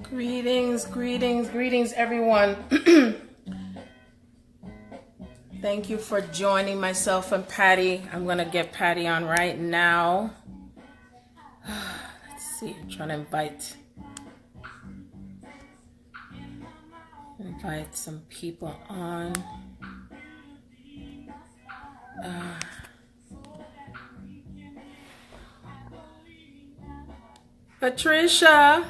Greetings, greetings, greetings, everyone. Thank you for joining myself and Patti. I'm going to get Patti on right now. Let's see. I'm trying to invite some people on. Patricia,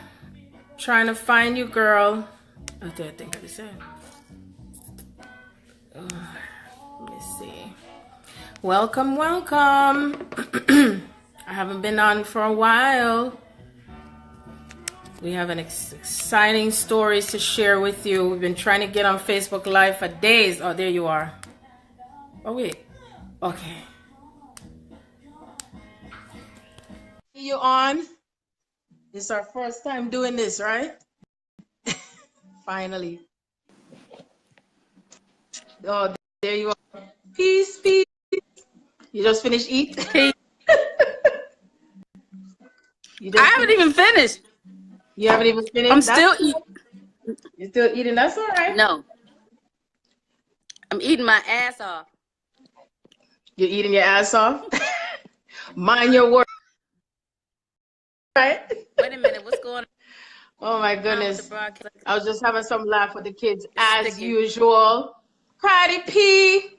trying to find you, girl. I think I said. Let me see. Welcome, welcome. I haven't been on for a while. We have an exciting stories to share with you. We've been trying to get on Facebook Live for days. Oh, there you are. Oh, wait. Okay. You on? This is our first time doing this, right? Finally. Oh, there you are. Peace, peace. You just finished eating? I haven't even finished. You haven't even finished? I'm still eating. You're still eating? That's all right. No. I'm eating my ass off. You're eating your ass off? Mind your words. Right? Wait a minute. What's going on? Oh, my goodness. I was just having some laugh with the kids as usual. Patti P.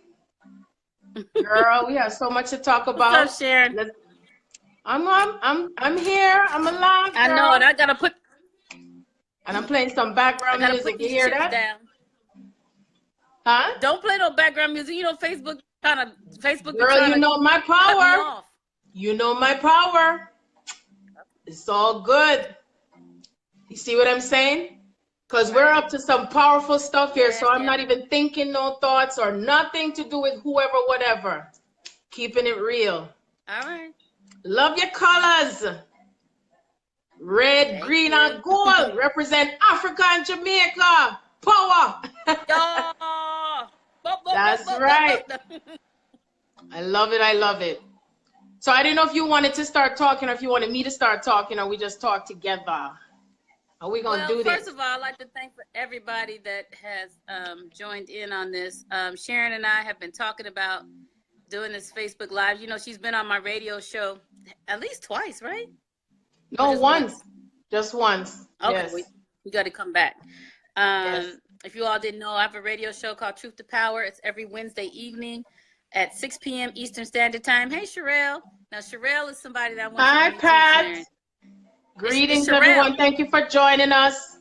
Girl, we have so much to talk about. What's up, Sharon? I'm here. I'm alive. Girl. I know it. I gotta put. And I'm playing some background music. You hear that? Down. Huh? Don't play no background music. You know, Facebook. Girl, you know my power. You know my power. It's all good. You see what I'm saying? Because we're up to some powerful stuff here. So I'm not even thinking no thoughts or nothing to do with whoever, whatever. Keeping it real. All right. Love your colors. Red, green, and gold represent Africa and Jamaica. Power. That's right. I love it. I love it. So I didn't know if you wanted to start talking or if you wanted me to start talking or we just talk together. Are we going to do this? First of all, I'd like to thank for everybody that has joined in on this. Sharon and I have been talking about doing this Facebook Live. You know, she's been on my radio show at least twice, right? No, once. Just once. Okay, yes. we got to come back. Yes. If you all didn't know, I have a radio show called Truth to Power. It's every Wednesday evening at 6 p.m. Eastern Standard Time. Hey, Sherelle. Now, Sherelle is somebody that I want to Hi, Pat. Greetings, everyone. Thank you for joining us.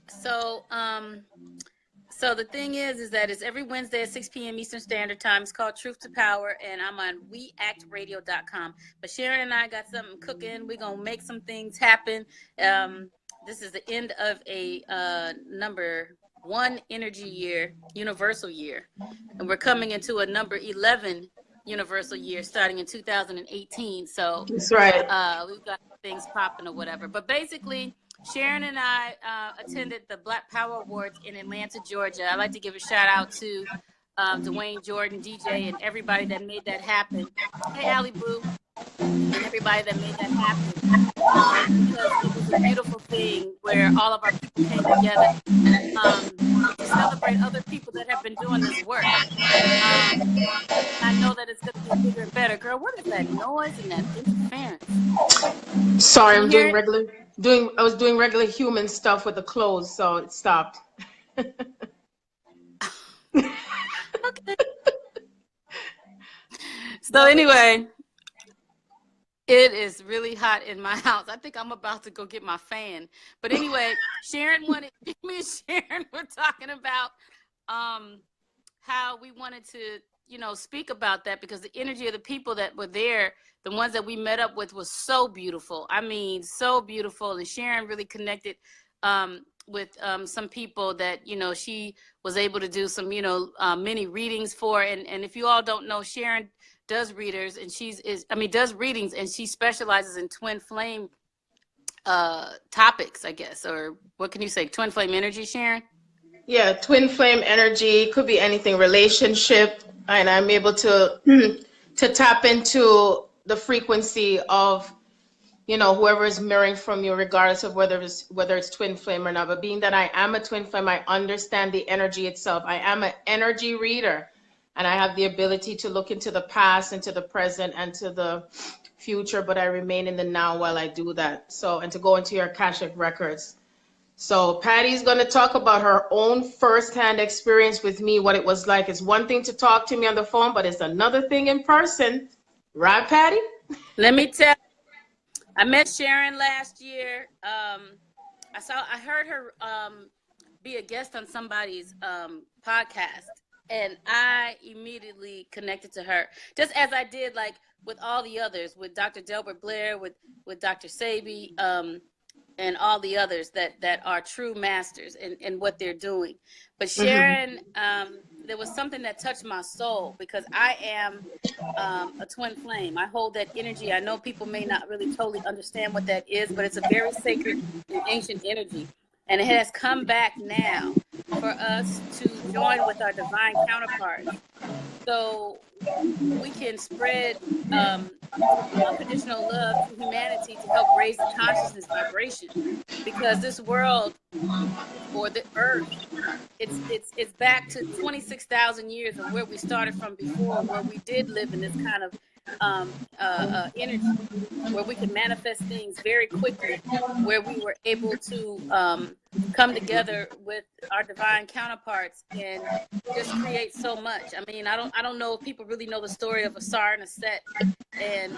So, so the thing is that it's every Wednesday at 6 p.m. Eastern Standard Time. It's called Truth to Power, and I'm on weactradio.com. But Sharon and I got something cooking. We're going to make some things happen. This is the end of a number 1 energy year, universal year. And we're coming into a number 11 universal year starting in 2018. So that's right. We've got things popping or whatever. But basically, Sharon and I attended the Black Power Awards in Atlanta, Georgia. I'd like to give a shout out to Dwayne Jordan, DJ, and everybody that made that happen. Hey, Allie Boo, and everybody that made that happen. Because it was a beautiful thing where all of our people came together to celebrate other people that have been doing this work. I know that it's going to be bigger and better. Girl, what is that noise and that interference? Sorry, I'm doing regular. I was doing regular human stuff with the clothes, so it stopped. Okay. So anyway, it is really hot in my house. I think I'm about to go get my fan. But anyway, me and Sharon were talking about how we wanted to, speak about that because the energy of the people that were there, the ones that we met up with was so beautiful. I mean, so beautiful. And Sharon really connected with some people that, she was able to do some, many readings for. And if you all don't know, Sharon does readings and she specializes in twin flame topics, I guess, or what can you say? Twin flame energy, Sharon? Yeah, twin flame energy could be anything, relationship, and I'm able to tap into the frequency of you know, whoever is mirroring from you, regardless of whether it's twin flame or not. But being that I am a twin flame, I understand the energy itself. I am an energy reader, and I have the ability to look into the past, into the present, and to the future. But I remain in the now while I do that. So, and to go into your Akashic records. So Patty's going to talk about her own firsthand experience with me, what it was like. It's one thing to talk to me on the phone, but it's another thing in person. Right, Patti? Let me tell you, I met Sharon last year. I heard her be a guest on somebody's podcast, and I immediately connected to her, just as I did like with all the others, with Dr. Delbert Blair, with Dr. Sabi, and all the others that are true masters in what they're doing. But Sharon, there was something that touched my soul, because I am a twin flame. I hold that energy. I know people may not really totally understand what that is, but it's a very sacred and ancient energy. And it has come back now for us to join with our divine counterparts, so we can spread unconditional love to humanity to help raise the consciousness vibration. Because this world, or the earth, it's back to 26,000 years of where we started from before, where we did live in this kind of energy, where we could manifest things very quickly, where we were able to come together with our divine counterparts and just create so much. I mean, I don't know if people really know the story of Asar and Aset and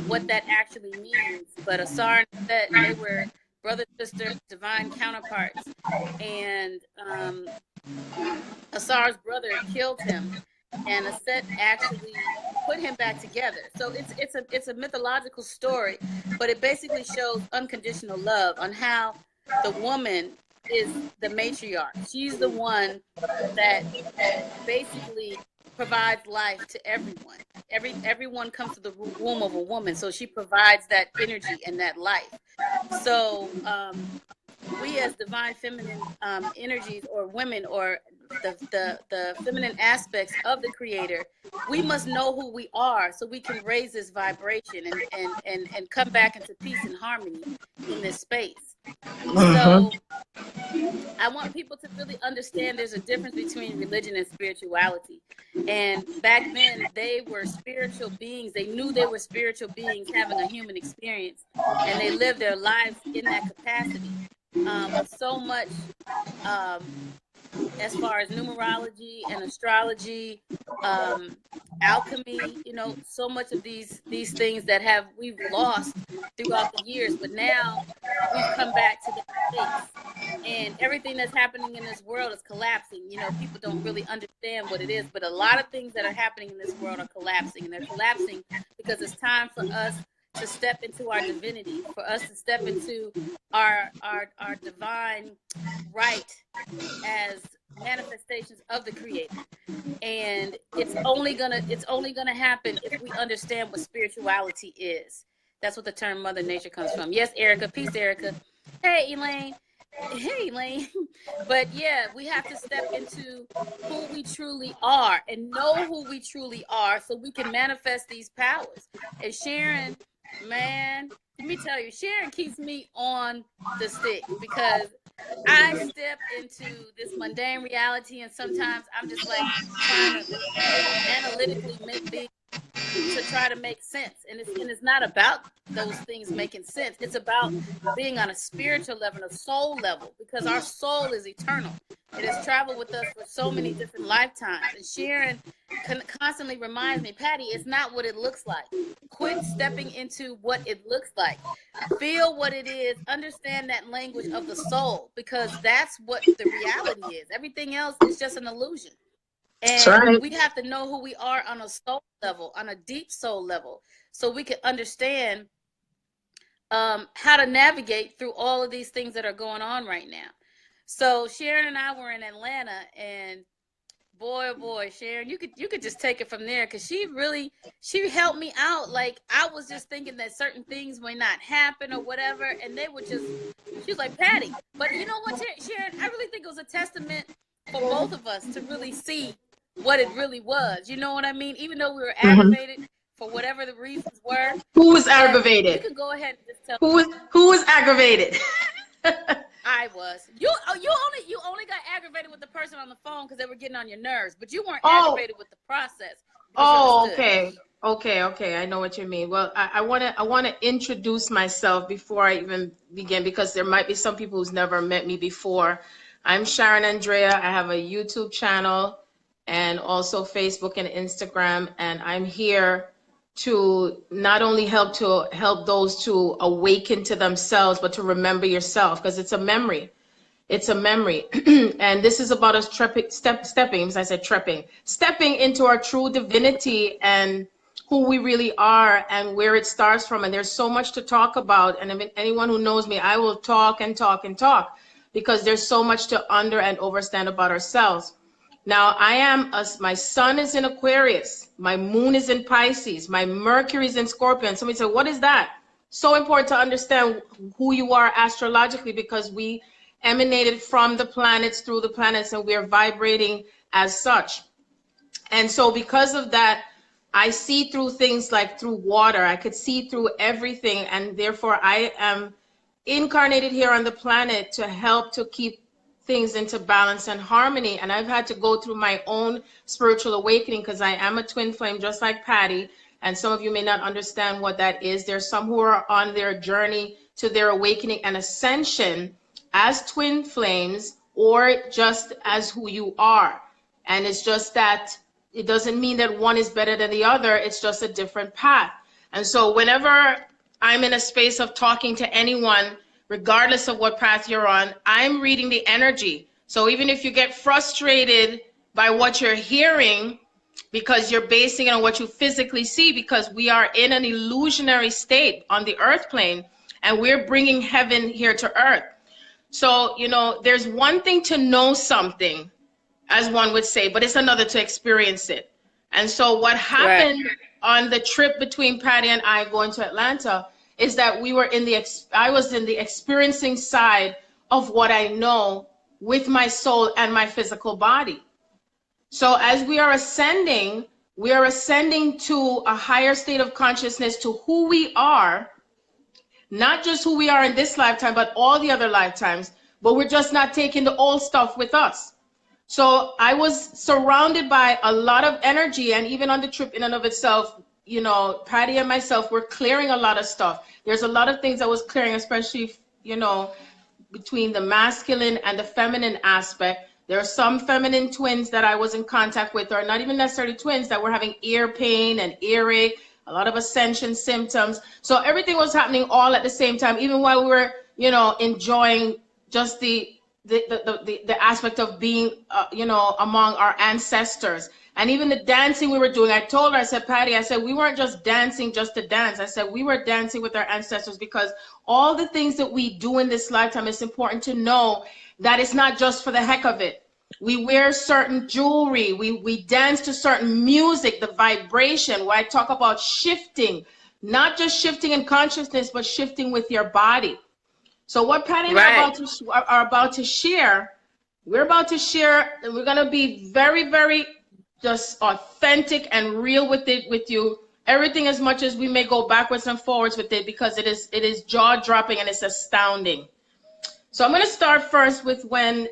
what that actually means, but Asar and Aset, they were brother, sister, divine counterparts, and Asar's brother killed him, and Aset actually put him back together. So it's a mythological story, but it basically shows unconditional love, on how the woman is the matriarch. She's the one that basically provides life to everyone. Everyone comes to the womb of a woman, so she provides that energy and that life. So we as divine feminine energies, or women, or the feminine aspects of the creator, we must know who we are, so we can raise this vibration and come back into peace and harmony in this space. So I want people to really understand there's a difference between religion and spirituality. And back then, they were spiritual beings. They knew they were spiritual beings having a human experience, and they lived their lives in that capacity. So much as far as numerology and astrology, alchemy, you know, so much of these things that we've lost throughout the years, but now we've come back to the space, and everything that's happening in this world is collapsing. You know, people don't really understand what it is, but a lot of things that are happening in this world are collapsing, and they're collapsing because it's time for us to step into our divinity, for us to step into our divine right as manifestations of the creator. And it's only gonna happen if we understand what spirituality is. That's what the term Mother Nature comes from. Yes, Erica. Peace, Erica. Hey, Elaine. Hey, Elaine. But yeah, we have to step into who we truly are and know who we truly are, so we can manifest these powers. And Sharon, man, let me tell you, Sharon keeps me on the stick, because I step into this mundane reality, and sometimes I'm just like trying to analytically make things to try to make sense. And it's not about those things making sense. It's about being on a spiritual level, a soul level, because our soul is eternal. It has traveled with us for so many different lifetimes. And Sharon constantly reminds me, Patti, it's not what it looks like. Quit stepping into what it looks like. Feel what it is. Understand that language of the soul, because that's what the reality is. Everything else is just an illusion. And we have to know who we are on a soul level, on a deep soul level, so we can understand how to navigate through all of these things that are going on right now. So Sharon and I were in Atlanta, and boy, oh boy, Sharon, you could just take it from there, because she helped me out. Like, I was just thinking that certain things may not happen or whatever, and she was like, Patti, but you know what, Sharon, I really think it was a testament for both of us to really see what it really was. You know what I mean? Even though we were aggravated, for whatever the reasons were. Who was aggravated? You can go ahead and just tell. Who was aggravated? I was. You only got aggravated with the person on the phone because they were getting on your nerves, but you weren't aggravated with the process. Oh, okay. Okay. I know what you mean. Well, I wanna introduce myself before I even begin, because there might be some people who's never met me before. I'm Sharon Andrea. I have a YouTube channel and also Facebook and Instagram, and I'm here to not only help those to awaken to themselves, but to remember yourself, because it's a memory. It's a memory. And this is about us stepping into our true divinity and who we really are and where it starts from. And there's so much to talk about. And if anyone who knows me, I will talk and talk and talk, because there's so much to under and overstand about ourselves. Now, my sun is in Aquarius, my moon is in Pisces, my Mercury is in Scorpion. Somebody said, what is that? So important to understand who you are astrologically, because we emanated from the planets, through the planets, and we're vibrating as such. And so because of that, I see through things like through water. I could see through everything, and therefore I am incarnated here on the planet to help to keep things into balance and harmony. And I've had to go through my own spiritual awakening, because I am a twin flame, just like Patti. And some of you may not understand what that is. There's some who are on their journey to their awakening and ascension as twin flames, or just as who you are. And it's just that it doesn't mean that one is better than the other. It's just a different path. And so whenever I'm in a space of talking to anyone, regardless of what path you're on, I'm reading the energy. So even if you get frustrated by what you're hearing, because you're basing it on what you physically see, because we are in an illusionary state on the earth plane, and we're bringing heaven here to earth. So, there's one thing to know something, as one would say, but it's another to experience it. And so what happened on the trip between Patti and I going to Atlanta is that I was in the experiencing side of what I know with my soul and my physical body. So as we are ascending to a higher state of consciousness, to who we are, not just who we are in this lifetime, but all the other lifetimes, but we're just not taking the old stuff with us. So I was surrounded by a lot of energy, and even on the trip in and of itself, Patti and myself were clearing a lot of stuff. There's a lot of things I was clearing, especially, between the masculine and the feminine aspect. There are some feminine twins that I was in contact with, or not even necessarily twins, that were having ear pain and earache, a lot of ascension symptoms. So everything was happening all at the same time, even while we were, enjoying just the aspect of being, among our ancestors. And even the dancing we were doing, I told her, I said, Patti, I said, we weren't just dancing just to dance. I said, we were dancing with our ancestors, because all the things that we do in this lifetime, it's important to know that it's not just for the heck of it. We wear certain jewelry, we dance to certain music, the vibration, where I talk about shifting, not just shifting in consciousness, but shifting with your body. So what Patti and I are about to share, we're going to be very, very just authentic and real with you. Everything, as much as we may go backwards and forwards with it, because it is jaw-dropping and it's astounding. So I'm going to start first with when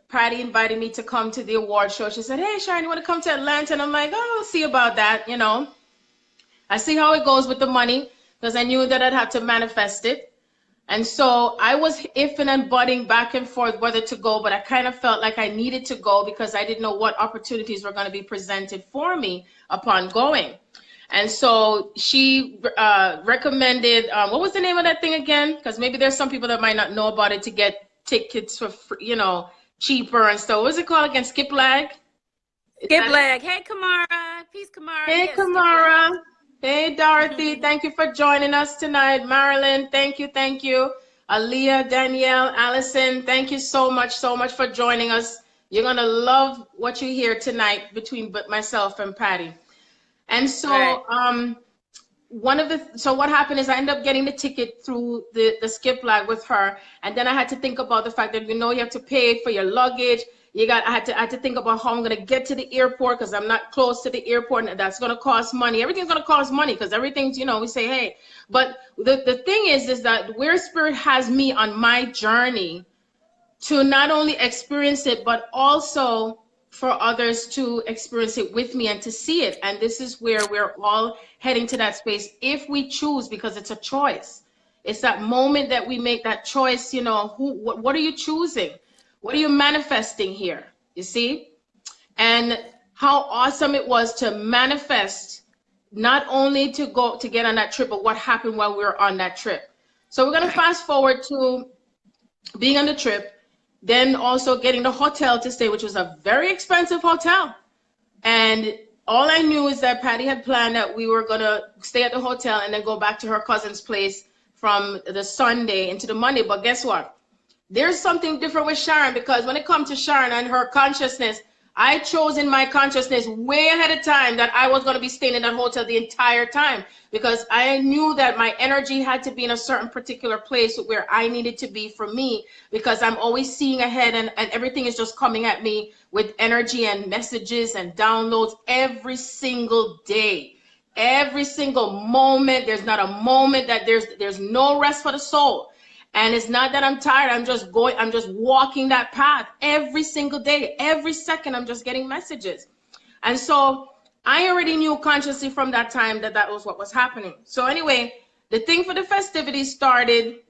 Patti invited me to come to the award show. She said, hey, Sharon, you want to come to Atlanta? And I'm like, oh, I'll see about that, I see how it goes with the money, because I knew that I'd have to manifest it. And so I was iffing and butting back and forth whether to go, but I kind of felt like I needed to go, because I didn't know what opportunities were going to be presented for me upon going. And so she recommended, what was the name of that thing again? Because maybe there's some people that might not know about it, to get tickets for, cheaper and stuff. What was it called again? Skip Lag? Skip Lag. Hey, Kamara. Peace, Kamara. Hey, yes, Kamara. Hey, Dorothy. Thank you for joining us tonight. Marilyn, thank you. Aaliyah, Danielle, Allison, thank you so much for joining us. You're going to love what you hear tonight between myself and Patti. And so so what happened is I ended up getting the ticket through the Skip Lag with her. And then I had to think about the fact that, you have to pay for your luggage. I had to think about how I'm going to get to the airport because I'm not close to the airport, and that's going to cost money. Everything's going to cost money because everything's, you know, we say, hey, but the thing is that where Spirit has me on my journey to not only experience it, but also for others to experience it with me and to see it. And this is where we're all heading to that space if we choose, because it's a choice. It's that moment that we make that choice, you know, what are you choosing? What are you manifesting here? You see? And how awesome it was to manifest, not only to go to get on that trip, but what happened while we were on that trip. So we're going to fast forward to being on the trip, then also getting the hotel to stay, which was a very expensive hotel. And all I knew is that Patti had planned that we were going to stay at the hotel and then go back to her cousin's place from the Sunday into the Monday. But guess what? There's something different with Sharon, because when it comes to Sharon and her consciousness, I chose in my consciousness way ahead of time that I was going to be staying in that hotel the entire time, because I knew that my energy had to be in a certain particular place where I needed to be for me, because I'm always seeing ahead, and everything is just coming at me with energy and messages and downloads every single day, every single moment. There's not a moment that there's no rest for the soul. And it's not that I'm tired. I'm just walking that path every single day. Every second, I'm just getting messages. And so I already knew consciously from that time that that was what was happening. So anyway, the thing for the festivities started,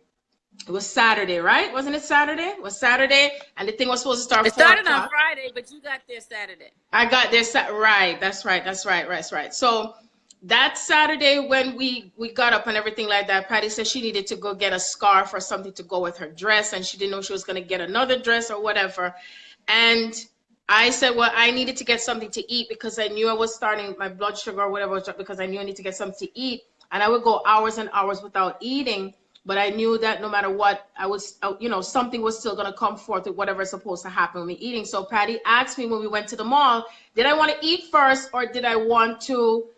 it was Saturday, right? Wasn't it Saturday? It was Saturday, and the thing was supposed to start. It started on Friday, but you got there Saturday. I got there, right. That's right. So that Saturday when we got up and everything like that, Patti said she needed to go get a scarf or something to go with her dress, and she didn't know she was going to get another dress or whatever. And I said, well, I needed to get something to eat because I knew I was starting my blood sugar or whatever, because I knew I need to get something to eat. And I would go hours and hours without eating, but I knew that no matter what, I was, you know, something was still going to come forth with whatever is supposed to happen with me eating. So Patti asked me when we went to the mall, did I want to eat first or did I want to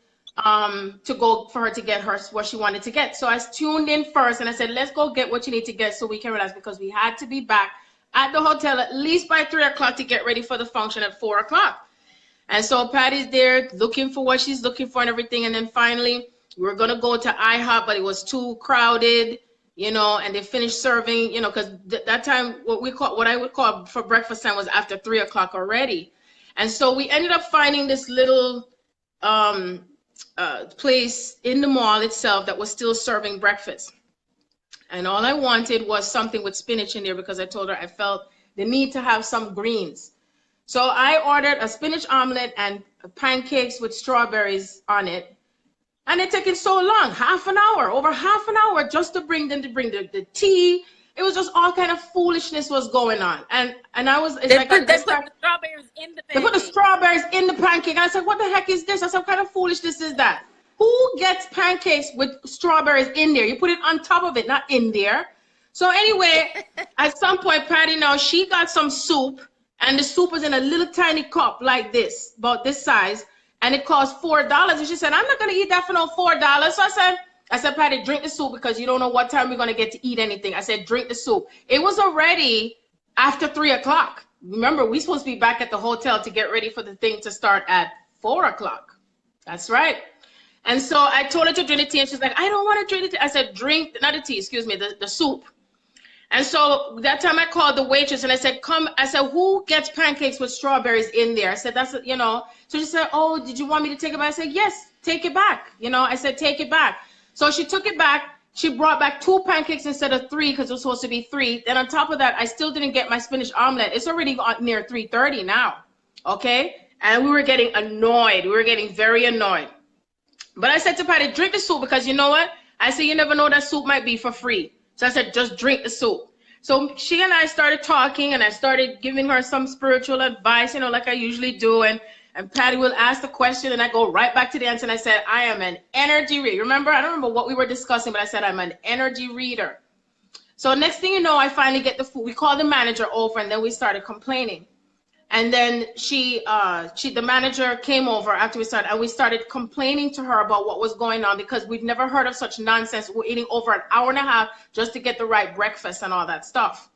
go for her to get her what she wanted to get. So I tuned in first and I said, let's go get what you need to get so we can relax, because we had to be back at the hotel at least by 3 o'clock to get ready for the function at 4 o'clock. And so Patti's there looking for what she's looking for and everything. And then finally we were going to go to IHOP, but it was too crowded, you know, and they finished serving, you know, because that time what I would call for breakfast time was after 3 o'clock already. And so we ended up finding this little place in the mall itself that was still serving breakfast. And all I wanted was something with spinach in there, because I told her I felt the need to have some greens. So I ordered a spinach omelet and pancakes with strawberries on it. And it taken so long, over half an hour just to bring the tea. It was just all kind of foolishness was going on. And I was, it's they like put the strawberries in the pancake. They put the strawberries in the pancake. And I said, what the heck is this? I said, what kind of foolishness is that? Who gets pancakes with strawberries in there? You put it on top of it, not in there. So anyway, at some point, Patti, now she got some soup, and the soup was in a little tiny cup like this, about this size, and it cost $4. And she said, I'm not going to eat that for no $4. So I said, Patti, drink the soup, because you don't know what time we're going to get to eat anything. I said, drink the soup. It was already after 3 o'clock. Remember, we're supposed to be back at the hotel to get ready for the thing to start at 4 o'clock. That's right. And so I told her to drink the tea, and she's like, I don't want to drink the tea. I said, drink, not the tea, excuse me, the soup. And so that time I called the waitress and I said, come, I said, who gets pancakes with strawberries in there? I said, that's, you know, so she said, oh, did you want me to take it back? I said, yes, take it back. You know, I said, take it back. So she took it back. She brought back 2 pancakes instead of 3, because it was supposed to be 3. Then on top of that, I still didn't get my spinach omelet. It's already near 3:30 now. Okay. And we were getting annoyed. We were getting very annoyed. But I said to Patti, drink the soup, because you know what? I said, you never know, that soup might be for free. So I said, just drink the soup. So she and I started talking, and I started giving her some spiritual advice, you know, like I usually do. And Patti will ask the question, and I go right back to the answer. And I said, I am an energy reader. Remember, I don't remember what we were discussing, but I said, I'm an energy reader. So next thing you know, I finally get the food. We called the manager over, and then we started complaining. And then the manager came over after we started, and we started complaining to her about what was going on, because we'd never heard of such nonsense. We're eating over an hour and a half just to get the right breakfast and all that stuff.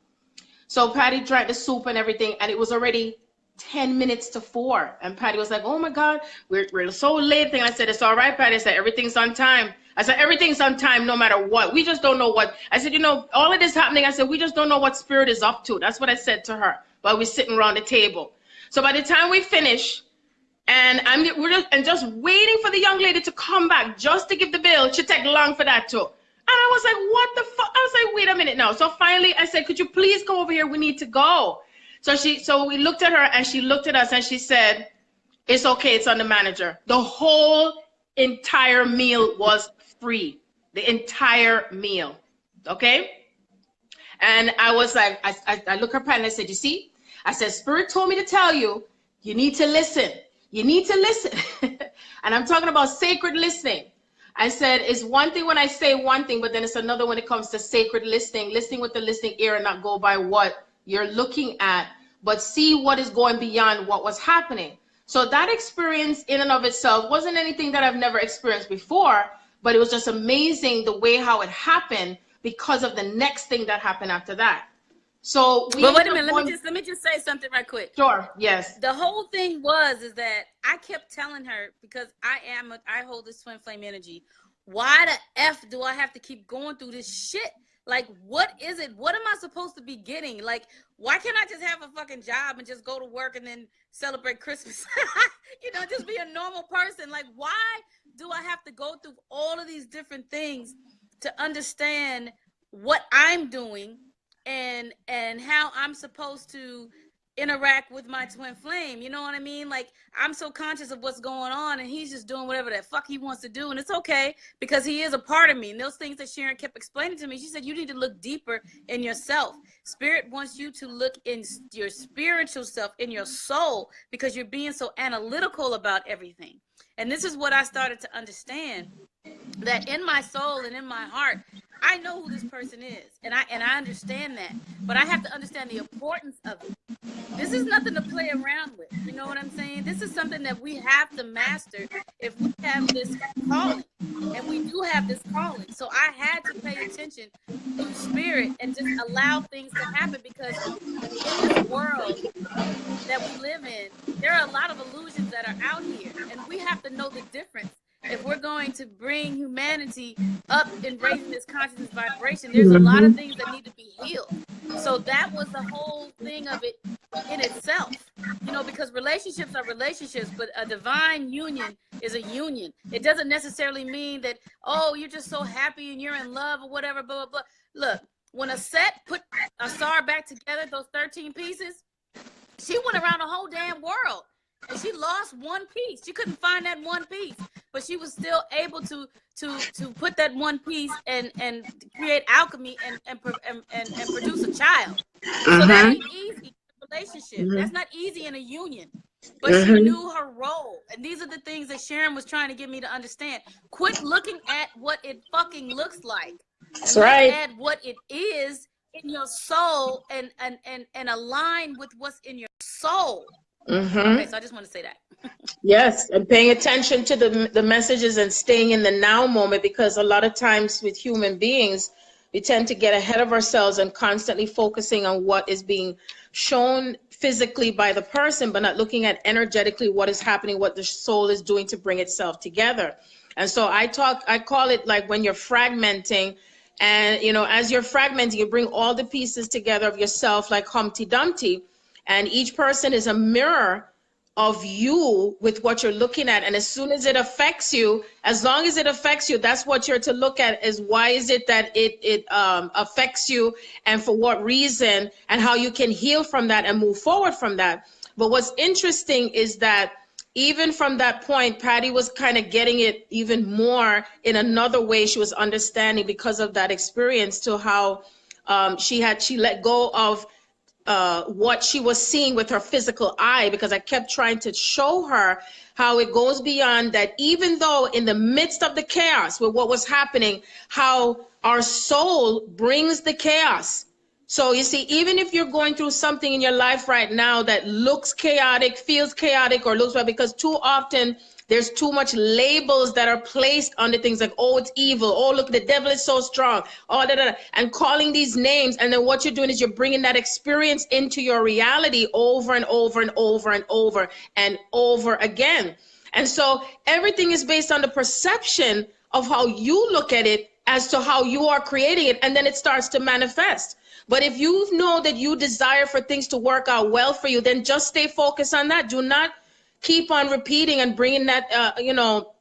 So Patti drank the soup and everything, and it was already 10 minutes to 4. And Patti was like, oh my God, we're so late. I said, it's all right, Patti. I said, everything's on time. I said, everything's on time no matter what. We just don't know what. I said, you know, all of this happening. I said, we just don't know what spirit is up to. That's what I said to her while we're sitting around the table. So by the time we finish, and we're just waiting for the young lady to come back just to give the bill. She take long for that too. And I was like, what the fuck? I was like, wait a minute now. So finally I said, could you please come over here? We need to go. So we looked at her and she looked at us and she said, it's okay, it's on the manager. The whole entire meal was free. The entire meal. Okay? And I was like, I looked at her and I said, you see? I said, Spirit told me to tell you, you need to listen. You need to listen. And I'm talking about sacred listening. I said, it's one thing when I say one thing, but then it's another when it comes to sacred listening, listening with the listening ear and not go by what you're looking at, but see what is going beyond what was happening. So that experience in and of itself wasn't anything that I've never experienced before, but it was just amazing the way how it happened because of the next thing that happened after that. So but wait a minute, let me just say something right quick. Sure, yes. The whole thing is that I kept telling her, because I hold this twin flame energy. Why the F do I have to keep going through this shit? Like, what is it? What am I supposed to be getting? Like, why can't I just have a fucking job and just go to work and then celebrate Christmas? You know, just be a normal person. Like, why do I have to go through all of these different things to understand what I'm doing and how I'm supposed to interact with my twin flame? You know what I mean? Like, I'm so conscious of what's going on and he's just doing whatever the fuck he wants to do, and it's okay because he is a part of me. And those things that Sharon kept explaining to me, she said, you need to look deeper in yourself. Spirit wants you to look in your spiritual self, in your soul, because you're being so analytical about everything. And this is what I started to understand, that in my soul and in my heart, I know who this person is, and I understand that, but I have to understand the importance of it. This is nothing to play around with. You know what I'm saying? This is something that we have to master if we have this calling, and we do have this calling. So I had to pay attention to spirit and just allow things to happen, because in this world that we live in, there are a lot of illusions that are out here, and we have to know the difference. If we're going to bring humanity up and raising this consciousness vibration, there's a lot of things that need to be healed. So that was the whole thing of it in itself, you know, because relationships are relationships, but a divine union is a union. It doesn't necessarily mean that, oh, you're just so happy and you're in love or whatever, blah, blah, blah. Look, when a set put Asar back together, those 13 pieces, she went around the whole damn world. And she lost one piece. She couldn't find that one piece, but she was still able to put that one piece and create alchemy and produce a child. So that ain't easy in a relationship. That's not easy in a union. But she knew her role. And these are the things that Sharon was trying to get me to understand. Quit looking at what it fucking looks like. That's right. Look at what it is in your soul and align with what's in your soul. Okay, so I just want to say that. Yes, and paying attention to the messages and staying in the now moment, because a lot of times with human beings, we tend to get ahead of ourselves and constantly focusing on what is being shown physically by the person, but not looking at energetically what is happening, what the soul is doing to bring itself together. And so I call it like when you're fragmenting, and you know, as you're fragmenting, you bring all the pieces together of yourself like Humpty Dumpty. And each person is a mirror of you with what you're looking at. And as soon as it affects you, as long as it affects you, that's what you're to look at, is why is it that it affects you, and for what reason, and how you can heal from that and move forward from that. But what's interesting is that even from that point, Patti was kind of getting it even more in another way. She was understanding because of that experience to how she let go of what she was seeing with her physical eye, because I kept trying to show her how it goes beyond that. Even though in the midst of the chaos with what was happening, how our soul brings the chaos. So you see, even if you're going through something in your life right now that looks chaotic, feels chaotic, or looks bad, because too often There's too much labels that are placed on the things like, oh, it's evil. Oh, look, the devil is so strong. Oh, da, da, da. And calling these names. And then what you're doing is you're bringing that experience into your reality over and over and over and over and over again. And so everything is based on the perception of how you look at it as to how you are creating it. And then it starts to manifest. But if you know that you desire for things to work out well for you, then just stay focused on that. Do not keep on repeating and bringing that, you know,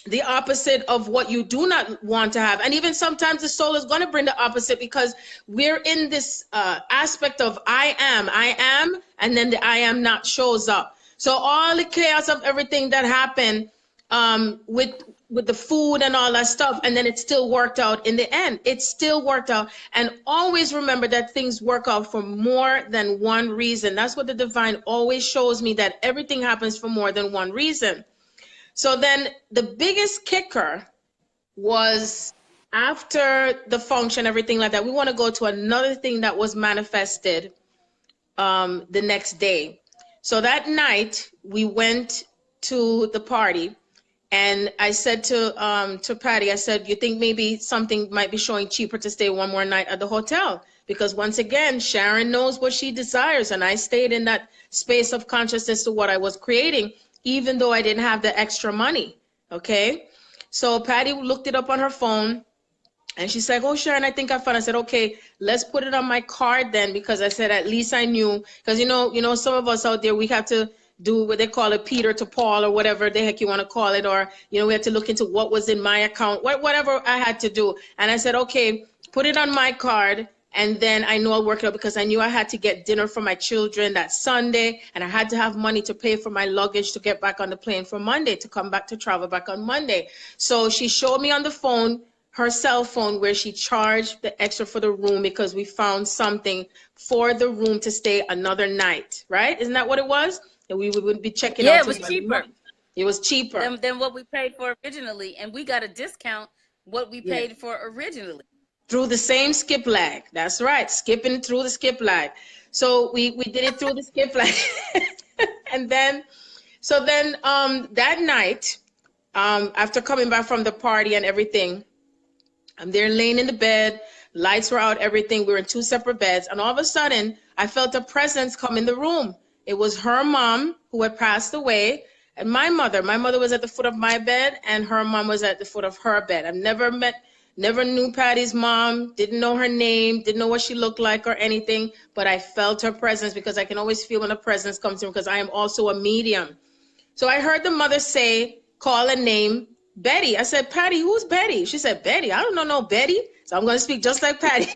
the opposite of what you do not want to have. And even sometimes the soul is going to bring the opposite, because we're in this aspect of I am, and then the I am not shows up. So all the chaos of everything that happened with the food and all that stuff, and then it still worked out in the end. It still worked out. And always remember that things work out for more than one reason. That's what the divine always shows me, that everything happens for more than one reason. So then the biggest kicker was, after the function, everything like that, we want to go to another thing that was manifested the next day. So that night we went to the party, and I said to Patti, I said, you think maybe something might be showing cheaper to stay one more night at the hotel? Because once again, Sharon knows what she desires, and I stayed in that space of consciousness to what I was creating, even though I didn't have the extra money, okay? So Patti looked it up on her phone, and she's like, oh, Sharon, I think I found. I said, okay, let's put it on my card then, because I said, at least I knew, because you know, some of us out there, we have to do what they call it, Peter to Paul, or whatever the heck you want to call it, or, you know, we had to look into what was in my account, whatever I had to do. And I said, okay, put it on my card, and then I know I'll work it out, because I knew I had to get dinner for my children that Sunday, and I had to have money to pay for my luggage to get back on the plane for Monday, to come back to travel back on Monday. So she showed me on the phone, her cell phone, where she charged the extra for the room, because we found something for the room to stay another night, right? Isn't that what it was? And we would be checking out. Yeah, it was cheaper. It was cheaper than what we paid for originally, and we got a discount what we paid for originally. Through the same skip lag. That's right, skipping through the skip lag. So we did it through the skip lag. And then, so then that night, after coming back from the party and everything, I'm there laying in the bed, lights were out, everything. We were in two separate beds, and all of a sudden, I felt a presence come in the room. It was her mom, who had passed away, and my mother. My mother was at the foot of my bed, and her mom was at the foot of her bed. I've never knew Patti's mom, didn't know her name, didn't know what she looked like or anything, but I felt her presence, because I can always feel when a presence comes in, because I am also a medium. So I heard the mother say, call a name, Betty. I said, Patti, who's Betty? She said, Betty, I don't know no Betty. So I'm going to speak just like Patti.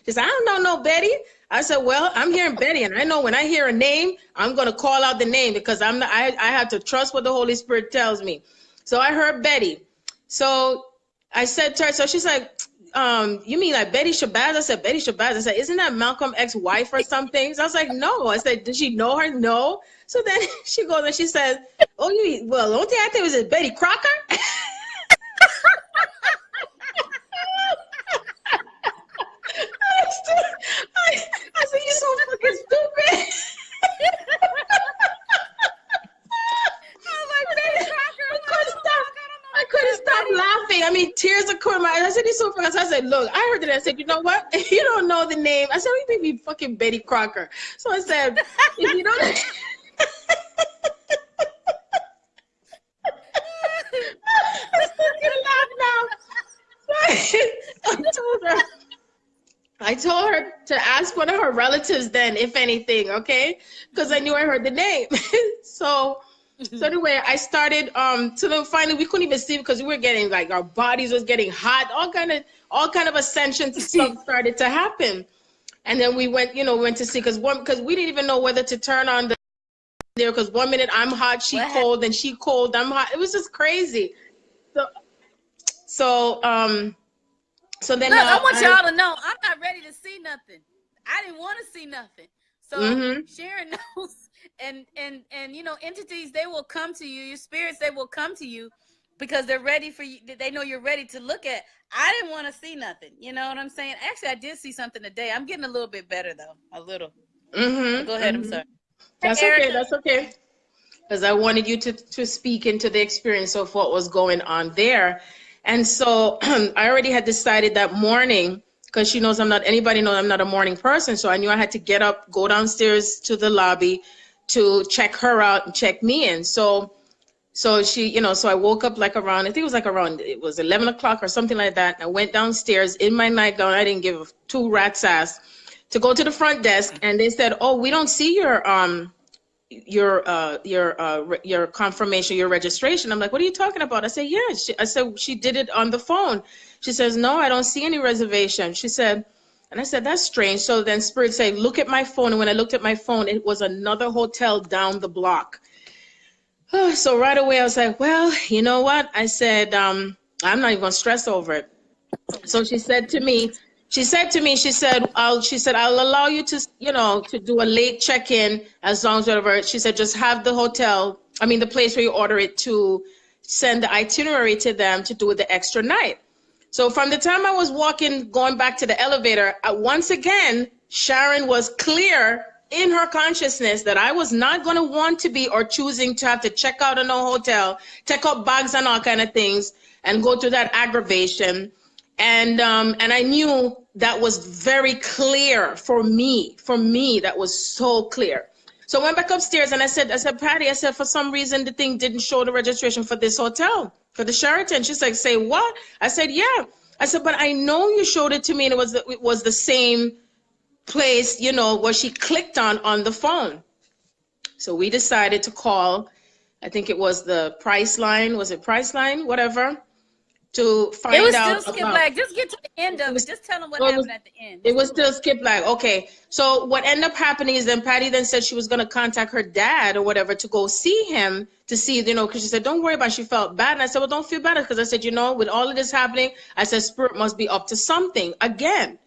She said, I don't know no Betty. I said, well, I'm hearing Betty, and I know when I hear a name, I'm going to call out the name, because I have to trust what the Holy Spirit tells me. So I heard Betty. So I said to her, so she's like, you mean like Betty Shabazz? I said, Betty Shabazz. I said, isn't that Malcolm X's wife or something? So I was like, no. I said, did she know her? No. So then she goes and she says, oh, well, the only thing I think was Betty Crocker. I said, you're so fucking stupid. I couldn't stop laughing. I mean, tears are coming. I said, he's so funny. I said, look, I heard it. I said, you know what? If you don't know the name, I said, we may be fucking Betty Crocker. So I said, if you don't. I'm still gonna laugh now. I told her to ask one of her relatives then, if anything, okay? Because I knew I heard the name. So anyway, I started so then finally we couldn't even sleep, because we were getting, like, our bodies was getting hot, all kind of ascension stuff started to happen. And then we went to see, because we didn't even know whether to turn on the there, because 1 minute I'm hot, she cold, and she cold, I'm hot. It was just crazy. So then look, I want y'all to know I'm not ready to see nothing. I didn't want to see nothing. So Sharon knows, and you know, entities, they will come to you. Your spirits, they will come to you, because they're ready for you. They know you're ready to look at. I didn't want to see nothing. You know what I'm saying? Actually, I did see something today. I'm getting a little bit better though, a little. Go ahead. I'm sorry. That's okay. That's okay. because I wanted you to speak into the experience of what was going on there. And so I already had decided that morning, because she knows anybody knows I'm not a morning person. So I knew I had to get up, go downstairs to the lobby to check her out and check me in. So she, so I woke up like around, I think it was like around, it was 11 o'clock or something like that. I went downstairs in my nightgown. I didn't give two rat's ass to go to the front desk. And they said, oh, we don't see your confirmation, your registration. I'm like, what are you talking about? I said, yeah. I said, she did it on the phone. She says, no, I don't see any reservation. She said, and I said, that's strange. So then Spirit said, look at my phone. And when I looked at my phone, it was another hotel down the block. So right away, I was like, well, you know what? I said, I'm not even gonna stress over it. So she said to me, I'll allow you to, to do a late check-in as long as whatever. She said, just have the the place where you order it, to send the itinerary to them to do the extra night. So from the time I was going back to the elevator, once again, Sharon was clear in her consciousness that I was not going to want to be or choosing to have to check out in a hotel, take out bags and all kind of things and go through that aggravation. And I knew that was very clear for me. That was so clear. So I went back upstairs and I said, Patti, for some reason, the thing didn't show the registration for this hotel, for the Sheraton. She's like, say what? I said, yeah. I said, but I know you showed it to me and it was the same place, where she clicked on the phone. So we decided to call, I think it was the Priceline, whatever, to find out. It was still skip lag. Just get to the end of it. Just tell them what happened at the end. It was still skip lag. Okay. So what ended up happening is then Patti then said she was going to contact her dad or whatever to go see him, to see, because she said, don't worry about it. She felt bad. And I said, well, don't feel bad. Because I said, with all of this happening, I said, Spirit must be up to something again.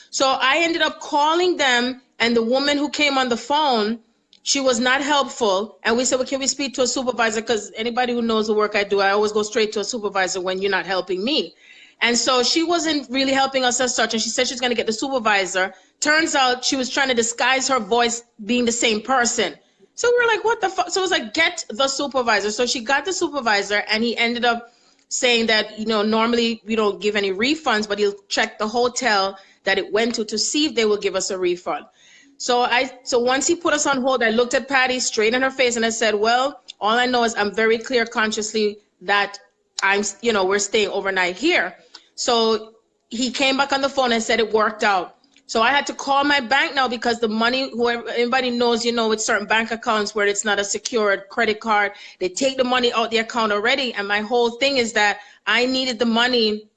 So I ended up calling them, and the woman who came on the phone, she was not helpful. And we said, well, can we speak to a supervisor? Because anybody who knows the work I do, I always go straight to a supervisor when you're not helping me. And so she wasn't really helping us as such. And she said she's going to get the supervisor. Turns out she was trying to disguise her voice being the same person. So we were like, what the fuck? So it was like, get the supervisor. So she got the supervisor, and he ended up saying that, normally we don't give any refunds, but he'll check the hotel that it went to see if they will give us a refund. So once he put us on hold, I looked at Patti straight in her face and I said, well, all I know is I'm very clear consciously that we're staying overnight here. So he came back on the phone and said it worked out. So I had to call my bank now, because the money, everybody knows, with certain bank accounts where it's not a secured credit card, they take the money out the account already. And my whole thing is that I needed the money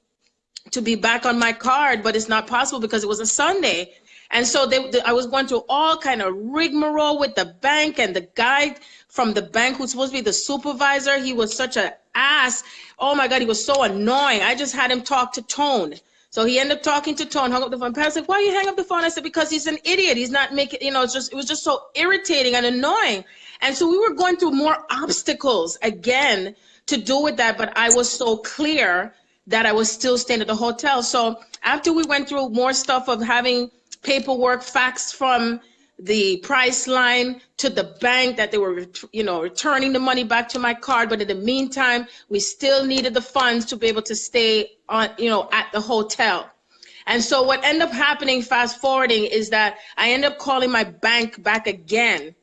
to be back on my card, but it's not possible because it was a Sunday. And so I was going through all kind of rigmarole with the bank, and the guy from the bank who's supposed to be the supervisor, he was such an ass. Oh my God, he was so annoying. I just had him talk to Tone. So he ended up talking to Tone, hung up the phone. Pat said, why you hang up the phone? I said, because he's an idiot. He's not making, it was just so irritating and annoying. And so we were going through more obstacles again to do with that, but I was so clear that I was still staying at the hotel. So after we went through more stuff of having paperwork faxed from the Priceline to the bank that they were, returning the money back to my card. But in the meantime, we still needed the funds to be able to stay on, at the hotel. And so what ended up happening, fast forwarding, is that I ended up calling my bank back again.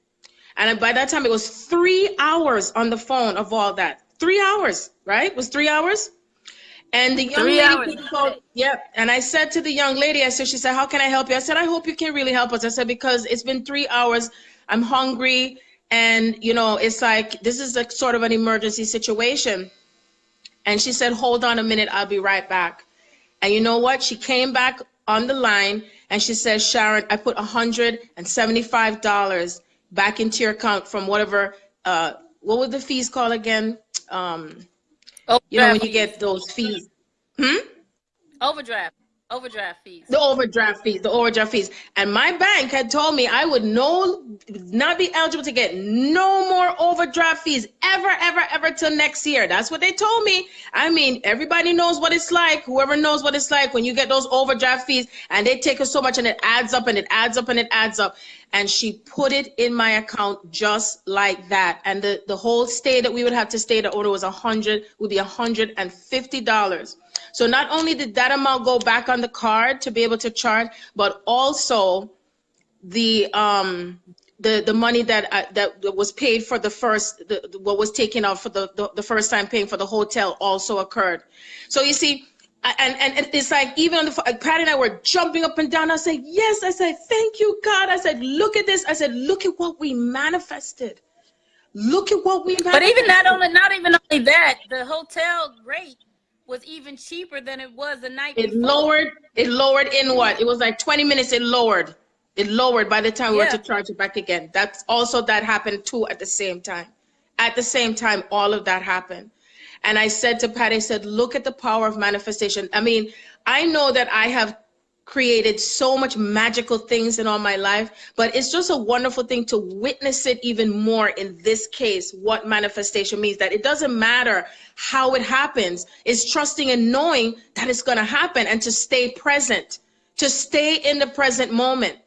And by that time, it was 3 hours on the phone of all that. 3 hours, right? It was 3 hours. And the young lady called, yep. And I said to the young lady, she said, how can I help you? I said, I hope you can really help us. I said, because it's been 3 hours. I'm hungry. And, it's like, this is a sort of an emergency situation. And she said, hold on a minute. I'll be right back. And you know what? She came back on the line and she said, Sharon, I put $175 back into your account from whatever, what would the fees call again? When you get those fees. Overdraft fees. The overdraft fees. And my bank had told me I would not be eligible to get no more overdraft fees ever till next year. That's what they told me. I mean, everybody knows what it's like. Whoever knows what it's like when you get those overdraft fees and they take us so much and it adds up and it adds up and it adds up. and she put it in my account just like that. And the whole stay that we would have to stay, the order was would be $150. So not only did that amount go back on the card to be able to charge, but also the money that was paid for the first, what was taken out for the first time paying for the hotel also occurred. So you see, and it's like, even on the Patty and I were jumping up and down. I said, yes. I said, thank you, God. I said, look at this. I said, look at what we manifested. Look at what we manifested. But even not even only that, the hotel rate was even cheaper than it was the night before. It lowered in what? It was like 20 minutes. It lowered by the time we were to charge it back again. That's also, that happened too at the same time. At the same time, all of that happened. And I said to Patty, I said, look at the power of manifestation. I mean, I know that I have created so much magical things in all my life, but it's just a wonderful thing to witness it even more in this case, what manifestation means, that it doesn't matter how it happens. It's trusting and knowing that it's going to happen, and to stay present, to stay in the present moment.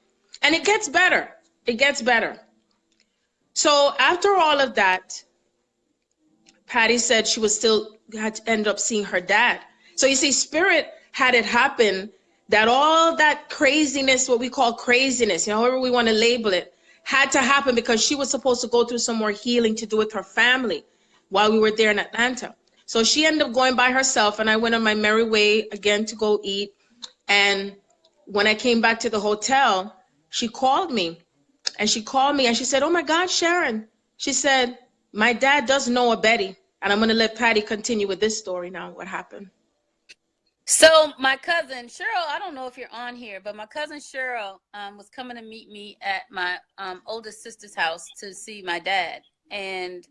And it gets better. It gets better. So after all of that, Patty said she was had to end up seeing her dad. So you see, Spirit had it happen that all that craziness, what we call craziness, however we want to label it, had to happen because she was supposed to go through some more healing to do with her family while we were there in Atlanta. So she ended up going by herself, and I went on my merry way again to go eat. And when I came back to the hotel, she called me, and she said, oh my God, Sharon. She said, my dad does know a Betty. And I'm going to let Patty continue with this story now, what happened. So my cousin, Cheryl, I don't know if you're on here, but my cousin Cheryl was coming to meet me at my oldest sister's house to see my dad. And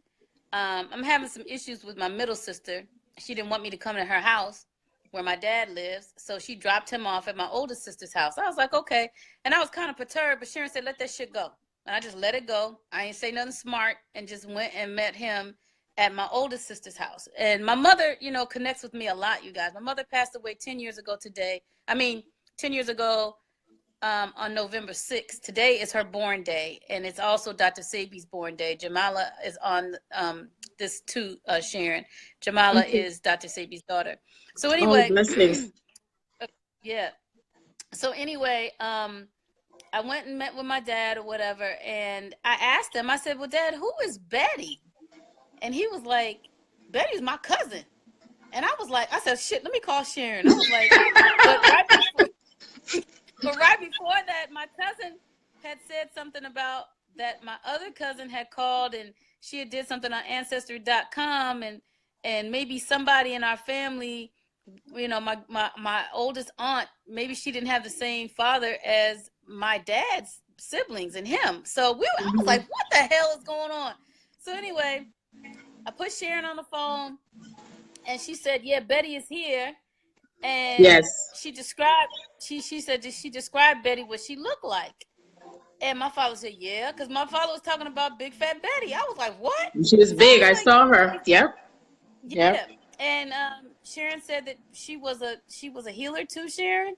I'm having some issues with my middle sister. She didn't want me to come to her house where my dad lives. So she dropped him off at my oldest sister's house. I was like, okay. And I was kind of perturbed, but Sharon said, let that shit go. And I just let it go. I ain't say nothing smart, and just went and met him at my oldest sister's house. And my mother, connects with me a lot, you guys. My mother passed away 10 years ago today. 10 years ago on November 6th. Today is her born day, and it's also Dr. Sabi's born day. Jamala is on this too, Sharon. Jamala is Dr. Sabi's daughter. So anyway, blessings. Yeah. So anyway, I went and met with my dad or whatever, and I asked him, I said, well, Dad, who is Betty? And he was like, Betty's my cousin. And I said, shit, let me call Sharon. I was like, but right before that, my cousin had said something about that my other cousin had called, and she had did something on Ancestry.com, and maybe somebody in our family, my oldest aunt, maybe she didn't have the same father as my dad's siblings and him. So I was like, what the hell is going on? So anyway, I put Sharon on the phone, and she said, yeah, Betty is here. And yes, she described Betty, what she looked like. And my father said, yeah, because my father was talking about big fat Betty. I was like, what? She was big. I saw her. Yep. Yeah. And Sharon said that she was a healer too, Sharon?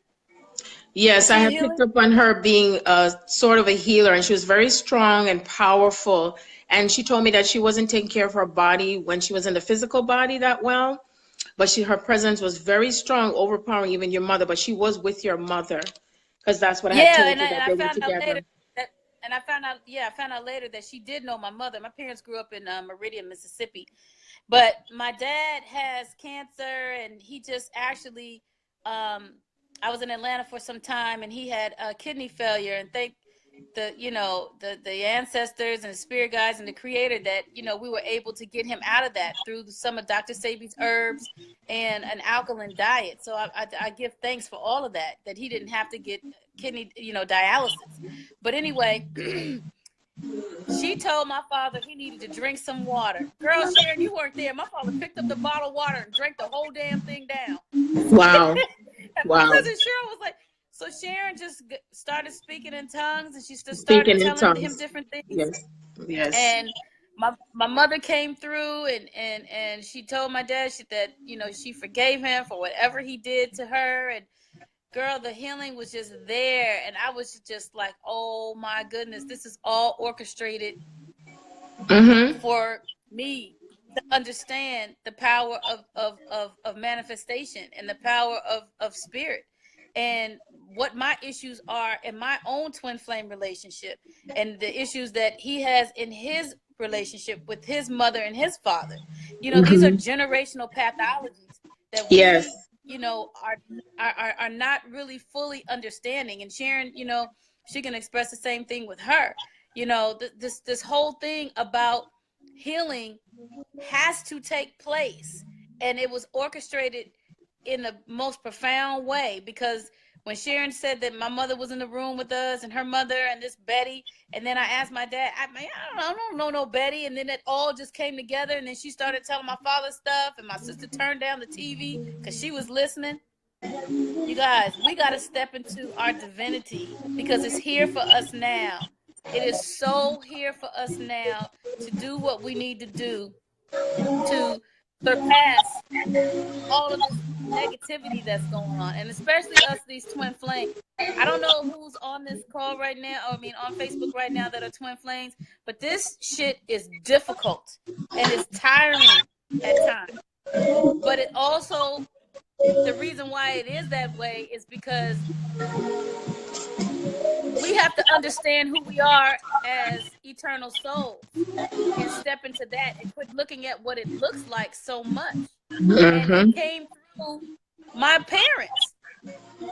Yes, I have picked up on her being sort of a healer, and she was very strong and powerful. And she told me that she wasn't taking care of her body when she was in the physical body that well, but her presence was very strong, overpowering even your mother. But she was with your mother, because that's what I had told you, that they were together. And I found out later that she did know my mother. My parents grew up in Meridian, Mississippi. But my dad has cancer, and he just actually, I was in Atlanta for some time, and he had kidney failure, and thank the ancestors and the spirit guides and the creator that, we were able to get him out of that through some of Dr. Sabi's herbs and an alkaline diet. So I give thanks for all of that he didn't have to get kidney, dialysis. But anyway, she told my father he needed to drink some water. Girl, Sharon, you weren't there. My father picked up the bottle of water and drank the whole damn thing down. Wow. Wow. My cousin Cheryl was like, so Sharon just started speaking in tongues, and she just started telling him different things. Yes. Yes. And my mother came through, and she told my dad that, she forgave him for whatever he did to her. girl, the healing was just there. And I was just like, oh my goodness, this is all orchestrated for me to understand the power of manifestation and the power of spirit, and what my issues are in my own twin flame relationship, and the issues that he has in his relationship with his mother and his father. You know, these are generational pathologies that we, you know, are not really fully understanding. And Sharon, you know, she can express the same thing with her. You know, this whole thing about healing has to take place, and it was orchestrated in the most profound way, because when Sharon said that my mother was in the room with us and her mother and this Betty, and then I asked my dad, I don't know no Betty, and then it all just came together, and then she started telling my father stuff, and my sister turned down the TV because she was listening. You guys, we got to step into our divinity because it's here for us now. It is so here for us now to do what we need to do to surpass all of this negativity that's going on, and especially us, these twin flames. I don't know who's on this call right now, or I mean on Facebook right now, that are twin flames, but this shit is difficult and it's tiring at times. But it also, the reason why it is that way is because we have to understand who we are as eternal souls and step into that and quit looking at what it looks like so much. And it came through my parents.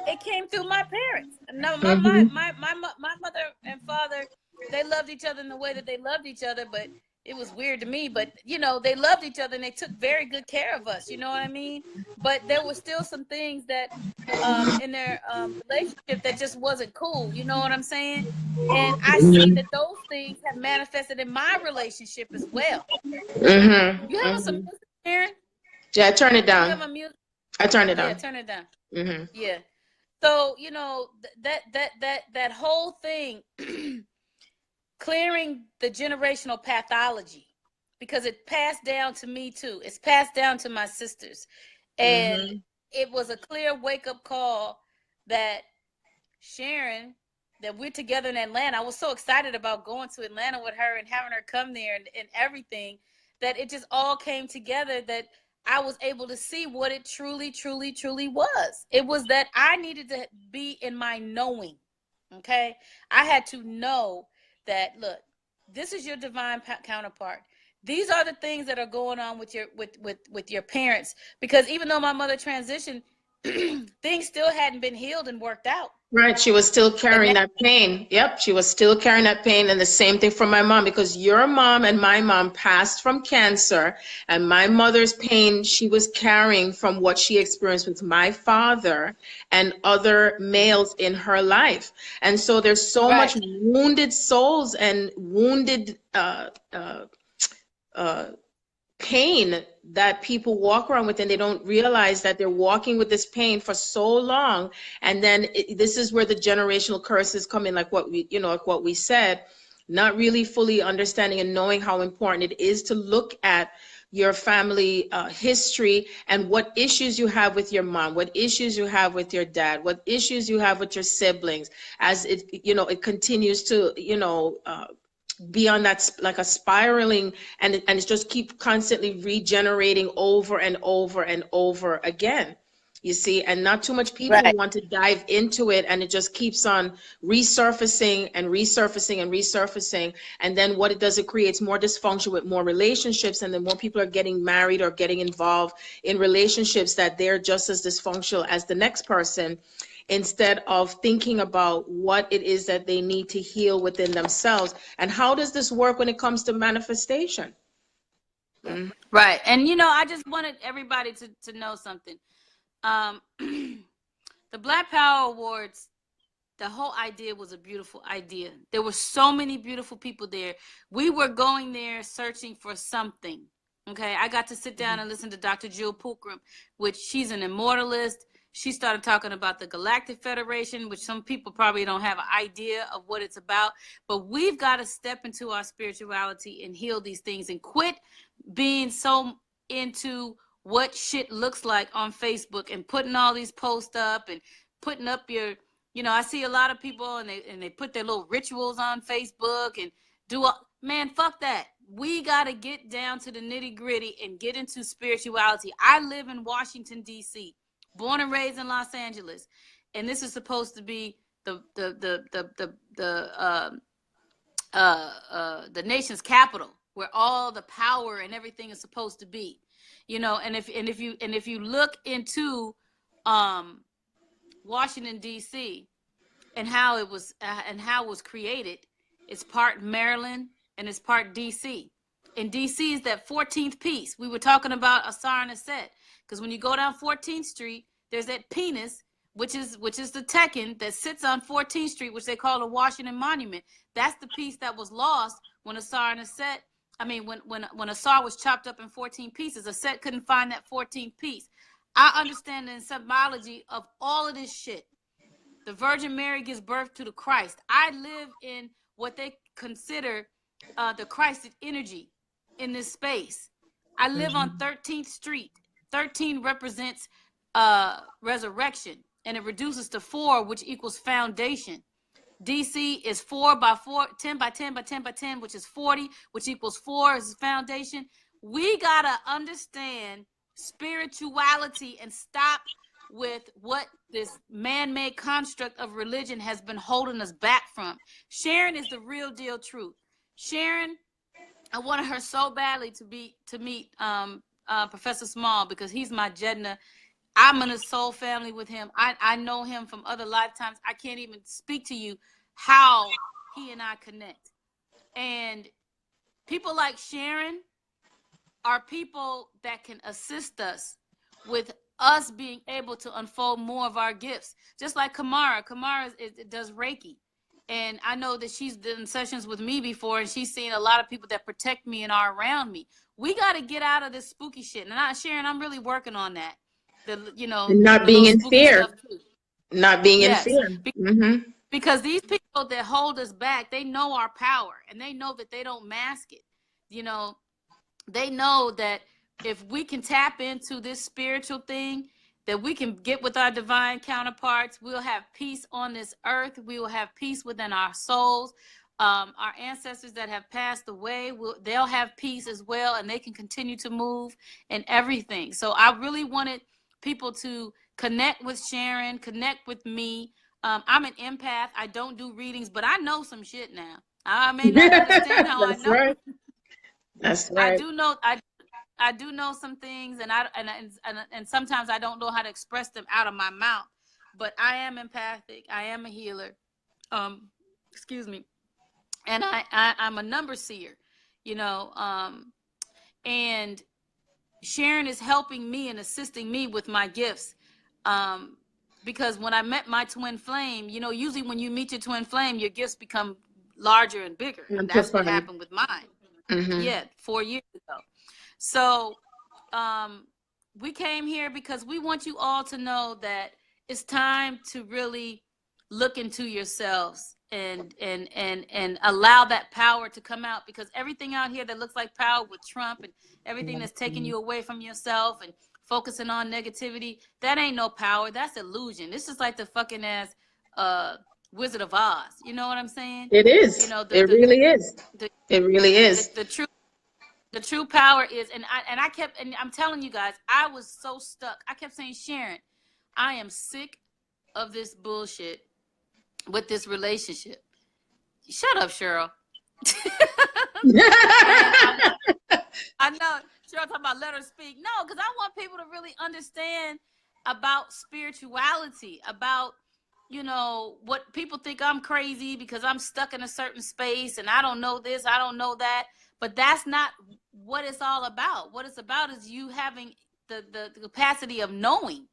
It came through my parents. No, my mother and father, they loved each other in the way that they loved each other, but it was weird to me. But, you know, they loved each other and they took very good care of us. You know what I mean? But there were still some things that in their relationship that just wasn't cool. You know what I'm saying? And I see that those things have manifested in my relationship as well. You have some music, Karen? Yeah, turn it down. You have a music? I turn it down. Yeah, turn it down. Yeah. So, you know, that whole thing, clearing the generational pathology, because it passed down to me too. It's passed down to my sisters. And it was a clear wake-up call that Sharon, that we're together in Atlanta. I was so excited about going to Atlanta with her and having her come there and everything, that it just all came together, that I was able to see what it truly, truly, truly was. It was that I needed to be in my knowing. Okay. I had to know that, look, this is your divine counterpart. These are the things that are going on with your parents, because even though my mother transitioned, things still hadn't been healed and worked out. Right, she was still carrying that pain. Yep, she was still carrying that pain. And the same thing for my mom, because your mom and my mom passed from cancer, and my mother's pain she was carrying from what she experienced with my father and other males in her life. And so there's so much wounded souls and wounded pain that people walk around with, and they don't realize that they're walking with this pain for so long. And then this is where the generational curses come in, like what we, you know, like what we said, not really fully understanding and knowing how important it is to look at your family history and what issues you have with your mom, what issues you have with your dad, what issues you have with your siblings, as it, you know, it continues to, you know, be on that like a spiraling, and it's just keep constantly regenerating over and over and over again, you see. And not too much people want to dive into it, and it just keeps on resurfacing and resurfacing and resurfacing. And then what it does, it creates more dysfunction with more relationships, and then more people are getting married or getting involved in relationships that they're just as dysfunctional as the next person, instead of thinking about what it is that they need to heal within themselves. And how does this work when it comes to manifestation? Right. And, you know, I just wanted everybody to know something. The Black Power Awards, the whole idea was a beautiful idea. There were so many beautiful people there. We were going there searching for something. Okay. I got to sit down and listen to Dr. Jill Pookrum, which she's an immortalist. She started talking about the Galactic Federation, which some people probably don't have an idea of what it's about. But we've got to step into our spirituality and heal these things, and quit being so into what shit looks like on Facebook and putting all these posts up and putting up your, you know, I see a lot of people and they put their little rituals on Facebook and man, fuck that. We got to get down to the nitty gritty and get into spirituality. I live in Washington, D.C., born and raised in Los Angeles. And this is supposed to be the nation's capital, where all the power and everything is supposed to be, you know. And if you look into Washington, D.C., and how it was created, it's part Maryland and it's part D.C. And D.C. is that 14th piece. We were talking about Asar and Aset, because when you go down 14th Street, there's that penis, which is the Tekken that sits on 14th Street, which they call the Washington Monument. That's the piece that was lost when Asar and Aset, when Asar was chopped up in 14 pieces. Aset couldn't find that 14th piece. I understand the symbology of all of this shit. The Virgin Mary gives birth to the Christ. I live in what they consider the Christed energy in this space. I live on 13th Street. 13 represents resurrection, and it reduces to 4, which equals foundation. DC is 4 by 4, 10 by 10 by 10 by 10, which is 40, which equals 4 is foundation. We gotta understand spirituality and stop with what this man-made construct of religion has been holding us back from. Sharon is the real deal truth. Sharon, I wanted her so badly to meet Professor Small, because he's my Jedna. I'm in a soul family with him. I know him from other lifetimes. I can't even speak to you how he and I connect. And people like Sharon are people that can assist us with us being able to unfold more of our gifts. Just like Kamara. Kamara does Reiki. And I know that she's done sessions with me before, and she's seen a lot of people that protect me and are around me. We got to get out of this spooky shit. And Sharon, I'm really working on that. And not being in fear. Not being in fear. Because these people that hold us back, they know our power, and they know that they don't mask it. You know, they know that if we can tap into this spiritual thing, that we can get with our divine counterparts, we'll have peace on this earth. We will have peace within our souls. Our ancestors that have passed away, they'll have peace as well, and they can continue to move and everything. So I really wanted people to connect with Sharon, connect with me. I'm an empath. I don't do readings, but I know some shit now. I may not understand how I know. Right. That's right. I do know some things, and sometimes I don't know how to express them out of my mouth. But I am empathic. I am a healer. Excuse me. And I'm a number seer, you know. And Sharon is helping me and assisting me with my gifts. Because when I met my twin flame, you know, usually when you meet your twin flame, your gifts become larger and bigger. And that's what happened with mine. Yeah, 4 years ago. So we came here because we want you all to know that it's time to really look into yourselves and allow that power to come out, because everything out here that looks like power with Trump and everything that's taking you away from yourself and focusing on negativity, that ain't no power. That's illusion. This is like the fucking ass Wizard of Oz. You know what I'm saying? It is. You know, it really is. It really is. The true power is, and I'm telling you guys, I was so stuck. I kept saying, Sharon, I am sick of this bullshit with this relationship. Shut up, Cheryl. I know Cheryl talking about let her speak. No, because I want people to really understand about spirituality, about, you know, what people think I'm crazy because I'm stuck in a certain space and I don't know this, I don't know that. But that's not what it's all about. What it's about is you having the capacity of knowing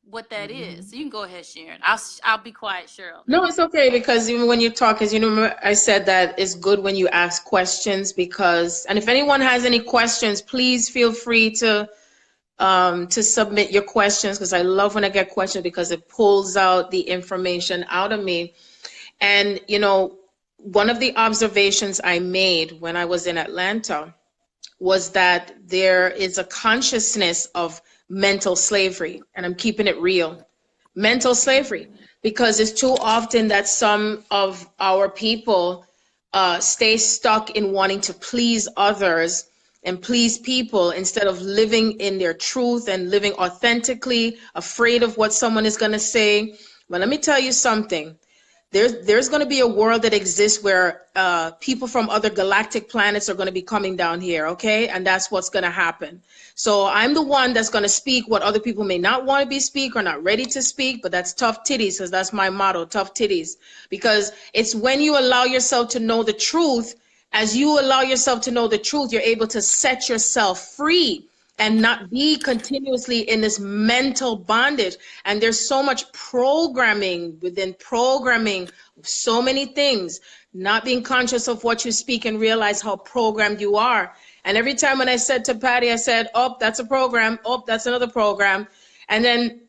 what that is. So you can go ahead, Sharon. I'll be quiet, Cheryl. No, it's okay, because even when you talk, as you know, I said that it's good when you ask questions, because, and if anyone has any questions, please feel free to submit your questions, because I love when I get questions, because it pulls out the information out of me. And, you know, one of the observations I made when I was in Atlanta was that there is a consciousness of mental slavery. And I'm keeping it real. Mental slavery. Because it's too often that some of our people stay stuck in wanting to please others and please people instead of living in their truth and living authentically, afraid of what someone is going to say. But let me tell you something. There's going to be a world that exists where people from other galactic planets are going to be coming down here, okay? And that's what's going to happen. So I'm the one that's going to speak what other people may not want to be speak or not ready to speak, but that's tough titties, because that's my motto, tough titties. Because it's when you allow yourself to know the truth, as you allow yourself to know the truth, you're able to set yourself free and not be continuously in this mental bondage. And there's so much programming within programming, so many things, not being conscious of what you speak and realize how programmed you are. And every time when I said to Patti, I said, oh, that's a program. Oh, that's another program. And then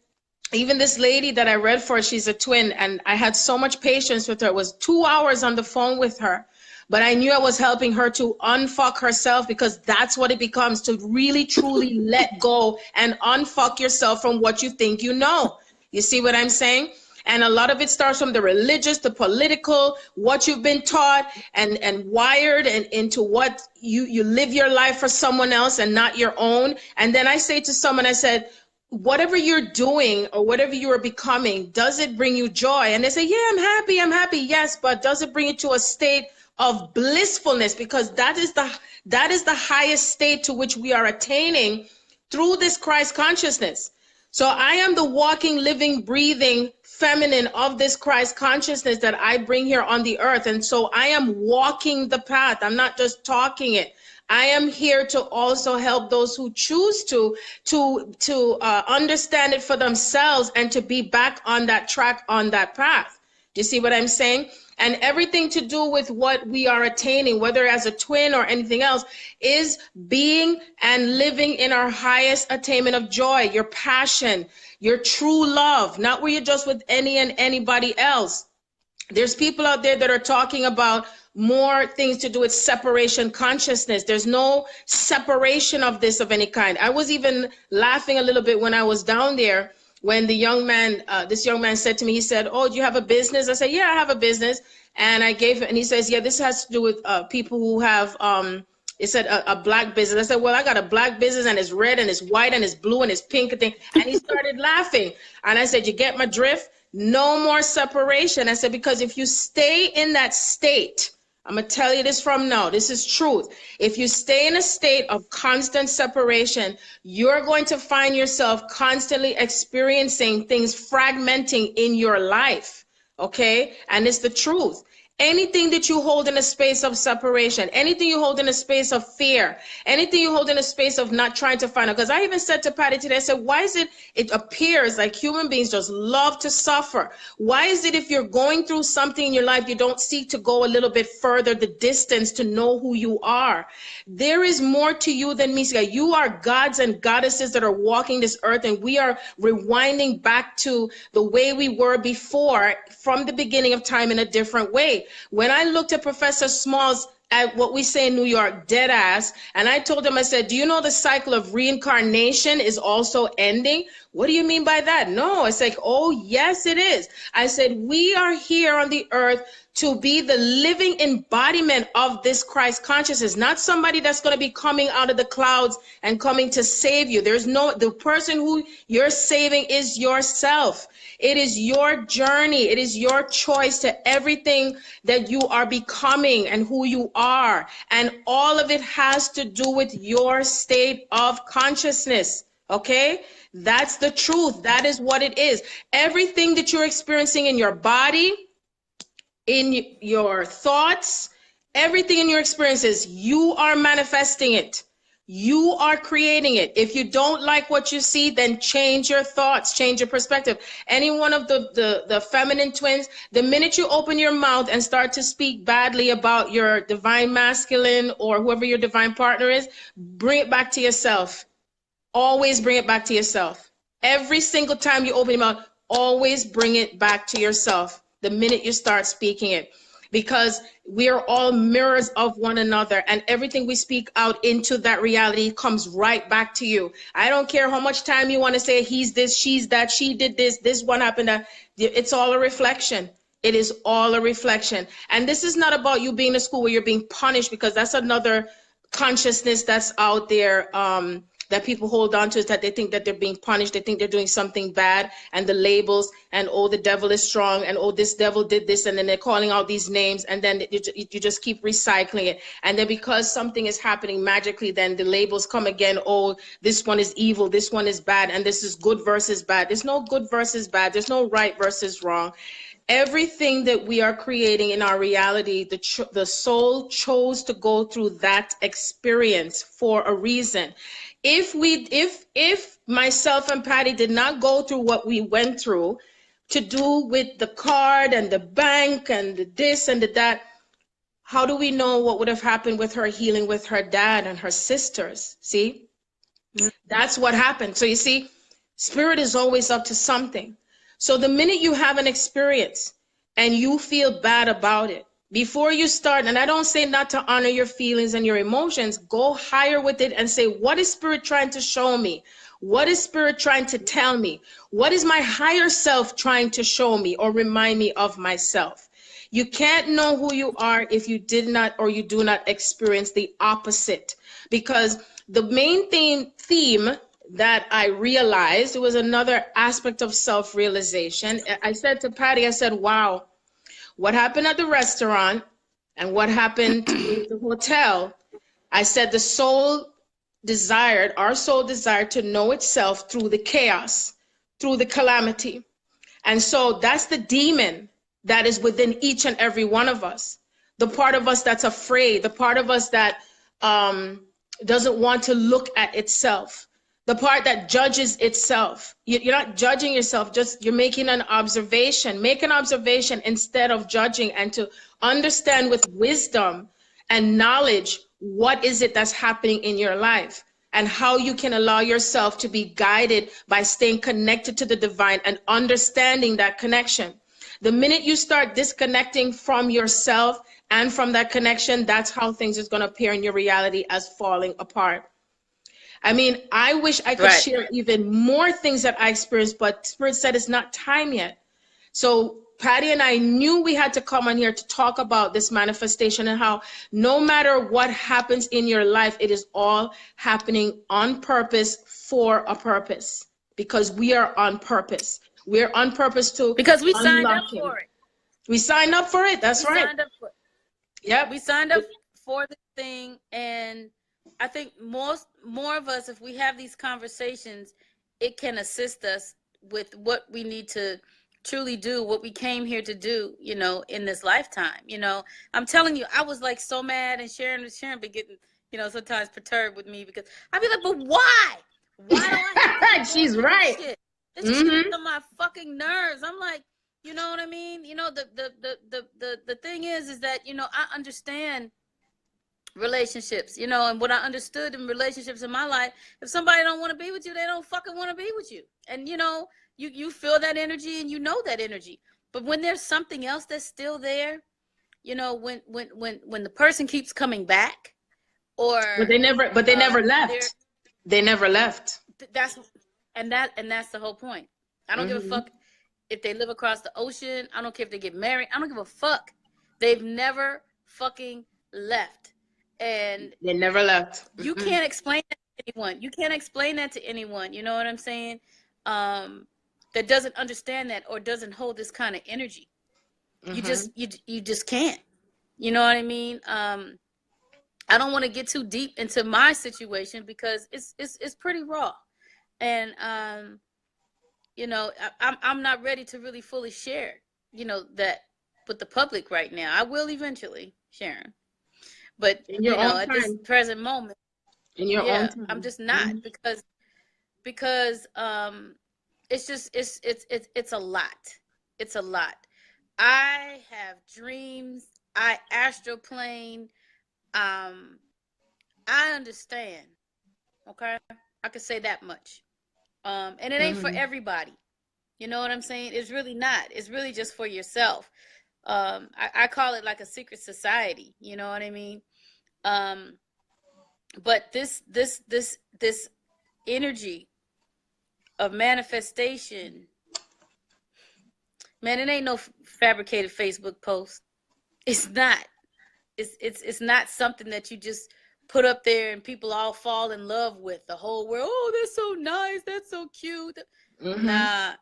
even this lady that I read for, she's a twin, and I had so much patience with her. It was 2 hours on the phone with her. But I knew I was helping her to unfuck herself, because that's what it becomes, to really, truly let go and unfuck yourself from what you think you know. You see what I'm saying? And a lot of it starts from the religious, the political, what you've been taught and wired and into what you live your life for someone else and not your own. And then I say to someone, I said, whatever you're doing or whatever you are becoming, does it bring you joy? And they say, yeah, I'm happy. Yes, but does it bring you to a state of blissfulness? Because that is the highest state to which we are attaining through this Christ consciousness. So I am the walking, living, breathing feminine of this Christ consciousness that I bring here on the earth. And so I am walking the path. I'm not just talking it. I am here to also help those who choose to understand it for themselves and to be back on that track, on that path. Do you see what I'm saying? And everything to do with what we are attaining, whether as a twin or anything else, is being and living in our highest attainment of joy, your passion, your true love, not where you're just with any and anybody else. There's people out there that are talking about more things to do with separation consciousness. There's no separation of this of any kind. I was even laughing a little bit when I was down there, when the young man, this young man said to me, he said, oh, do you have a business? I said, yeah, I have a business. And I gave it, and he says, yeah, this has to do with people who have, it said a black business. I said, well, I got a black business, and it's red and it's white and it's blue and it's pink and thing. And he started laughing. And I said, you get my drift? No more separation. I said, because if you stay in that state, I'm going to tell you this from now. This is truth. If you stay in a state of constant separation, you're going to find yourself constantly experiencing things fragmenting in your life. Okay? And it's the truth. Anything that you hold in a space of separation, anything you hold in a space of fear, anything you hold in a space of not trying to find out. Because I even said to Patti today, I said, why is it appears like human beings just love to suffer? Why is it if you're going through something in your life, you don't seek to go a little bit further, the distance, to know who you are? There is more to you than me. You are gods and goddesses that are walking this earth, and we are rewinding back to the way we were before, from the beginning of time, in a different way. When I looked at Professor Smalls at what we say in New York, dead ass, and I told him, I said, do you know the cycle of reincarnation is also ending? What do you mean by that? No, it's like, oh, yes, it is. I said, we are here on the earth to be the living embodiment of this Christ consciousness, not somebody that's going to be coming out of the clouds and coming to save you. The person who you're saving is yourself. It is your journey. It is your choice to everything that you are becoming and who you are. And all of it has to do with your state of consciousness. Okay? That's the truth. That is what it is. Everything that you're experiencing in your body, in your thoughts, everything in your experiences, you are manifesting it. You are creating it. If you don't like what you see, then change your thoughts, change your perspective. Any one of the feminine twins, the minute you open your mouth and start to speak badly about your divine masculine or whoever your divine partner is, bring it back to yourself. Always bring it back to yourself. Every single time you open your mouth, always bring it back to yourself the minute you start speaking it. because we are all mirrors of one another, and everything we speak out into that reality comes right back to you. I don't care how much time you want to say he's this, she's that, she did this one happened, that. It's all a reflection. It is all a reflection. And this is not about you being in a school where you're being punished, because that's another consciousness that's out there, that people hold on to, is that they think that they're being punished. They think they're doing something bad, and the labels, and oh, the devil is strong, and oh, this devil did this, and then they're calling out these names, and then you just keep recycling it. And then because something is happening magically, then the labels come again. Oh, this one is evil, this one is bad, and this is good versus bad. There's no good versus bad. There's no right versus wrong. Everything that we are creating in our reality, the soul chose to go through that experience for a reason. If myself and Patti did not go through what we went through, to do with the card and the bank and the this and the that, how do we know what would have happened with her healing with her dad and her sisters? See, that's what happened. So you see, spirit is always up to something. So the minute you have an experience and you feel bad about it, before you start, and I don't say not to honor your feelings and your emotions, go higher with it and say, what is spirit trying to show me? What is spirit trying to tell me? What is my higher self trying to show me or remind me of myself? You can't know who you are if you did not or you do not experience the opposite. Because the main theme that I realized, it was another aspect of self-realization. I said to Patti, I said, wow, what happened at the restaurant and what happened in the hotel, I said the soul desired, our soul desired to know itself through the chaos, through the calamity. And so that's the demon that is within each and every one of us. The part of us that's afraid, the part of us that doesn't want to look at itself, the part that judges itself. You're not judging yourself, just you're making an observation. Make an observation instead of judging, and to understand with wisdom and knowledge what is it that's happening in your life, and how you can allow yourself to be guided by staying connected to the divine and understanding that connection. The minute you start disconnecting from yourself and from that connection, that's how things is going to appear in your reality as falling apart. I mean, I wish I could share even more things that I experienced, but Spirit said it's not time yet. So Patti and I knew we had to come on here to talk about this manifestation, and how no matter what happens in your life, it is all happening on purpose for a purpose, because we are on purpose. We're on purpose to because we signed up for it. We signed up for it. That's right. Signed up for it. Yep. We signed up for the thing, and I think more of us, if we have these conversations, it can assist us with what we need to truly do, what we came here to do, you know, in this lifetime. You know, I'm telling you, I was like so mad, and Sharon be getting, you know, sometimes perturbed with me, because I'd be like, but why? Why do I have to She's right. shit? This shit is on my fucking nerves. I'm like, you know what I mean? You know, the thing is that, you know, I understand relationships, you know, and what I understood in relationships in my life, if somebody don't want to be with you, they don't fucking want to be with you. And, you know, you feel that energy, and you know that energy. But when there's something else that's still there, you know, when the person keeps coming back, or they never left. They never left. That's the whole point. I don't give a fuck if they live across the ocean. I don't care if they get married. I don't give a fuck. They've never fucking left. And they never left. You can't explain that to anyone. You can't explain that to anyone. You know what I'm saying? That doesn't understand that, or doesn't hold this kind of energy. You just can't. You know what I mean? I don't want to get too deep into my situation, because it's pretty raw, and you know, I'm not ready to really fully share, you know, that with the public right now. I will eventually, Sharon. But you know, at this present moment, in your own time. I'm just not, because it's just it's a lot. It's a lot. I have dreams. I astral plane. I understand. Okay, I could say that much. And it ain't for everybody. You know what I'm saying? It's really not. It's really just for yourself. I call it like a secret society, you know what I mean? But this energy of manifestation, man, it ain't no fabricated Facebook post. It's not. It's not something that you just put up there and people all fall in love with. The whole world, oh, that's so nice, that's so cute. Nah,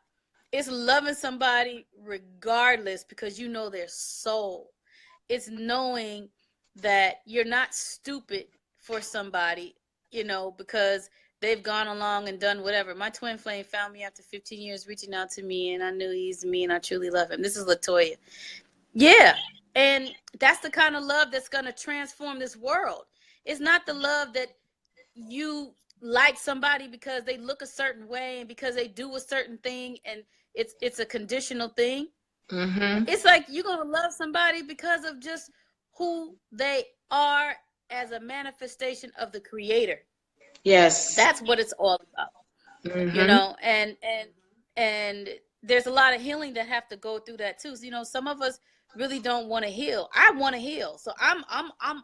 it's loving somebody regardless, because you know their soul. It's knowing that you're not stupid for somebody, you know, because they've gone along and done whatever. My twin flame found me after 15 years reaching out to me, and I knew he's me, and I truly love him. This is Latoya. Yeah. And that's the kind of love that's going to transform this world. It's not the love that you like somebody because they look a certain way and because they do a certain thing, and it's a conditional thing. It's like you're going to love somebody because of just who they are as a manifestation of the Creator. Yes. That's what it's all about. You know, and there's a lot of healing that have to go through that too. So, you know, some of us really don't want to heal. I want to heal. So I'm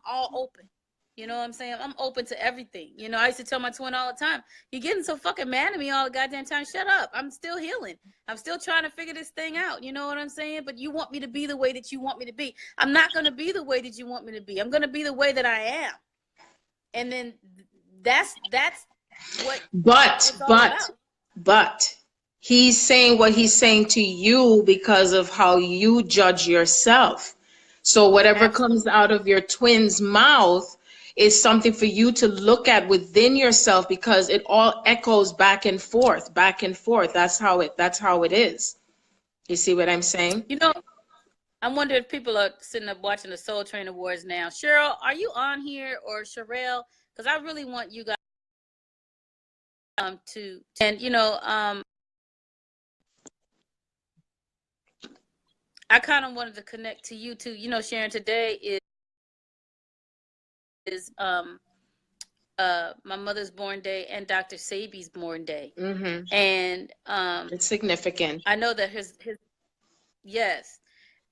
all open. You know what I'm saying? I'm open to everything. You know, I used to tell my twin all the time, you're getting so fucking mad at me all the goddamn time. Shut up. I'm still healing. I'm still trying to figure this thing out. You know what I'm saying? But you want me to be the way that you want me to be. I'm not going to be the way that you want me to be. I'm going to be the way that I am. And then that's what it's all about. But he's saying what he's saying to you because of how you judge yourself. So whatever comes out of your twin's mouth is something for you to look at within yourself, because it all echoes back and forth, back and forth. That's how it is. You see what I'm saying? You know, I wonder if people are sitting up watching the Soul Train Awards now. Cheryl, are you on here, or Sherelle? Because I really want you guys to, and you know, I kind of wanted to connect to you too. You know, Sharon, today is my mother's born day and Dr. Sabi's born day. And it's significant. I know that his yes.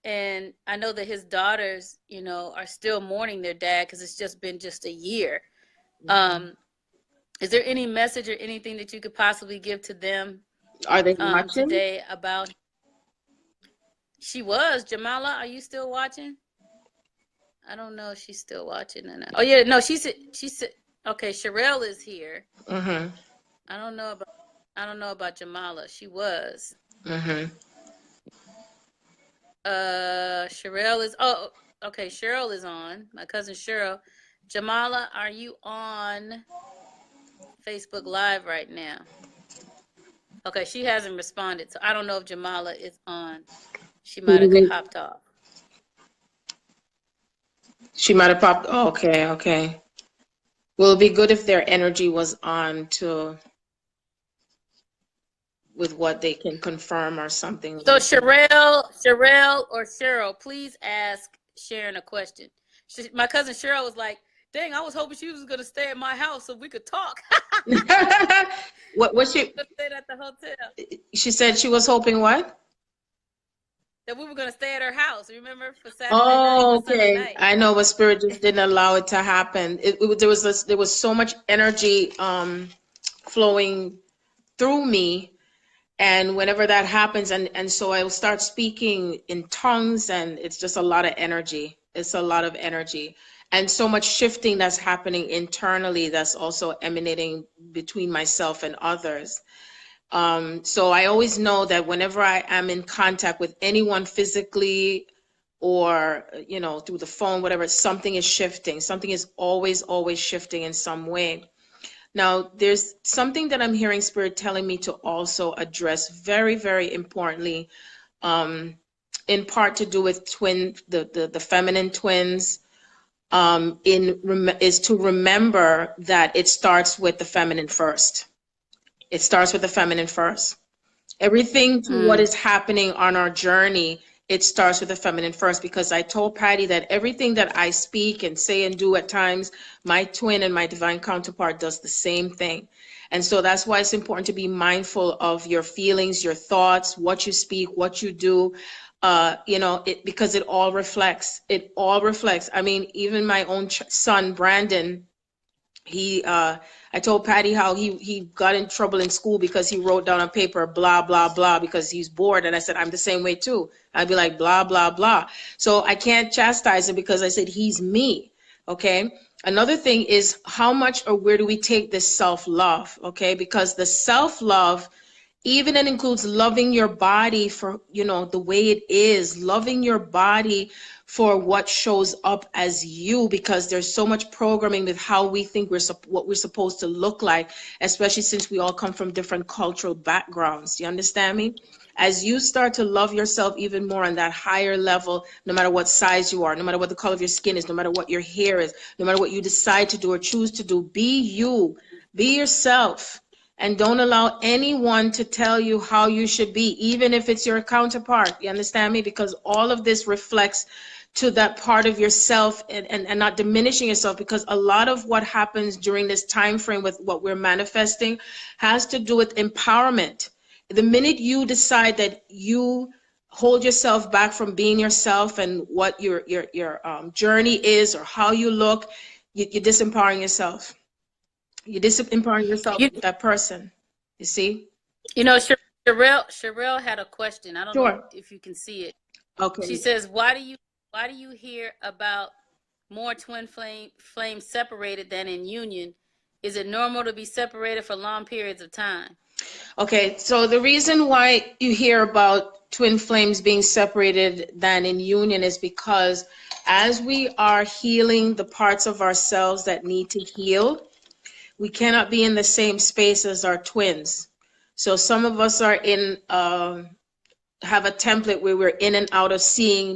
And I know that his daughters, you know, are still mourning their dad because it's just been a year. Is there any message or anything that you could possibly give to them? Are they watching today about? She was. Jamala, are you still watching? I don't know if she's still watching or not. Oh yeah, no, she said. Okay, Sherelle is here. I don't know about Jamala. She was. Sherelle is. Oh, okay. Cheryl is on. My cousin Cheryl. Jamala, are you on Facebook Live right now? Okay, she hasn't responded, so I don't know if Jamala is on. She might have hopped off. She might have popped. Oh, okay. Well, it'd be good if their energy was on to, with what they can confirm or something. So Sherelle or Cheryl, please ask Sharon a question. My cousin Cheryl was like, dang, I was hoping she was going to stay at my house so we could talk. What was she? Stayed at the hotel. She said she was hoping what? That we were going to stay at her house. Remember, for Saturday Oh, night, okay. night. I know, but Spirit just didn't allow it to happen. There was so much energy flowing through me, and whenever that happens, and so I will start speaking in tongues, and it's just a lot of energy. It's a lot of energy. And so much shifting that's happening internally that's also emanating between myself and others. So I always know that whenever I am in contact with anyone physically or, you know, through the phone, whatever, something is shifting. Something is always shifting in some way. Now, there's something that I'm hearing Spirit telling me to also address very, very importantly, in part to do with the feminine twins. Is to remember that it starts with the feminine first. It starts with the feminine first. Everything to what is happening on our journey, it starts with the feminine first, because I told Patti that everything that I speak and say and do at times, my twin and my divine counterpart does the same thing. And so that's why it's important to be mindful of your feelings, your thoughts, what you speak, what you do, you know, because it all reflects. It all reflects. I mean, even my own son, Brandon, I told Patti how he got in trouble in school because he wrote down on paper blah blah blah because he's bored, and I said I'm the same way too. I'd be like blah blah blah. So I can't chastise him because I said he's me. Okay. Another thing is how much or where do we take this self-love? Okay, because the self-love, even it includes loving your body for, you know, the way it is, loving your body for what shows up as you, because there's so much programming with how we think what we're supposed to look like, especially since we all come from different cultural backgrounds. Do you understand me? As you start to love yourself even more on that higher level, no matter what size you are, no matter what the color of your skin is, no matter what your hair is, no matter what you decide to do or choose to do, be you, be yourself. And don't allow anyone to tell you how you should be, even if it's your counterpart. You understand me? Because all of this reflects to that part of yourself, and not diminishing yourself, because a lot of what happens during this time frame with what we're manifesting has to do with empowerment. The minute you decide that you hold yourself back from being yourself and what your journey is or how you look, you're disempowering yourself. You're disempowering yourself with that person. You see? You know, Sherelle had a question. I don't know Sure. if you can see it. Okay. She says, why do you hear about more twin flames separated than in union? Is it normal to be separated for long periods of time? Okay, so the reason why you hear about twin flames being separated than in union is because as we are healing the parts of ourselves that need to heal, we cannot be in the same space as our twins. So some of us are in, have a template where we're in and out of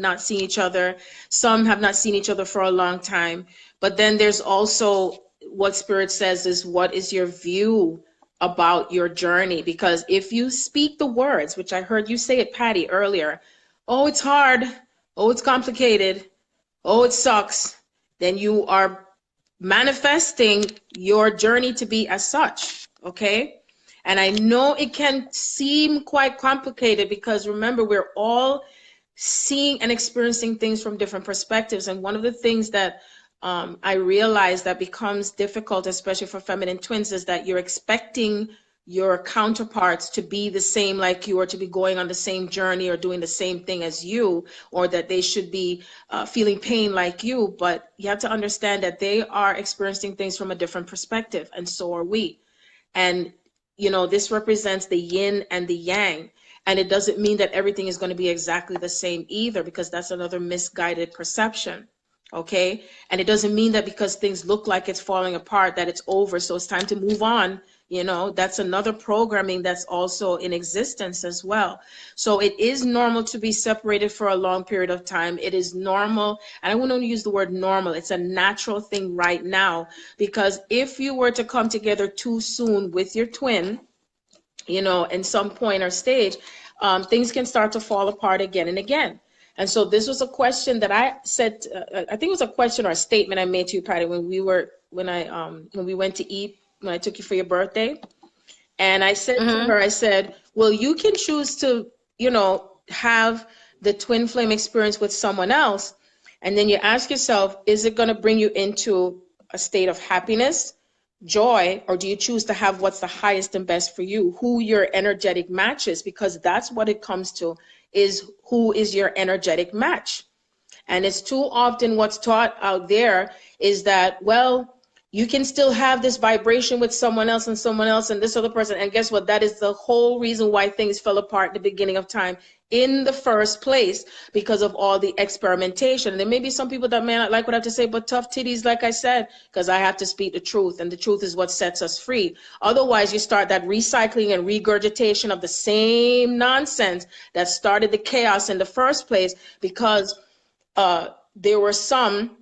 not seeing each other. Some have not seen each other for a long time. But then there's also what Spirit says is, what is your view about your journey? Because if you speak the words, which I heard you say it, Patti, earlier, oh, it's hard, oh, it's complicated, oh, it sucks, then you are manifesting your journey to be as such, okay? And I know it can seem quite complicated because remember, we're all seeing and experiencing things from different perspectives. And one of the things that I realize that becomes difficult, especially for feminine twins, is that you're expecting your counterparts to be the same like you, or to be going on the same journey or doing the same thing as you, or that they should be feeling pain like you. But you have to understand that they are experiencing things from a different perspective, and so are we. And you know, this represents the yin and the yang. And it doesn't mean that everything is going to be exactly the same either, because that's another misguided perception. Okay. And it doesn't mean that because things look like it's falling apart that it's over, so it's time to move on. You know, that's another programming that's also in existence as well. So it is normal to be separated for a long period of time. It is normal. And I wouldn't use the word normal. It's a natural thing right now, because if you were to come together too soon with your twin, you know, in some point or stage, things can start to fall apart again and again. And so this was a question that I said, I think it was a question or a statement I made to you, Patti, when we went to eat, when I took you for your birthday. And I said to her, I said, well, you can choose to, you know, have the twin flame experience with someone else. And then you ask yourself, is it going to bring you into a state of happiness, joy, or do you choose to have what's the highest and best for you, who your energetic match is? Because that's what it comes to, is who is your energetic match. And it's too often what's taught out there is that, well, you can still have this vibration with someone else and this other person. And guess what? That is the whole reason why things fell apart at the beginning of time in the first place, because of all the experimentation. And there may be some people that may not like what I have to say, but tough titties, like I said, because I have to speak the truth, and the truth is what sets us free. Otherwise, you start that recycling and regurgitation of the same nonsense that started the chaos in the first place, because there were some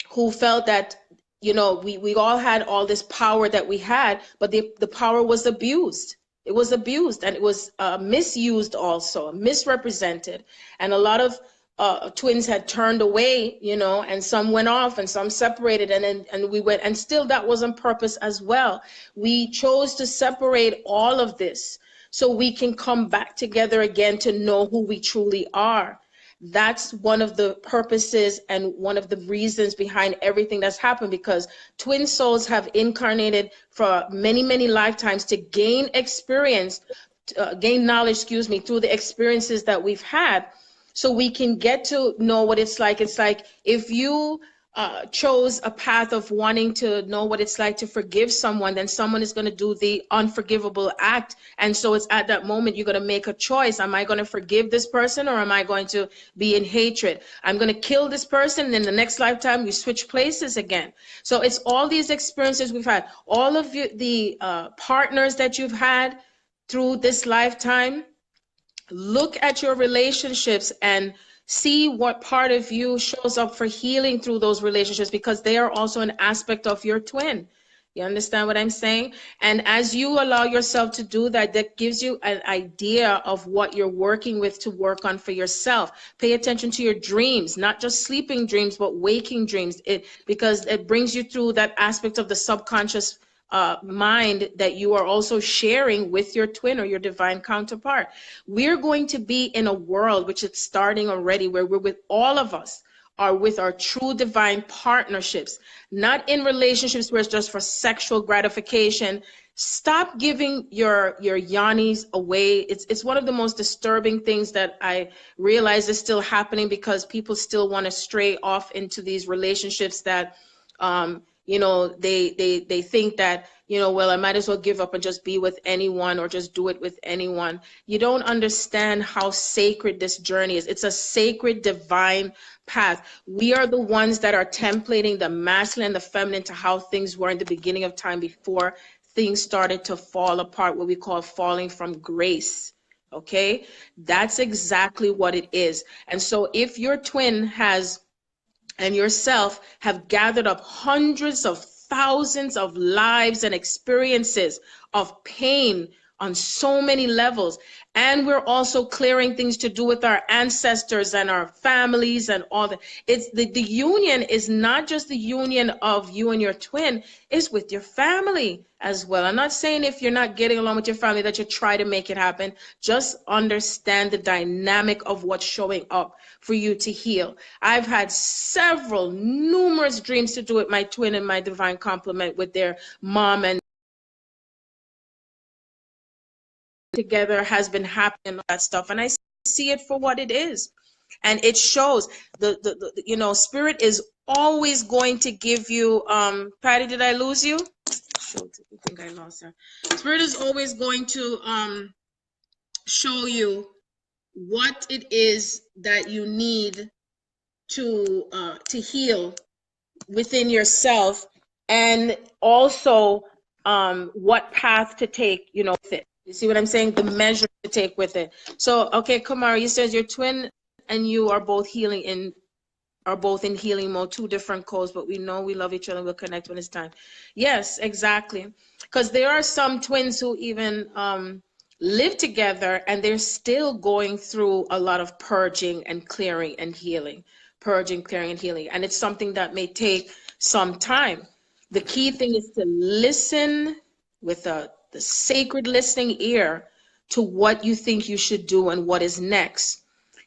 who felt that, you know, we all had all this power that we had, but the power was abused. It was abused, and it was misused also, misrepresented. And a lot of twins had turned away, you know, and some went off and some separated, and we went, and still that was on purpose as well. We chose to separate all of this so we can come back together again to know who we truly are. That's one of the purposes and one of the reasons behind everything that's happened, because twin souls have incarnated for many, many lifetimes to gain experience, gain knowledge, excuse me, through the experiences that we've had, so we can get to know what it's like. It's like if you chose a path of wanting to know what it's like to forgive someone, then someone is going to do the unforgivable act. And so it's at that moment you're going to make a choice. Am I going to forgive this person, or am I going to be in hatred? I'm going to kill this person, and then the next lifetime we switch places again. So it's all these experiences we've had, all of the partners that you've had through this lifetime. Look at your relationships and see what part of you shows up for healing through those relationships, because they are also an aspect of your twin. You understand what I'm saying? And as you allow yourself to do that, that gives you an idea of what you're working with to work on for yourself. Pay attention to your dreams, not just sleeping dreams, but waking dreams, because it brings you through that aspect of the subconscious mind that you are also sharing with your twin or your divine counterpart. We're going to be in a world, which is starting already, where we're with, all of us are with our true divine partnerships, not in relationships where it's just for sexual gratification. Stop giving your yannis away. It's one of the most disturbing things that I realize is still happening, because people still want to stray off into these relationships that you know, they think that, you know, well, I might as well give up and just be with anyone, or just do it with anyone. You don't understand how sacred this journey is. It's a sacred divine path. We are the ones that are templating the masculine and the feminine to how things were in the beginning of time, before things started to fall apart, what we call falling from grace. Okay, that's exactly what it is. And so if your twin has, and yourself have gathered up hundreds of thousands of lives and experiences of pain on so many levels, and we're also clearing things to do with our ancestors and our families and all that. It's the union is not just the union of you and your twin, it's with your family as well. I'm not saying if you're not getting along with your family that you try to make it happen. Just understand the dynamic of what's showing up for you to heal. I've had numerous dreams to do with my twin and my divine complement, with their mom, and together has been happening, all that stuff, and I see it for what it is. And it shows the you know, spirit is always going to give you Patti, did I lose you? Shoot, I think I lost her. Spirit is always going to show you what it is that you need to heal within yourself, and also what path to take, you know, with it. You see what I'm saying? The measure to take with it. So, okay, Kamara, you says your twin and you are both healing in healing mode, two different codes, but we know we love each other. We'll connect when it's time. Yes, exactly. Because there are some twins who even live together, and they're still going through a lot of purging and clearing and healing. Purging, clearing, and healing. And it's something that may take some time. The key thing is to listen with the sacred listening ear to what you think you should do and what is next,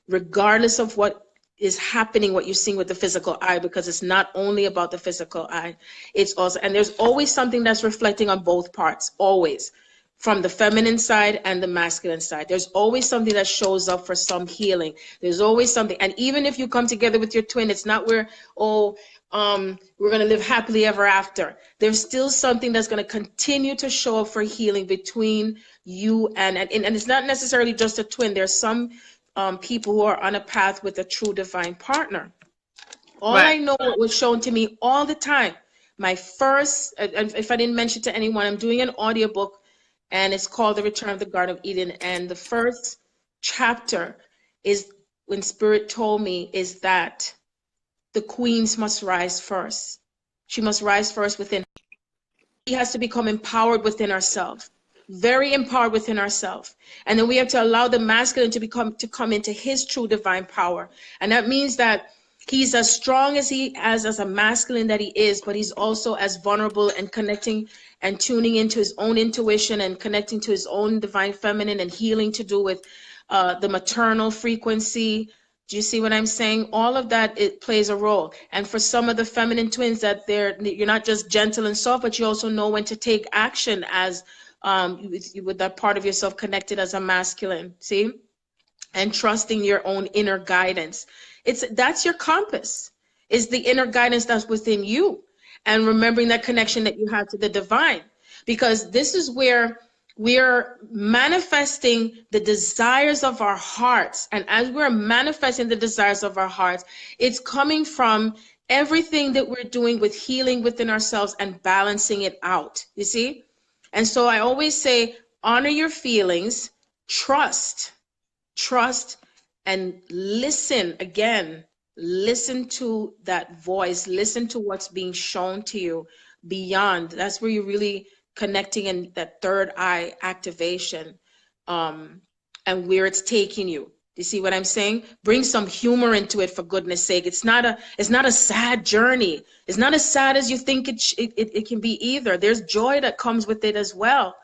regardless of what is happening, what you're seeing with the physical eye, because it's not only about the physical eye, it's also, and there's always something that's reflecting on both parts, always, from the feminine side and the masculine side. There's always something that shows up for some healing. There's always something. And even if you come together with your twin, it's not where, oh, we're going to live happily ever after. There's still something that's going to continue to show up for healing between you and it's not necessarily just a twin. There's some people who are on a path with a true divine partner. All right. I know what was shown to me all the time. My first, if I didn't mention to anyone, I'm doing an audiobook, and it's called The Return of the Garden of Eden. And the first chapter is when Spirit told me is that the queens must rise first. She must rise first within. She has to become empowered within herself. very empowered within ourselves. And then we have to allow the masculine to come into his true divine power. And that means that he's as strong as as a masculine that he is, but he's also as vulnerable and connecting and tuning into his own intuition and connecting to his own divine feminine and healing to do with the maternal frequency. Do you see what I'm saying? All of that, it plays a role. And for some of the feminine twins, that you're not just gentle and soft, but you also know when to take action as with that part of yourself connected as a masculine. See? And trusting your own inner guidance. That's your compass. Is the inner guidance that's within you. And remembering that connection that you have to the divine. Because this is where we're manifesting the desires of our hearts. And as we're manifesting the desires of our hearts, it's coming from everything that we're doing with healing within ourselves and balancing it out. You see? And so I always say, honor your feelings, trust, and listen again. Listen to that voice. Listen to what's being shown to you beyond. That's where you're really connecting in that third eye activation, and where it's taking you. You see what I'm saying? Bring some humor into it, for goodness sake. It's not a sad journey. It's not as sad as you think it can be either. There's joy that comes with it as well,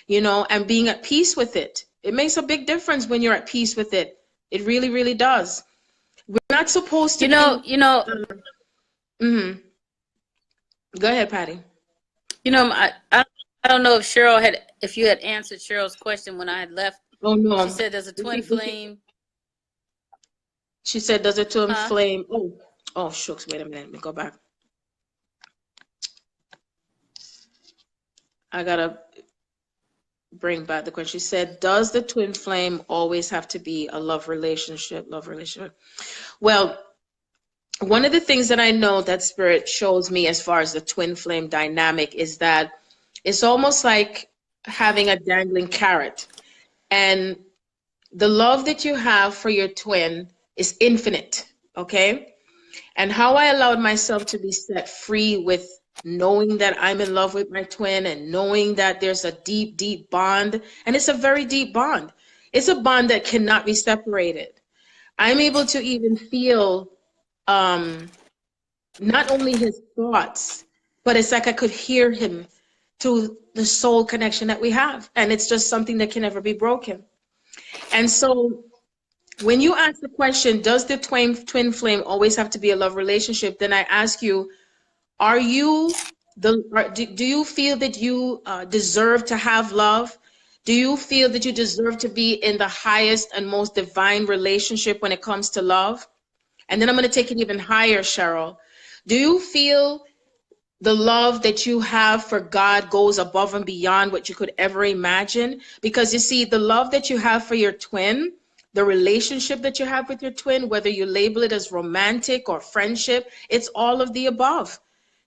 you know, and being at peace with it. It makes a big difference when you're at peace with it. It really, really does. We're not supposed to. Mm-hmm. Go ahead, Patti. You know, I don't know if you had answered Cheryl's question when I had left. Oh no. She said there's a twin flame. She said does a twin flame. Oh shucks, wait a minute, let me go back. I gotta bring back the question. She said, does the twin flame always have to be a love relationship? Well, one of the things that I know that Spirit shows me as far as the twin flame dynamic is that it's almost like having a dangling carrot. And the love that you have for your twin is infinite, okay? And how I allowed myself to be set free with knowing that I'm in love with my twin and knowing that there's a deep, deep bond. And it's a very deep bond. It's a bond that cannot be separated. I'm able to even feel not only his thoughts, but it's like I could hear him through the soul connection that we have. And it's just something that can never be broken. And so when you ask the question, does the twin flame always have to be a love relationship? Then I ask you, do you feel that you deserve to have love? Do you feel that you deserve to be in the highest and most divine relationship when it comes to love? And then I'm going to take it even higher, Cheryl. Do you feel the love that you have for God goes above and beyond what you could ever imagine? Because you see, the love that you have for your twin, the relationship that you have with your twin, whether you label it as romantic or friendship, it's all of the above.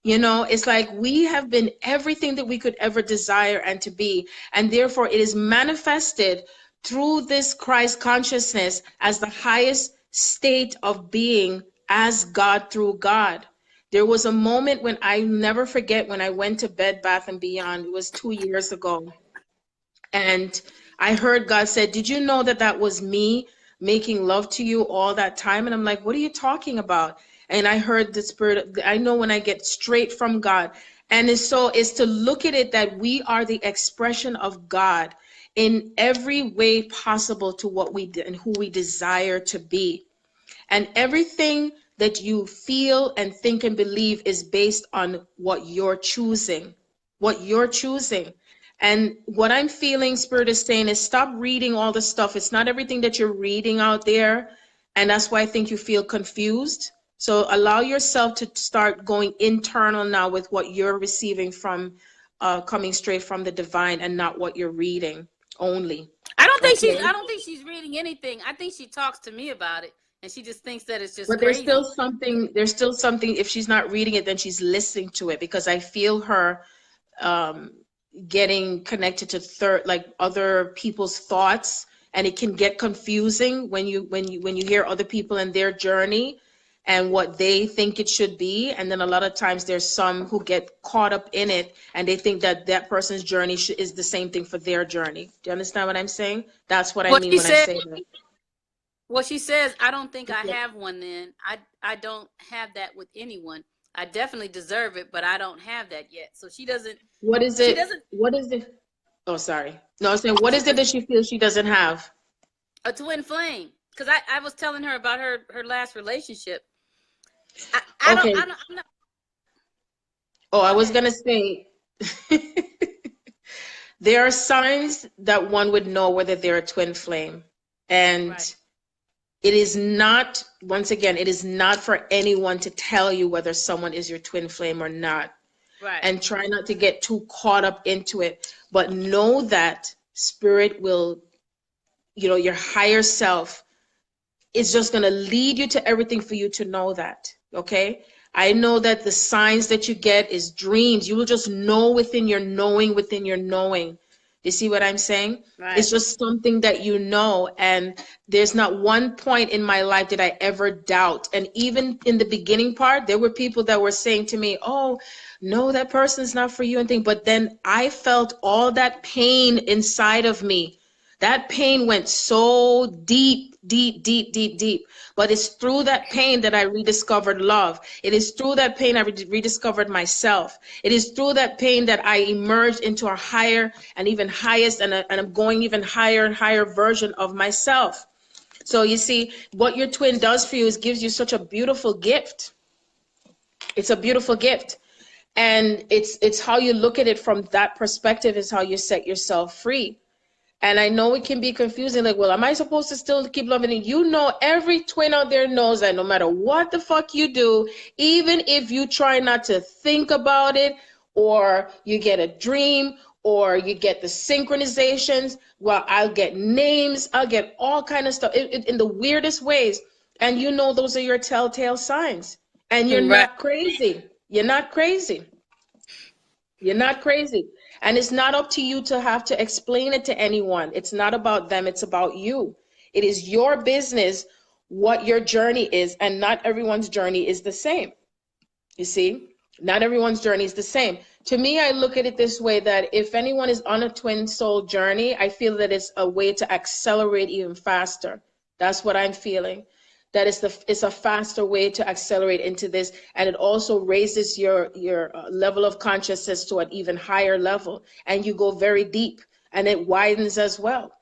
You know, it's like we have been everything that we could ever desire and to be. And therefore, it is manifested through this Christ consciousness as the highest state of being as God through God. There was a moment when I never forget when I went to Bed Bath & Beyond. It was 2 years ago. And I heard God said, did you know that that was me making love to you all that time? And I'm like, what are you talking about? And I heard the Spirit, I know when I get straight from God. And it's to look at it that we are the expression of God in every way possible to what we and who we desire to be. And everything that you feel and think and believe is based on what you're choosing, And what I'm feeling, Spirit is saying, is stop reading all the stuff. It's not everything that you're reading out there. And that's why I think you feel confused. So allow yourself to start going internal now with what you're receiving from coming straight from the divine and not what you're reading only. I don't think she's reading anything. I think she talks to me about it. And she just thinks that it's just but crazy. There's still something, if she's not reading it, then she's listening to it, because I feel her getting connected to other people's thoughts, and it can get confusing when you hear other people and their journey. and what they think it should be. And then a lot of times there's some who get caught up in it and they think that that person's journey is the same thing for their journey. Do you understand what I'm saying? That's what I What mean she when I said, say that. what she says, I don't think I have one then. I don't have that with anyone. I definitely deserve it, but I don't have that yet. So she doesn't. What is She it? doesn't. What is it? Oh, sorry. No, I'm saying, what is it that she feels she doesn't have? A twin flame. Because I was telling her about her last relationship. Okay. I'm not. Oh, I was gonna say, there are signs that one would know whether they're a twin flame. And Right. it is not, once again, it is not for anyone to tell you whether someone is your twin flame or not. Right. And try not to get too caught up into it. But know that spirit will, your higher self is just going to lead you to everything for you to know that. Okay. I know that the signs that you get is dreams. You will just know within your knowing, within your knowing. You see what I'm saying? Right. It's just something that you know. And there's not one point in my life did I ever doubt. And even in the beginning part, there were people that were saying to me, oh, no, that person's not for you and thing. But then I felt all that pain inside of me. That pain went so deep, deep, deep, deep, deep. But it's through that pain that I rediscovered love. It is through that pain I rediscovered myself. It is through that pain that I emerged into a higher and even highest, and I'm going even higher and higher version of myself. So you see, what your twin does for you is gives you such a beautiful gift. It's a beautiful gift. And it's how you look at it from that perspective is how you set yourself free. And I know it can be confusing, like, well, am I supposed to still keep loving it? You know, every twin out there knows that no matter what the fuck you do, even if you try not to think about it, or you get a dream, or you get the synchronizations, well, I'll get names, I'll get all kind of stuff in the weirdest ways. And you know those are your telltale signs. And you're Right. not crazy. You're not crazy. You're not crazy. And it's not up to you to have to explain it to anyone. It's not about them, it's about you. It is your business what your journey is, and not everyone's journey is the same. You see, not everyone's journey is the same. To me, I look at it this way, that if anyone is on a twin soul journey, I feel that it's a way to accelerate even faster. That's what I'm feeling. That it's a faster way to accelerate into this, and it also raises your level of consciousness to an even higher level, and you go very deep, and it widens as well.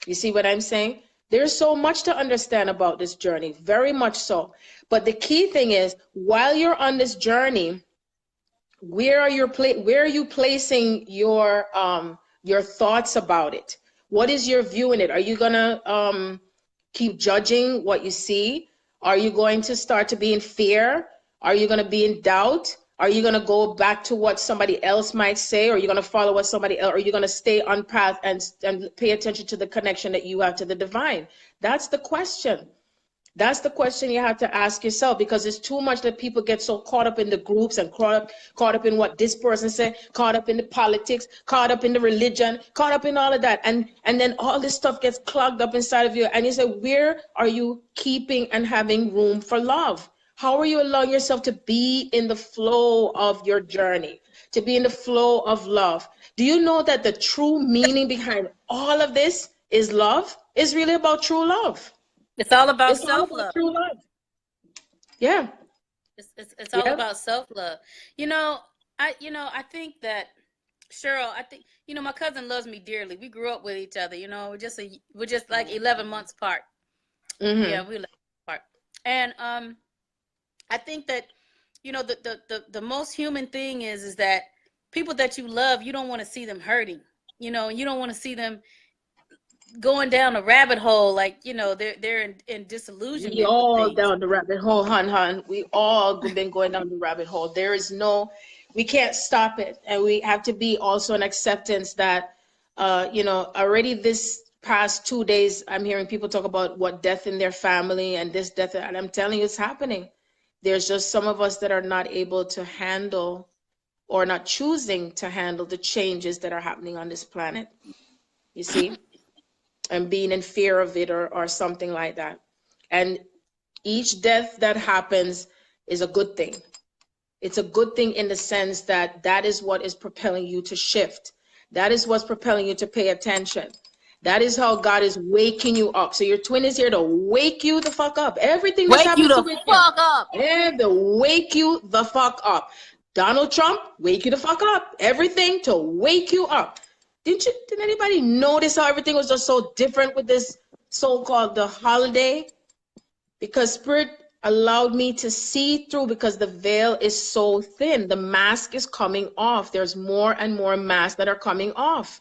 You see what I'm saying? There's so much to understand about this journey, very much so. But the key thing is, while you're on this journey, where are you placing your thoughts about it? What is your view in it? Are you gonna keep judging what you see? Are you going to start to be in fear? Are you going to be in doubt? Are you going to go back to what somebody else might say? Or are you going to follow what somebody else? Or are you going to stay on path and pay attention to the connection that you have to the divine? That's the question. That's the question you have to ask yourself, because it's too much that people get so caught up in the groups and caught up in what this person said, caught up in the politics, caught up in the religion, caught up in all of that. And then all this stuff gets clogged up inside of you. And you say, where are you keeping and having room for love? How are you allowing yourself to be in the flow of your journey, to be in the flow of love? Do you know that the true meaning behind all of this is love? It's really about true love. It's all about It's all about self-love. true love. Yeah. It's all about self-love. I think that Cheryl, my cousin loves me dearly. We grew up with each other, we're just like 11 months apart. Mm-hmm. Yeah, we're 11 months apart. And I think that, the most human thing is that people that you love, you don't want to see them hurting, you don't want to see them going down a rabbit hole, like they're in disillusionment. We all down the rabbit hole, hun. We all been going down the rabbit hole. We can't stop it, and we have to be also an acceptance that, already this past 2 days, I'm hearing people talk about what death in their family and this death, and I'm telling you, it's happening. There's just some of us that are not able to handle, or not choosing to handle, the changes that are happening on this planet. You see? And being in fear of it, or something like that. And Each death that happens is a good thing. It's a good thing in the sense that that is what is propelling you to shift. That is what's propelling you to pay attention. That is how God is waking you up. So your twin is here to wake you the fuck up. Everything that's Wake you happening the to fuck up. and to wake you the fuck up. Donald Trump, wake you the fuck up. Everything to wake you up. Did anybody notice how everything was just so different with this so-called the holiday? Because Spirit allowed me to see through, because the veil is so thin. The mask is coming off. There's more and more masks that are coming off.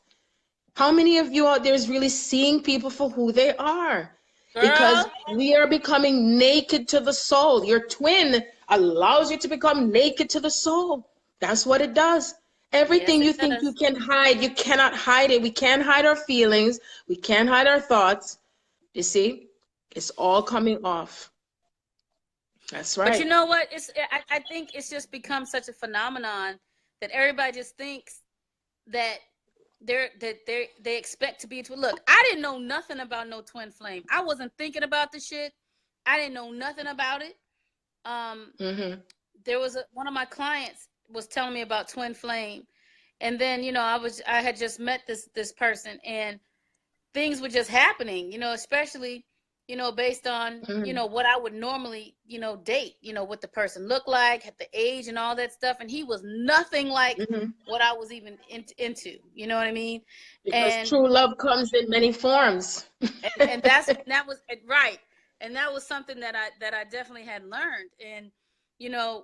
How many of you out there is really seeing people for who they are? Girl. Because we are becoming naked to the soul. Your twin allows you to become naked to the soul. That's what it does. Everything Yes, you it think does. you can hide, you cannot hide it. We can't hide our feelings. We can't hide our thoughts. You see, it's all coming off. That's right. But you know what? I think it's just become such a phenomenon that everybody just thinks that they expect to be a twin. Look, I didn't know nothing about no twin flame. I wasn't thinking about the shit. I didn't know nothing about it. There was one of my clients was telling me about twin flame, and then I had just met this person, and things were just happening, especially based on what I would normally date, what the person looked like, at the age and all that stuff, and he was nothing like what I was even into, you know what I mean? Because true love comes in many forms. and that was right, and that was something that I definitely had learned. And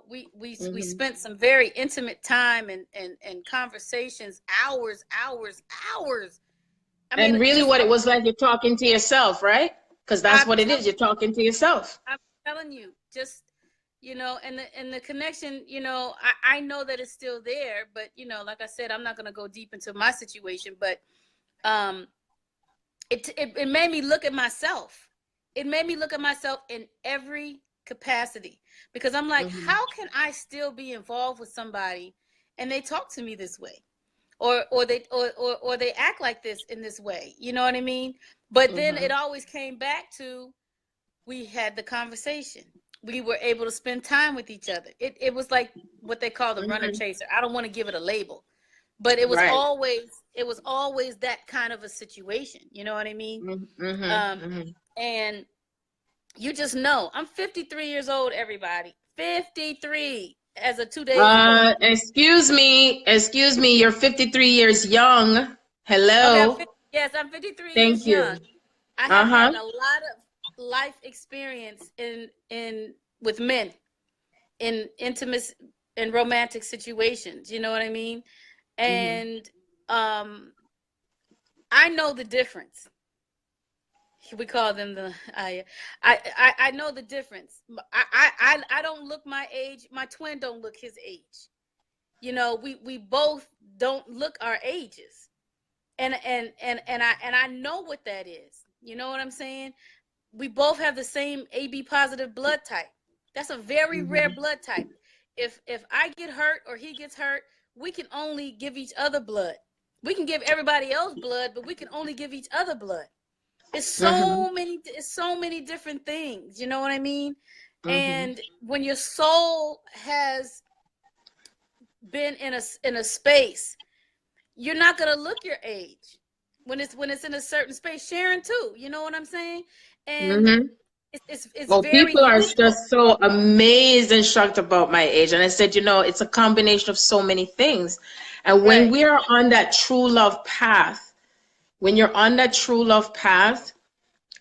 we spent some very intimate time and conversations, hours. I mean, and really what it was like, you're talking to yourself, right? Because that's what it is. You're talking to yourself. I'm telling you, just, and the connection, I know that it's still there, but, like I said, I'm not going to go deep into my situation, but it made me look at myself. It made me look at myself in every capacity, because I'm like, how can I still be involved with somebody and they talk to me this way? Or they act like this in this way, you know what I mean? But then it always came back to, we had the conversation. We were able to spend time with each other. It was like what they call the runner chaser. I don't want to give it a label, but it was always that kind of a situation. You know what I mean? And you just know, I'm 53 years old, everybody. 53. As of 2 days ago. Excuse me, you're 53 years young. Hello. Okay, yes, I'm 53 Thank years you. young. I have had a lot of life experience with men in intimate and romantic situations, you know what I mean? And I know the difference. We call them I know the difference. I don't look my age. My twin don't look his age. We both don't look our ages. And I know what that is. You know what I'm saying? We both have the same AB positive blood type. That's a very rare blood type. If I get hurt or he gets hurt, we can only give each other blood. We can give everybody else blood, but we can only give each other blood. It's so many different things, you know what I mean? And when your soul has been in a space, you're not gonna look your age when it's in a certain space. Sharon too, you know what I'm saying? And it's well, very people are useful. just so amazed and shocked about my age, and I said, it's a combination of so many things. And when we are on that true love path, when you're on that true love path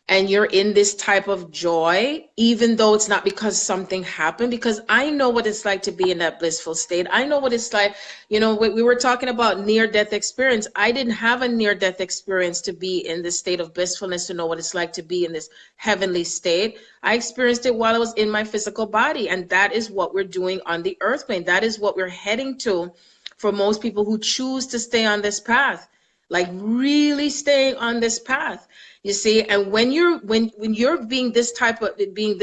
and you're in this type of joy, even though it's not because something happened, because I know what it's like to be in that blissful state. I know what it's like, we were talking about near-death experience. I didn't have a near-death experience to be in this state of blissfulness, to know what it's like to be in this heavenly state. I experienced it while I was in my physical body, and that is what we're doing on the earth plane. That is what we're heading to for most people who choose to stay on this path. Like really staying on this path, you see. And when you're being this type of in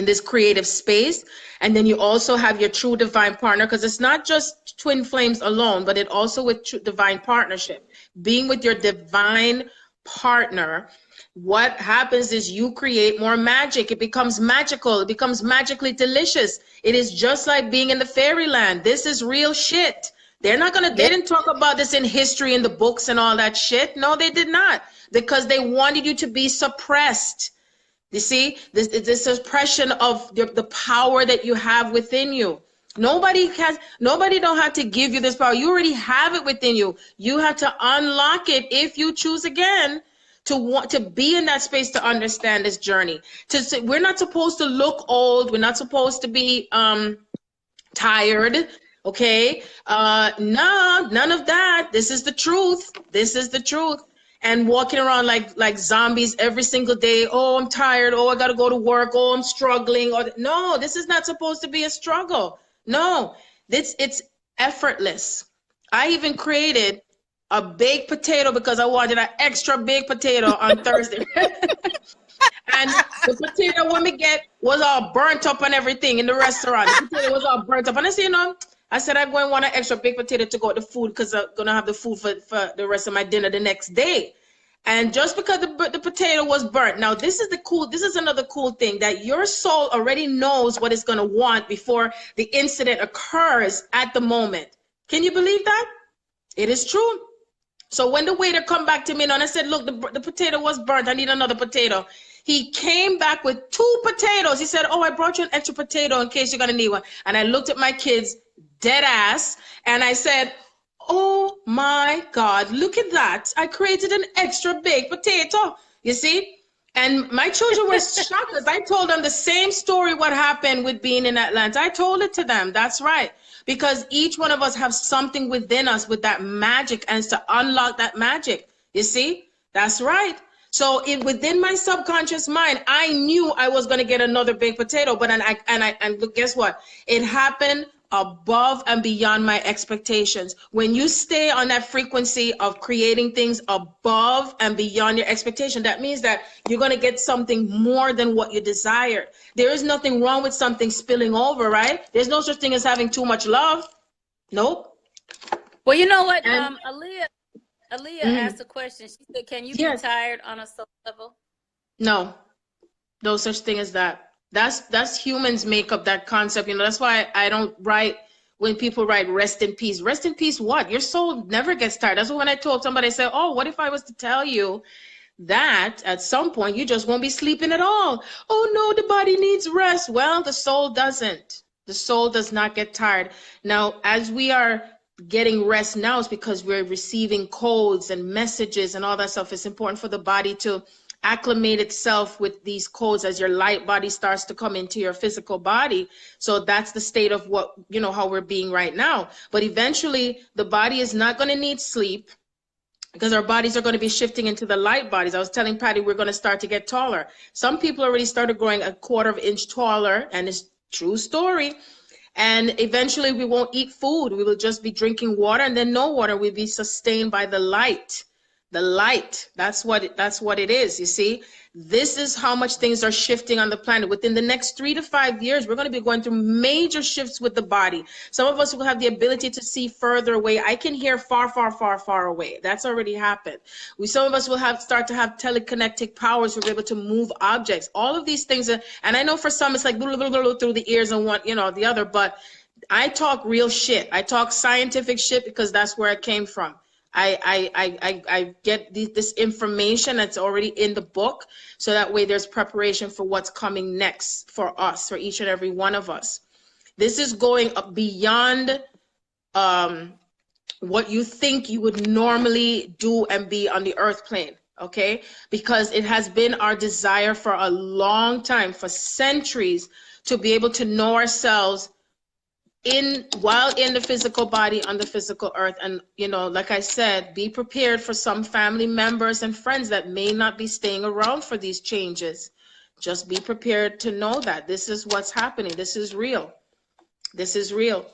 this creative space, and then you also have your true divine partner, because it's not just twin flames alone, but it also with true divine partnership, being with your divine partner, what happens is you create more magic. It becomes magical. It becomes magically delicious. It is just like being in the fairyland. This is real shit. They're not gonna, they didn't talk about this in history in the books and all that shit. No, they did not, because they wanted you to be suppressed. You see, this suppression of the power that you have within you. Nobody don't have to give you this power. You already have it within you. You have to unlock it if you choose again to want to be in that space to understand this journey. We're not supposed to look old. We're not supposed to be tired. Okay. No, none of that. This is the truth. This is the truth. And walking around like zombies every single day. Oh, I'm tired. Oh, I got to go to work. Oh, I'm struggling. Or no, this is not supposed to be a struggle. No, it's effortless. I even created a baked potato because I wanted an extra baked potato on Thursday. And the potato when we get was all burnt up and everything in the restaurant. The potato was all burnt up. And I said, I said I'm going to want an extra baked potato to go with the food because I'm going to have the food for the rest of my dinner the next day. And just because the potato was burnt. Now, this is another cool thing, that your soul already knows what it's going to want before the incident occurs at the moment. Can you believe that? It is true. So when the waiter come back to me and I said, look, the potato was burnt. I need another potato. He came back with 2 potatoes. He said, oh, I brought you an extra potato in case you're going to need one. And I looked at my kids dead ass and I said, oh my God, look at that. I created an extra baked potato, you see? And my children were shocked because I told them the same story, what happened with being in Atlanta. I told it to them, that's right. Because each one of us have something within us with that magic, and it's to unlock that magic, you see? That's right. So within my subconscious mind, I knew I was going to get another baked potato, but and guess what? It happened above and beyond my expectations. When you stay on that frequency of creating things above and beyond your expectation, that means that you're going to get something more than what you desired. There is nothing wrong with something spilling over, right? There's no such thing as having too much love. Nope. Well, you know what? Aaliyah asked a question. She said, can you be tired on a soul level? No, no such thing as that. That's humans make up that concept. That's why I don't write, when people write rest in peace. Rest in peace what? Your soul never gets tired. That's when I told somebody, I said, oh, what if I was to tell you that at some point you just won't be sleeping at all? Oh no, the body needs rest. Well, the soul doesn't. The soul does not get tired. Now, as we are getting rest now, it's because we're receiving codes and messages and all that stuff. It's important for the body to acclimate itself with these codes as your light body starts to come into your physical body. So that's the state of what, how we're being right now. But eventually the body is not going to need sleep, because our bodies are going to be shifting into the light bodies. I was telling Patti, we're going to start to get taller. Some people already started growing a 1/4 inch taller, and it's true story. And eventually we won't eat food. We will just be drinking water, and then no water. We'll be sustained by the light. The light, that's what it is, you see? This is how much things are shifting on the planet. Within the next 3 to 5 years, we're going to be going through major shifts with the body. Some of us will have the ability to see further away. I can hear far, far, far, far away. That's already happened. Some of us will start to have telekinetic powers. We'll be able to move objects. All of these things, and I know for some it's like blah, blah, blah, blah, through the ears and one, the other, but I talk real shit. I talk scientific shit because that's where it came from. I get this information that's already in the book, so that way there's preparation for what's coming next for us, for each and every one of us. This is going beyond what you think you would normally do and be on the earth plane, okay? Because it has been our desire for a long time, for centuries, to be able to know ourselves while in the physical body on the physical earth. And like I said, be prepared for some family members and friends that may not be staying around for these changes. Just be prepared to know that this is what's happening. This is real. This is real.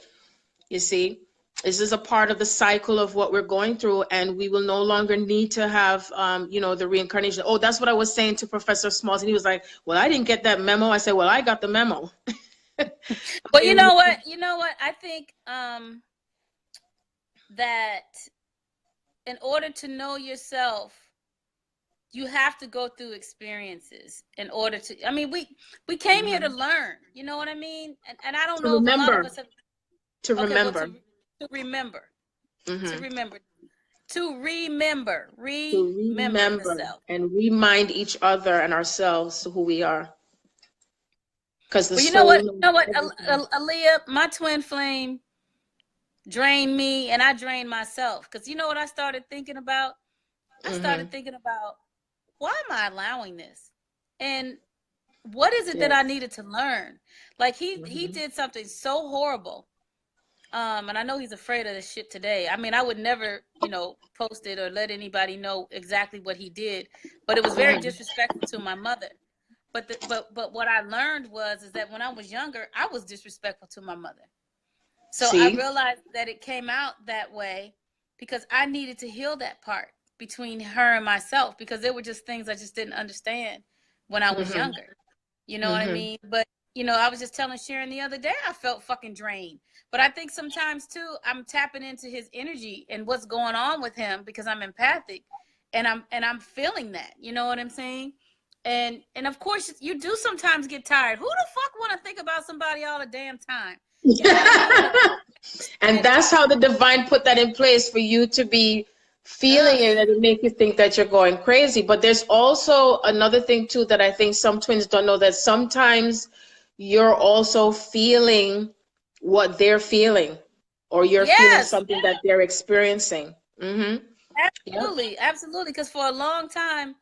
You see, this is a part of the cycle of what we're going through, and we will no longer need to have the reincarnation. Oh, that's what I was saying to Professor Smalls, and he was like, well, I didn't get that memo. I said, well, I got the memo. Well, you know what? I think that in order to know yourself, you have to go through experiences in order to, I mean, we came here to learn, you know what I mean? And I don't To know if a lot of remember. us have, To okay, well, remember. to remember, Mm-hmm. to remember, to remember remember yourself. and remind each other and ourselves who we are. Because the Well, you soul. know what, Aaliyah, my twin flame drained me and I drained myself. Because you know what I started thinking about? I started thinking about, why am I allowing this? And what is it that I needed to learn? Like he did something so horrible. And I know he's afraid of this shit today. I mean, I would never, you know, post it or let anybody know exactly what he did, but it was very disrespectful to my mother. But what I learned is that when I was younger, I was disrespectful to my mother. So I realized that it came out that way because I needed to heal that part between her and myself, because there were just things I just didn't understand when I was younger. You know what I mean? But, you know, I was just telling Sharon the other day, I felt fucking drained. But I think sometimes, too, I'm tapping into his energy and what's going on with him because I'm empathic, and I'm feeling that. You know what I'm saying? And of course, you do sometimes get tired. Who the fuck want to think about somebody all the damn time? You know what I mean? And that's how the divine put that in place for you to be feeling it, and it make you think that you're going crazy. But there's also another thing too that I think some twins don't know, that sometimes you're also feeling what they're feeling, or you're feeling something that they're experiencing. Absolutely, absolutely. Because for a long time,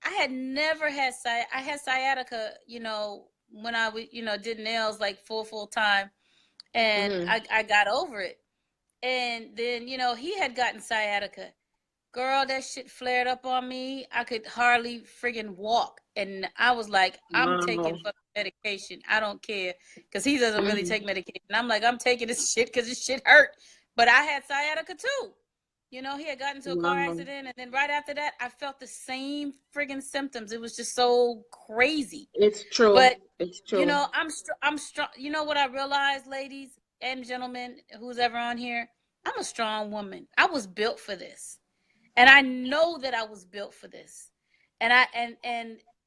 I had never had I had sciatica, you know, when I did nails like full time, and I got over it. And then, you know, he had gotten sciatica. Girl, that shit flared up on me. I could hardly friggin' walk. And I was like, I'm taking fucking medication. I don't care. Because he doesn't really take medication. I'm like, I'm taking this shit because this shit hurt. But I had sciatica too. You know, he had gotten into a car accident. And then right after that, I felt the same friggin' symptoms. It was just so crazy. It's true. But, it's true. You know, I'm strong. You know what I realized, ladies and gentlemen, who's ever on here? I'm a strong woman. I was built for this. And I know that I was built for this. And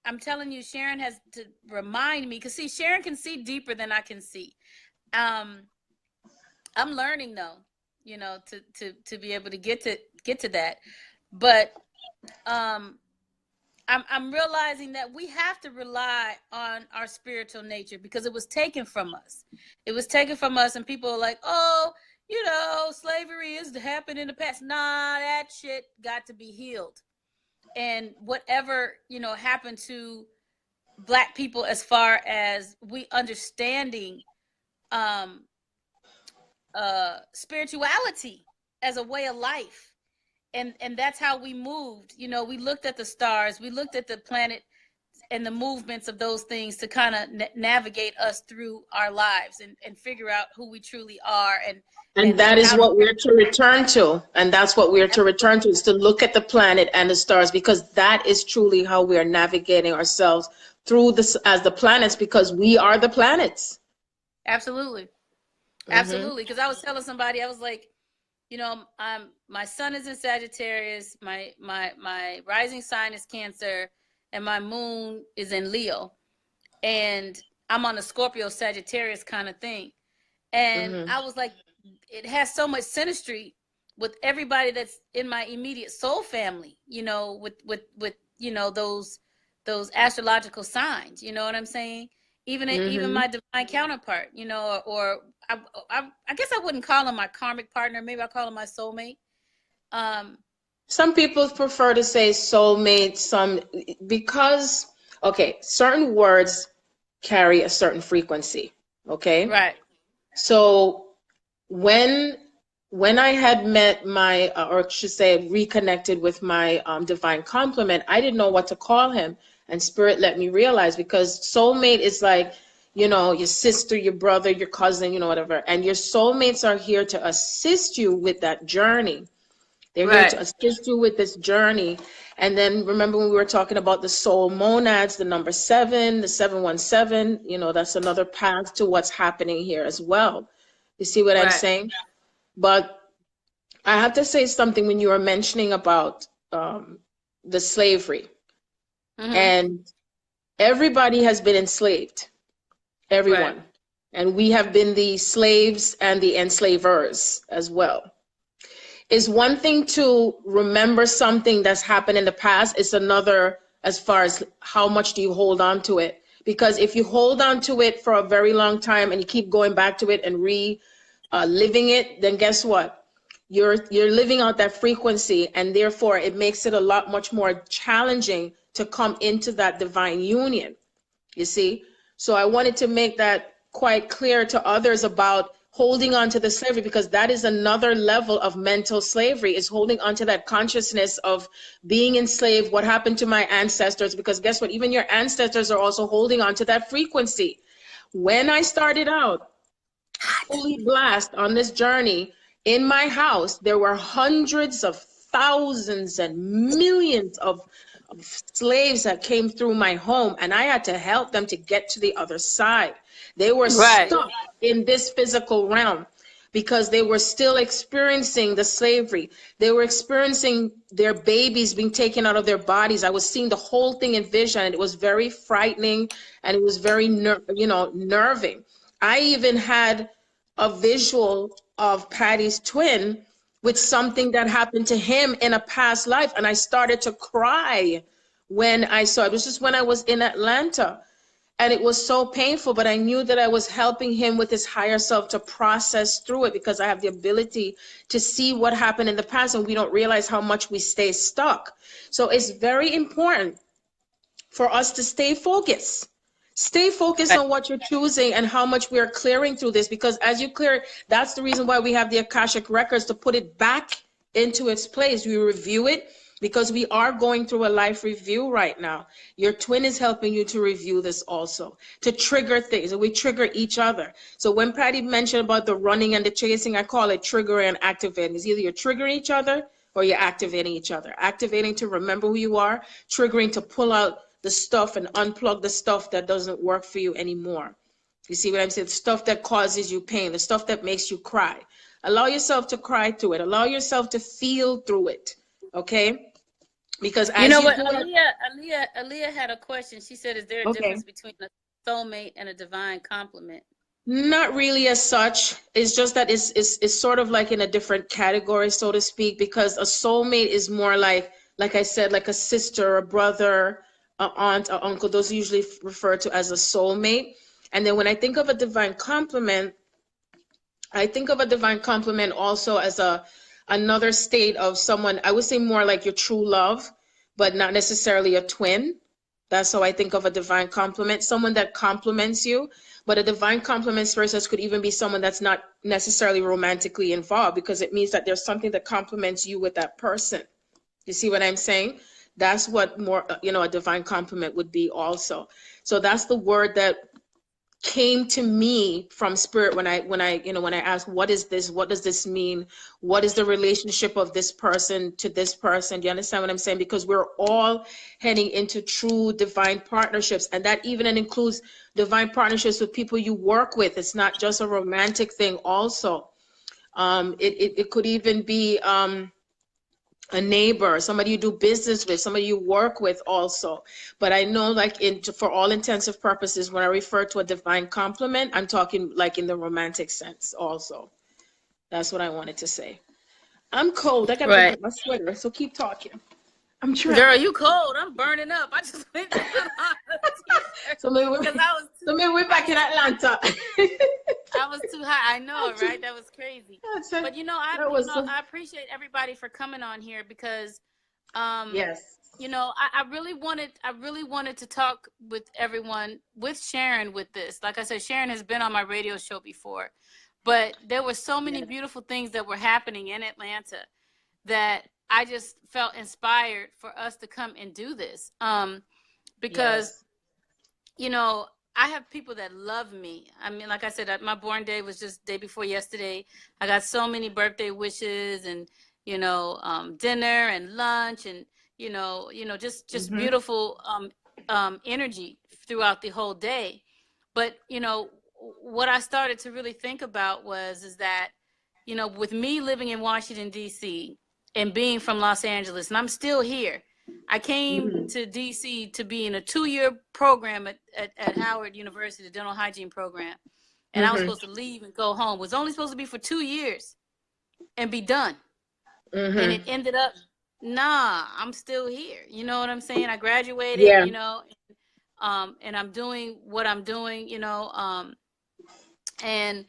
I'm telling you, Sharon has to remind me, because see, Sharon can see deeper than I can see. I'm learning though, you know, to be able to get to that. But I'm realizing that we have to rely on our spiritual nature, because it was taken from us. It was taken from us, and people are like, oh, you know, slavery has happened in the past. Nah, that shit got to be healed. And whatever, you know, happened to Black people as far as we understanding spirituality as a way of life. And that's how we moved. You know, we looked at the stars, we looked at the planet and the movements of those things to kind of navigate us through our lives and figure out who we truly are. And that is what we're to return to. And that's what we're to return to, is to look at the planet and the stars, because that is truly how we are navigating ourselves through this as the planets, because we are the planets. Absolutely. Absolutely. Because I was telling somebody, I was like, you know, my sun is in Sagittarius, my rising sign is Cancer, and my moon is in Leo. And I'm on a Scorpio Sagittarius kind of thing. And I was like, it has so much synastry with everybody that's in my immediate soul family, you know, with you know, those astrological signs, you know what I'm saying? Even my divine counterpart, you know, or I guess I wouldn't call him my karmic partner. Maybe I call him my soulmate. Some people prefer to say soulmate, because, okay, certain words carry a certain frequency, okay? Right. So when I had met my, or I should say reconnected with my divine complement, I didn't know what to call him. And Spirit let me realize, because soulmate is like, you know, your sister, your brother, your cousin, you know, whatever. And your soulmates are here to assist you with that journey. They're here to assist you with this journey. And then remember when we were talking about the soul monads, the number 7, the 717, you know, that's another path to what's happening here as well. You see what I'm saying? But I have to say something when you were mentioning about the slavery. And everybody has been enslaved. Everyone. Right. And we have been the slaves and the enslavers as well. It's one thing to remember something that's happened in the past. It's another as far as how much do you hold on to it. Because if you hold on to it for a very long time and you keep going back to it and living it, then guess what? You're living out that frequency, and therefore it makes it a lot much more challenging to come into that divine union. You see? So I wanted to make that quite clear to others about holding on to the slavery, because that is another level of mental slavery, is holding on to that consciousness of being enslaved. What happened to my ancestors? Because guess what? Even your ancestors are also holding on to that frequency. When I started out fully blast on this journey, in my house, there were hundreds of thousands and millions of slaves that came through my home, and I had to help them to get to the other side. They were stuck in this physical realm because they were still experiencing the slavery. They were experiencing their babies being taken out of their bodies. I was seeing the whole thing in vision, and it was very frightening, and it was very, nerving. I even had a visual of Patty's twin with something that happened to him in a past life, and I started to cry when I saw it. It was just when I was in Atlanta, and it was so painful, but I knew that I was helping him with his higher self to process through it, because I have the ability to see what happened in the past, and we don't realize how much we stay stuck. So it's very important for us to stay focused. Stay focused on what you're choosing and how much we are clearing through this, because as you clear, that's the reason why we have the Akashic records, to put it back into its place. We review it because we are going through a life review right now. Your twin is helping you to review this also, to trigger things, and we trigger each other. So when Patti mentioned about the running and the chasing, I call it triggering and activating. It's either you're triggering each other or you're activating each other. Activating to remember who you are, triggering to pull out the stuff and unplug the stuff that doesn't work for you anymore. You see what I'm saying? The stuff that causes you pain, the stuff that makes you cry. Allow yourself to cry through it. Allow yourself to feel through it. Okay? Because as You know you what, do it, Aaliyah had a question. She said, is there a difference between a soulmate and a divine complement? not really as such. It's just that it's sort of like in a different category, so to speak, because a soulmate is more like I said, like a sister, a brother, a aunt, a uncle. Those are usually referred to as a soulmate. And then when I think of a divine complement, I think of a divine complement also as another state of someone, I would say more like your true love, but not necessarily a twin. That's how I think of a divine complement, someone that complements you. But a divine complement process could even be someone that's not necessarily romantically involved, because it means that there's something that complements you with that person. You see what I'm saying? That's what more, a divine complement would be also. So that's the word that came to me from spirit when I asked, what is this, what does this mean, what is the relationship of this person to this person? Do you understand what I'm saying? Because we're all heading into true divine partnerships, and that even includes divine partnerships with people you work with. It's not just a romantic thing also. It could even be a neighbor, somebody you do business with, somebody you work with also. But I know, like, for all intensive purposes, when I refer to a divine complement, I'm talking like in the romantic sense also. That's what I wanted to say. I'm cold. I gotta go get my sweater, so keep talking. I'm trying. Girl, you cold. I'm burning up. I just went to put on a t-shirt. So maybe we're back in Atlanta. I was too hot. I know, right? That was crazy. But I appreciate everybody for coming on here, because yes. I really wanted to talk with everyone, with Sharon, with this. Like I said, Sharon has been on my radio show before, but there were so many beautiful things that were happening in Atlanta that I just felt inspired for us to come and do this. Because I have people that love me. I mean, like I said, my born day was just day before yesterday. I got so many birthday wishes, and dinner and lunch, and just beautiful energy throughout the whole day. But what I started to really think about is that with me living in Washington D.C. and being from Los Angeles, and I'm still here, I came to DC to be in a 2-year program at Howard University, the dental hygiene program. And I was supposed to leave and go home. It was only supposed to be for 2 years and be done. And it ended up, nah, I'm still here. You know what I'm saying? I graduated, you know, and I'm doing what I'm doing, you know, and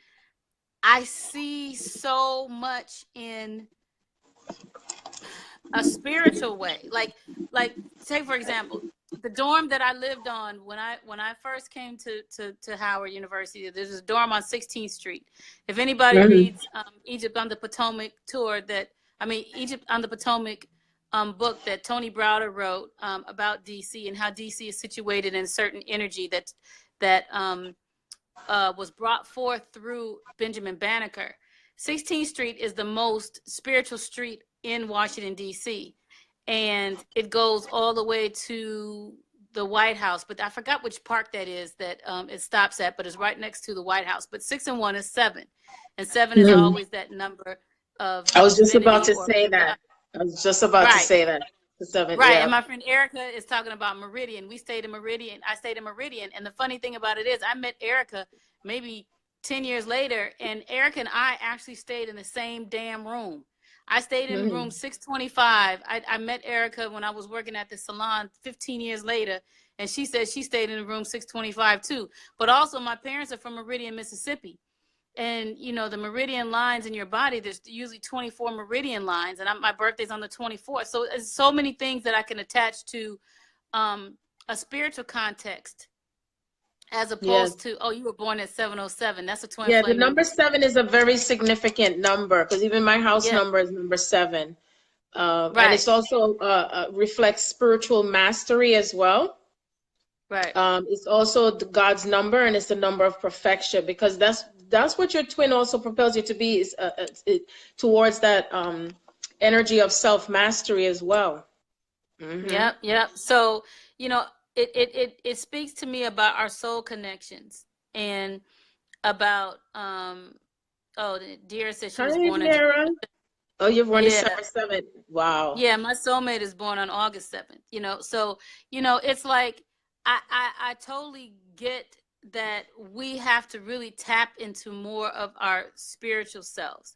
I see so much in a spiritual way. Like say for example, the dorm that I lived on when I first came to Howard University, there's a dorm on 16th Street. If anybody reads Egypt on the Potomac tour, Egypt on the Potomac book that Tony Browder wrote about DC and how DC is situated in a certain energy that was brought forth through Benjamin Banneker. 16th Street is the most spiritual street in Washington, D.C. And it goes all the way to the White House. But I forgot which park that is that it stops at, but it's right next to the White House. But 6 and 1 is 7. And 7 is always that number of I was just about to say that. I was just about to say that. The 7, right. And my friend Erica is talking about Meridian. We stayed in Meridian. I stayed in Meridian. And the funny thing about it is I met Erica maybe 10 years later, and Erica and I actually stayed in the same damn room. I stayed in room 625. I met Erica when I was working at the salon 15 years later, and she said she stayed in room 625 too. But also my parents are from Meridian, Mississippi. And, you know, the meridian lines in your body, there's usually 24 meridian lines, and my birthday's on the 24th. So there's so many things that I can attach to a spiritual context. As opposed to, oh, you were born at 707. That's a twin flame. Yeah, the number 7 is a very significant number because even my house number is number 7. And it's also reflects spiritual mastery as well. Right. It's also God's number, and it's the number of perfection, because that's what your twin also propels you to be, is towards that energy of self-mastery as well. Yep. So, you know, it speaks to me about our soul connections and about Dear says she was born in you're born December 7th. Wow. Yeah, my soulmate is born on August 7th. You know, so you know, it's like I totally get that we have to really tap into more of our spiritual selves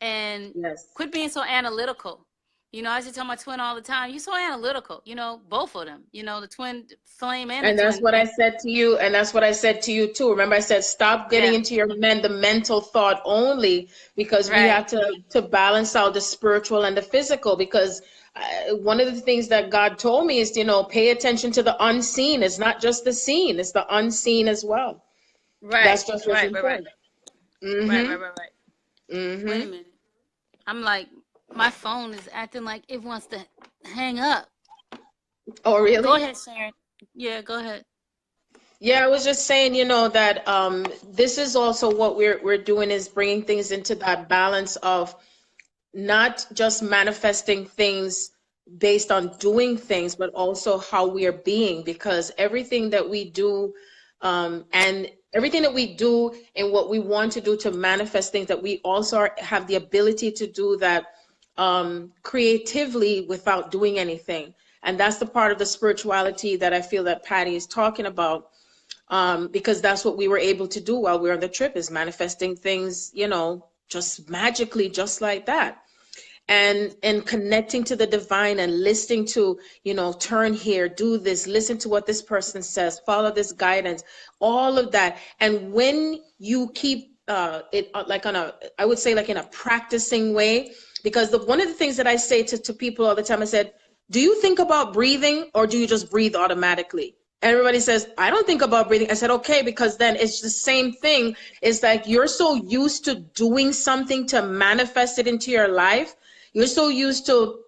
and quit being so analytical. You know, I used to tell my twin all the time, you're so analytical, you know, both of them, you know, the twin flame and that's what I said to you. And that's what I said to you too. Remember, I said, stop getting into the mental thought only, because we have to balance out the spiritual and the physical, because one of the things that God told me is, you know, pay attention to the unseen. It's not just the seen, it's the unseen as well. Right. That's just what's important. Right. Wait a minute. I'm like, my phone is acting like it wants to hang up. Oh, really? Go ahead, Sharon. Yeah, go ahead. Yeah, I was just saying, you know, that this is also what we're doing, is bringing things into that balance of not just manifesting things based on doing things, but also how we are being, because everything that we do and everything that we do and what we want to do to manifest things, that we also have the ability to do that creatively without doing anything. And that's the part of the spirituality that I feel that Patti is talking about, because that's what we were able to do while we were on the trip, is manifesting things, you know, just magically, just like that. And connecting to the divine and listening to, you know, turn here, do this, listen to what this person says, follow this guidance, all of that. And when you keep it like I would say like in a practicing way, because one of the things that I say to people all the time, I said, do you think about breathing, or do you just breathe automatically? Everybody says, I don't think about breathing. I said, okay, because then it's the same thing. It's like you're so used to doing something to manifest it into your life. You're so used to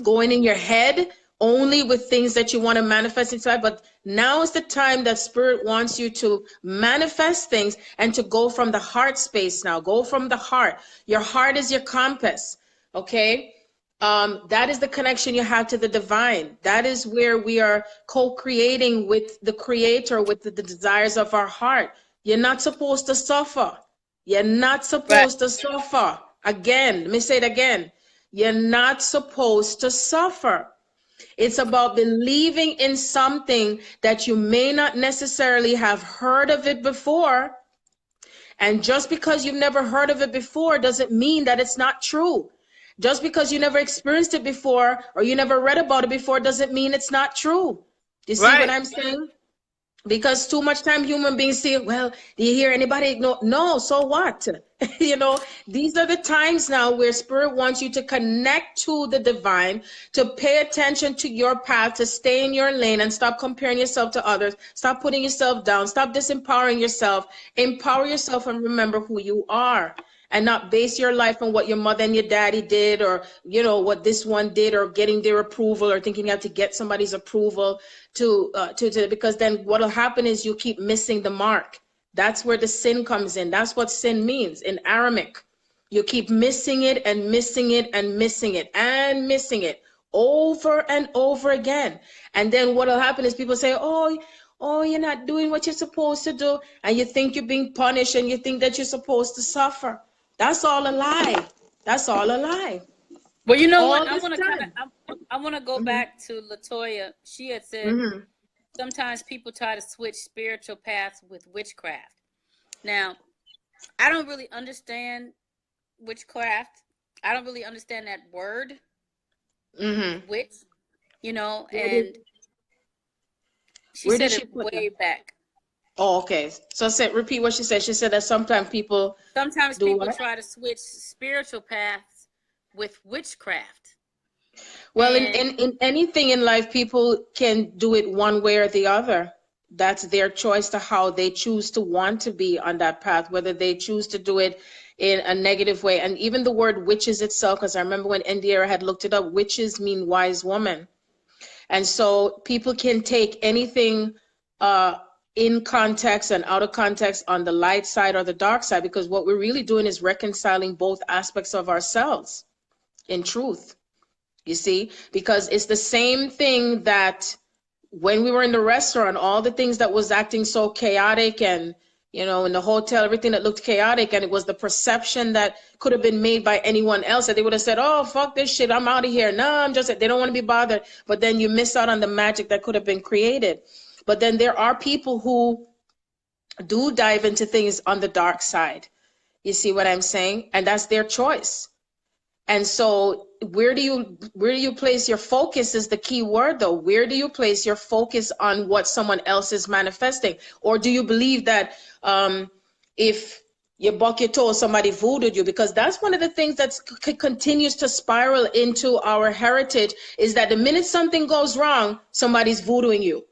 going in your head only with things that you want to manifest inside. But now is the time that Spirit wants you to manifest things and to go from the heart space now. Go from the heart. Your heart is your compass, okay? That is the connection you have to the divine. That is where we are co-creating with the Creator, with the desires of our heart. You're not supposed to suffer. You're not supposed to suffer. Again, let me say it again. You're not supposed to suffer. It's about believing in something that you may not necessarily have heard of it before. And just because you've never heard of it before doesn't mean that it's not true. Just because you never experienced it before or you never read about it before doesn't mean it's not true. You see what Right. I'm saying? Because too much time human beings say, well, do you hear anybody? No, so what? You know, these are the times now where spirit wants you to connect to the divine, to pay attention to your path, to stay in your lane and stop comparing yourself to others. Stop putting yourself down. Stop disempowering yourself. Empower yourself and remember who you are, and not base your life on what your mother and your daddy did, or you know what this one did, or getting their approval, or thinking you have to get somebody's approval to because then what'll happen is you keep missing the mark. That's where the sin comes in. That's what sin means in Aramaic. You keep missing it and missing it and missing it and missing it over and over again. And then what'll happen is people say, oh, you're not doing what you're supposed to do, and you think you're being punished, and you think that you're supposed to suffer. That's all a lie. That's all a lie. Well, you know All what? I this want to time. I want to go back to Latoya. She had said sometimes people try to switch spiritual paths with witchcraft. Now, I don't really understand witchcraft. I don't really understand that word, witch. You know, and she Where said did she it put way that? back. Oh, okay. So repeat what she said. She said that sometimes people do what? Try to switch spiritual paths with witchcraft. Well, in anything in life, people can do it one way or the other. That's their choice to how they choose to want to be on that path, whether they choose to do it in a negative way. And even the word witches itself, because I remember when Indira had looked it up, witches mean wise woman. And so people can take anything in context and out of context on the light side or the dark side, because what we're really doing is reconciling both aspects of ourselves in truth. You see, because it's the same thing that when we were in the restaurant, all the things that was acting so chaotic, and you know, in the hotel, everything that looked chaotic, and it was the perception that could have been made by anyone else, that they would have said, oh, fuck this shit, I'm out of here. No, I'm just, they don't want to be bothered. But then you miss out on the magic that could have been created. But then there are people who do dive into things on the dark side. You see what I'm saying? And that's their choice. And so where do you place your focus is the key word, though. Where do you place your focus on what someone else is manifesting? Or do you believe that if you buck your toe, somebody voodooed you? Because that's one of the things that continues to spiral into our heritage, is that the minute something goes wrong, somebody's voodooing you,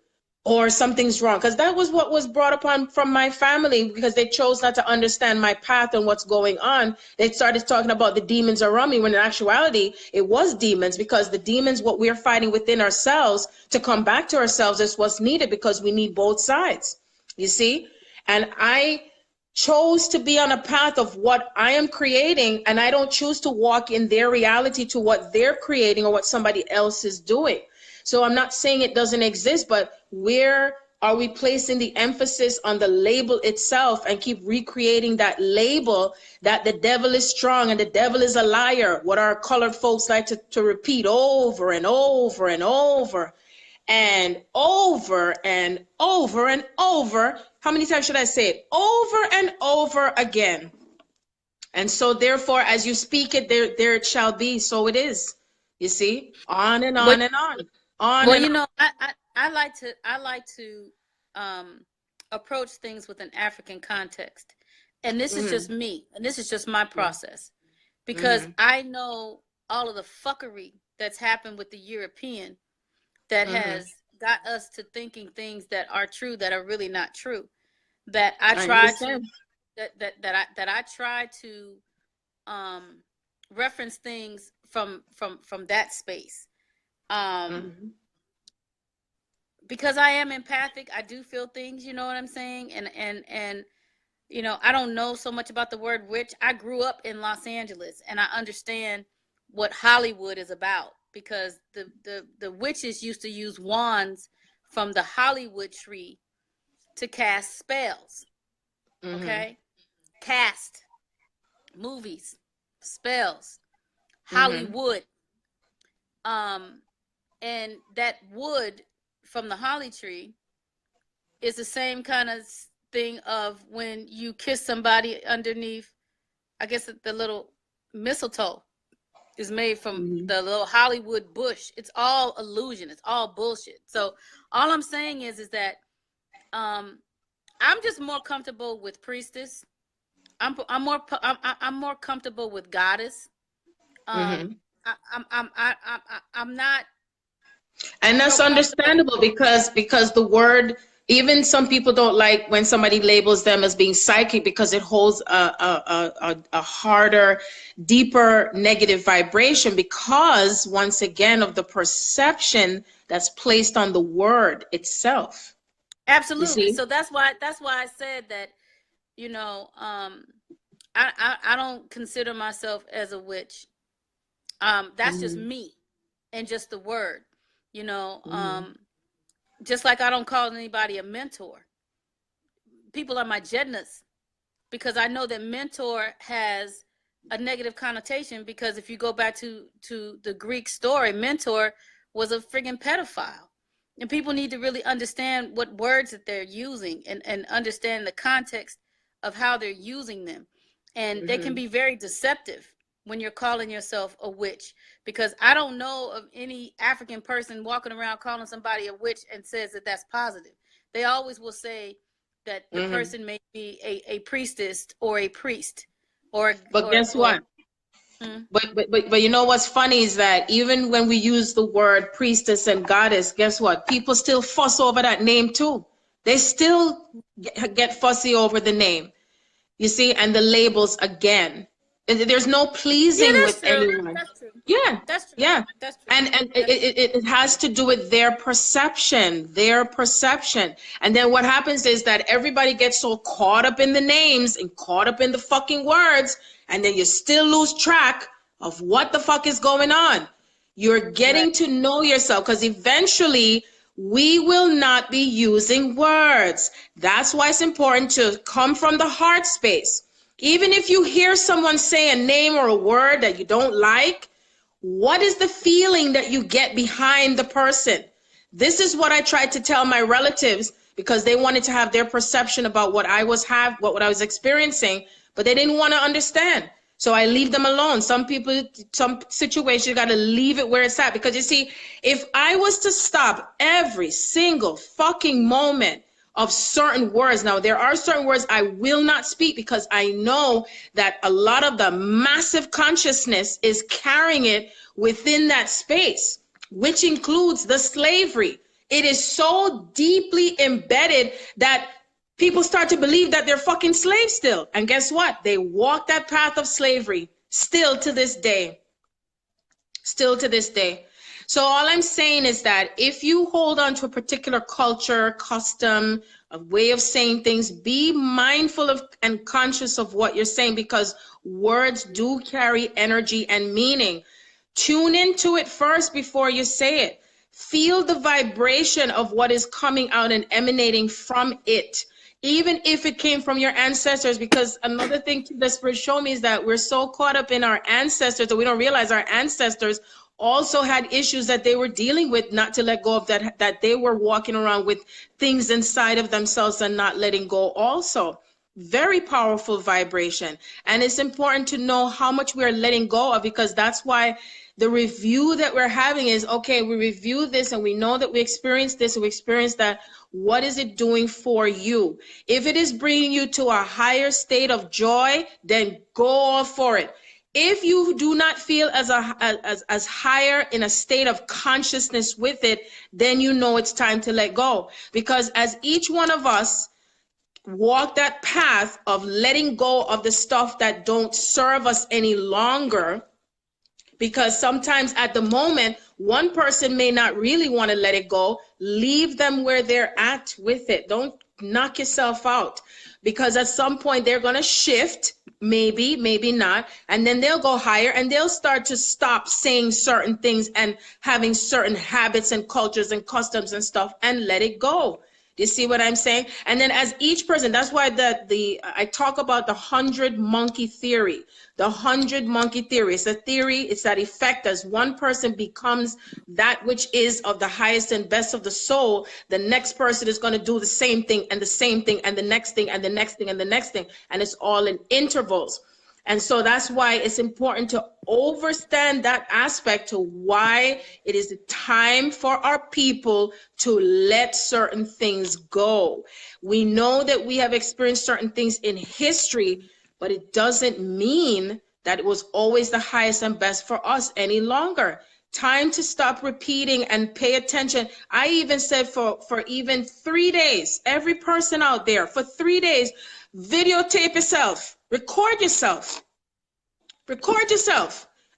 or something's wrong. Because that was what was brought upon from my family, because they chose not to understand my path and what's going on. They started talking about the demons around me, when in actuality it was demons, because the demons, what we're fighting within ourselves to come back to ourselves, is what's needed, because we need both sides, you see. And I chose to be on a path of what I am creating, and I don't choose to walk in their reality to what they're creating or what somebody else is doing. So I'm not saying it doesn't exist, but where are we placing the emphasis on the label itself, and keep recreating that label that the devil is strong and the devil is a liar, what our colored folks like to repeat over and over and over and over and over and over. How many times should I say it? Over and over again. And so therefore, as you speak it, there it shall be. So it is. You see, on and on and on. Well, you know, I like to approach things with an African context, and this is just me, and this is just my process, because I know all of the fuckery that's happened with the European that has got us to thinking things that are true that are really not true. That I try to that I try to reference things from that space. Because I am empathic, I do feel things, you know what I'm saying? And you know, I don't know so much about the word witch. I grew up in Los Angeles, and I understand what Hollywood is about, because the witches used to use wands from the Hollywood tree to cast spells. Okay? Cast movies, spells, Hollywood. And that wood from the holly tree is the same kind of thing of when you kiss somebody underneath, I guess the little mistletoe is made from the little Hollywood bush. It's all illusion. It's all bullshit. So all I'm saying is that I'm just more comfortable with priestess. I'm more comfortable with goddess. I'm not. And that's understandable because the word, even some people don't like when somebody labels them as being psychic because it holds a harder, deeper negative vibration because, once again, of the perception that's placed on the word itself. Absolutely. So that's why I said that, you know, I don't consider myself as a witch. That's just me and just the word, you know. Just like I don't call anybody a mentor. People are my jednas because I know that mentor has a negative connotation, because if you go back to the Greek story, mentor was a friggin' pedophile. And people need to really understand what words that they're using and understand the context of how they're using them. And they can be very deceptive when you're calling yourself a witch, because I don't know of any African person walking around calling somebody a witch and says that that's positive. They always will say that the person may be a priestess or a priest but guess what? But you know what's funny is that even when we use the word priestess and goddess, guess what? People still fuss over that name too. They still get fussy over the name, you see, and the labels again. There's no pleasing with anyone. That's true. Yeah, that's true. yeah. That's true. And it has to do with their perception. And then what happens is that everybody gets so caught up in the names and caught up in the fucking words, and then you still lose track of what the fuck is going on. You're getting to know yourself, because eventually we will not be using words. That's why it's important to come from the heart space. Even if you hear someone say a name or a word that you don't like, what is the feeling that you get behind the person? This is what I tried to tell my relatives, because they wanted to have their perception about what I was experiencing, but they didn't want to understand. So I leave them alone. Some people, some situations, you got to leave it where it's at, because you see, if I was to stop every single fucking moment of certain words. Now, there are certain words I will not speak, because I know that a lot of the massive consciousness is carrying it within that space, which includes the slavery. It is so deeply embedded that people start to believe that they're fucking slaves still. And guess what? They walk that path of slavery still to this day. Still to this day. So all I'm saying is that if you hold on to a particular culture, custom, a way of saying things, be mindful of and conscious of what you're saying, because words do carry energy and meaning. Tune into it first before you say it. Feel the vibration of what is coming out and emanating from it, even if it came from your ancestors. Because another thing the Spirit showed me is that we're so caught up in our ancestors that we don't realize our ancestors also had issues that they were dealing with, not to let go of that they were walking around with things inside of themselves and not letting go also. Very powerful vibration. And it's important to know how much we are letting go of, because that's why the review that we're having is, okay, we review this and we know that we experienced this and we experienced that. What is it doing for you? If it is bringing you to a higher state of joy, then go all for it. If you do not feel as higher in a state of consciousness with it, then you know it's time to let go. Because as each one of us walk that path of letting go of the stuff that don't serve us any longer, because sometimes at the moment, one person may not really want to let it go, leave them where they're at with it. Don't knock yourself out, because at some point they're going to shift. Maybe, maybe not. And then they'll go higher and they'll start to stop saying certain things and having certain habits and cultures and customs and stuff, and let it go. Do you see what I'm saying? And then as each person, that's why I talk about the 100 monkey theory. The 100 monkey theory. It's a theory, it's that effect as one person becomes that which is of the highest and best of the soul, the next person is going to do the same thing and the same thing and the next thing and the next thing and the next thing. And it's all in intervals. And so that's why it's important to understand that aspect to why it is the time for our people to let certain things go. We know that we have experienced certain things in history, but it doesn't mean that it was always the highest and best for us any longer. Time to stop repeating and pay attention. I even said for even 3 days, every person out there, for 3 days, videotape yourself, record yourself,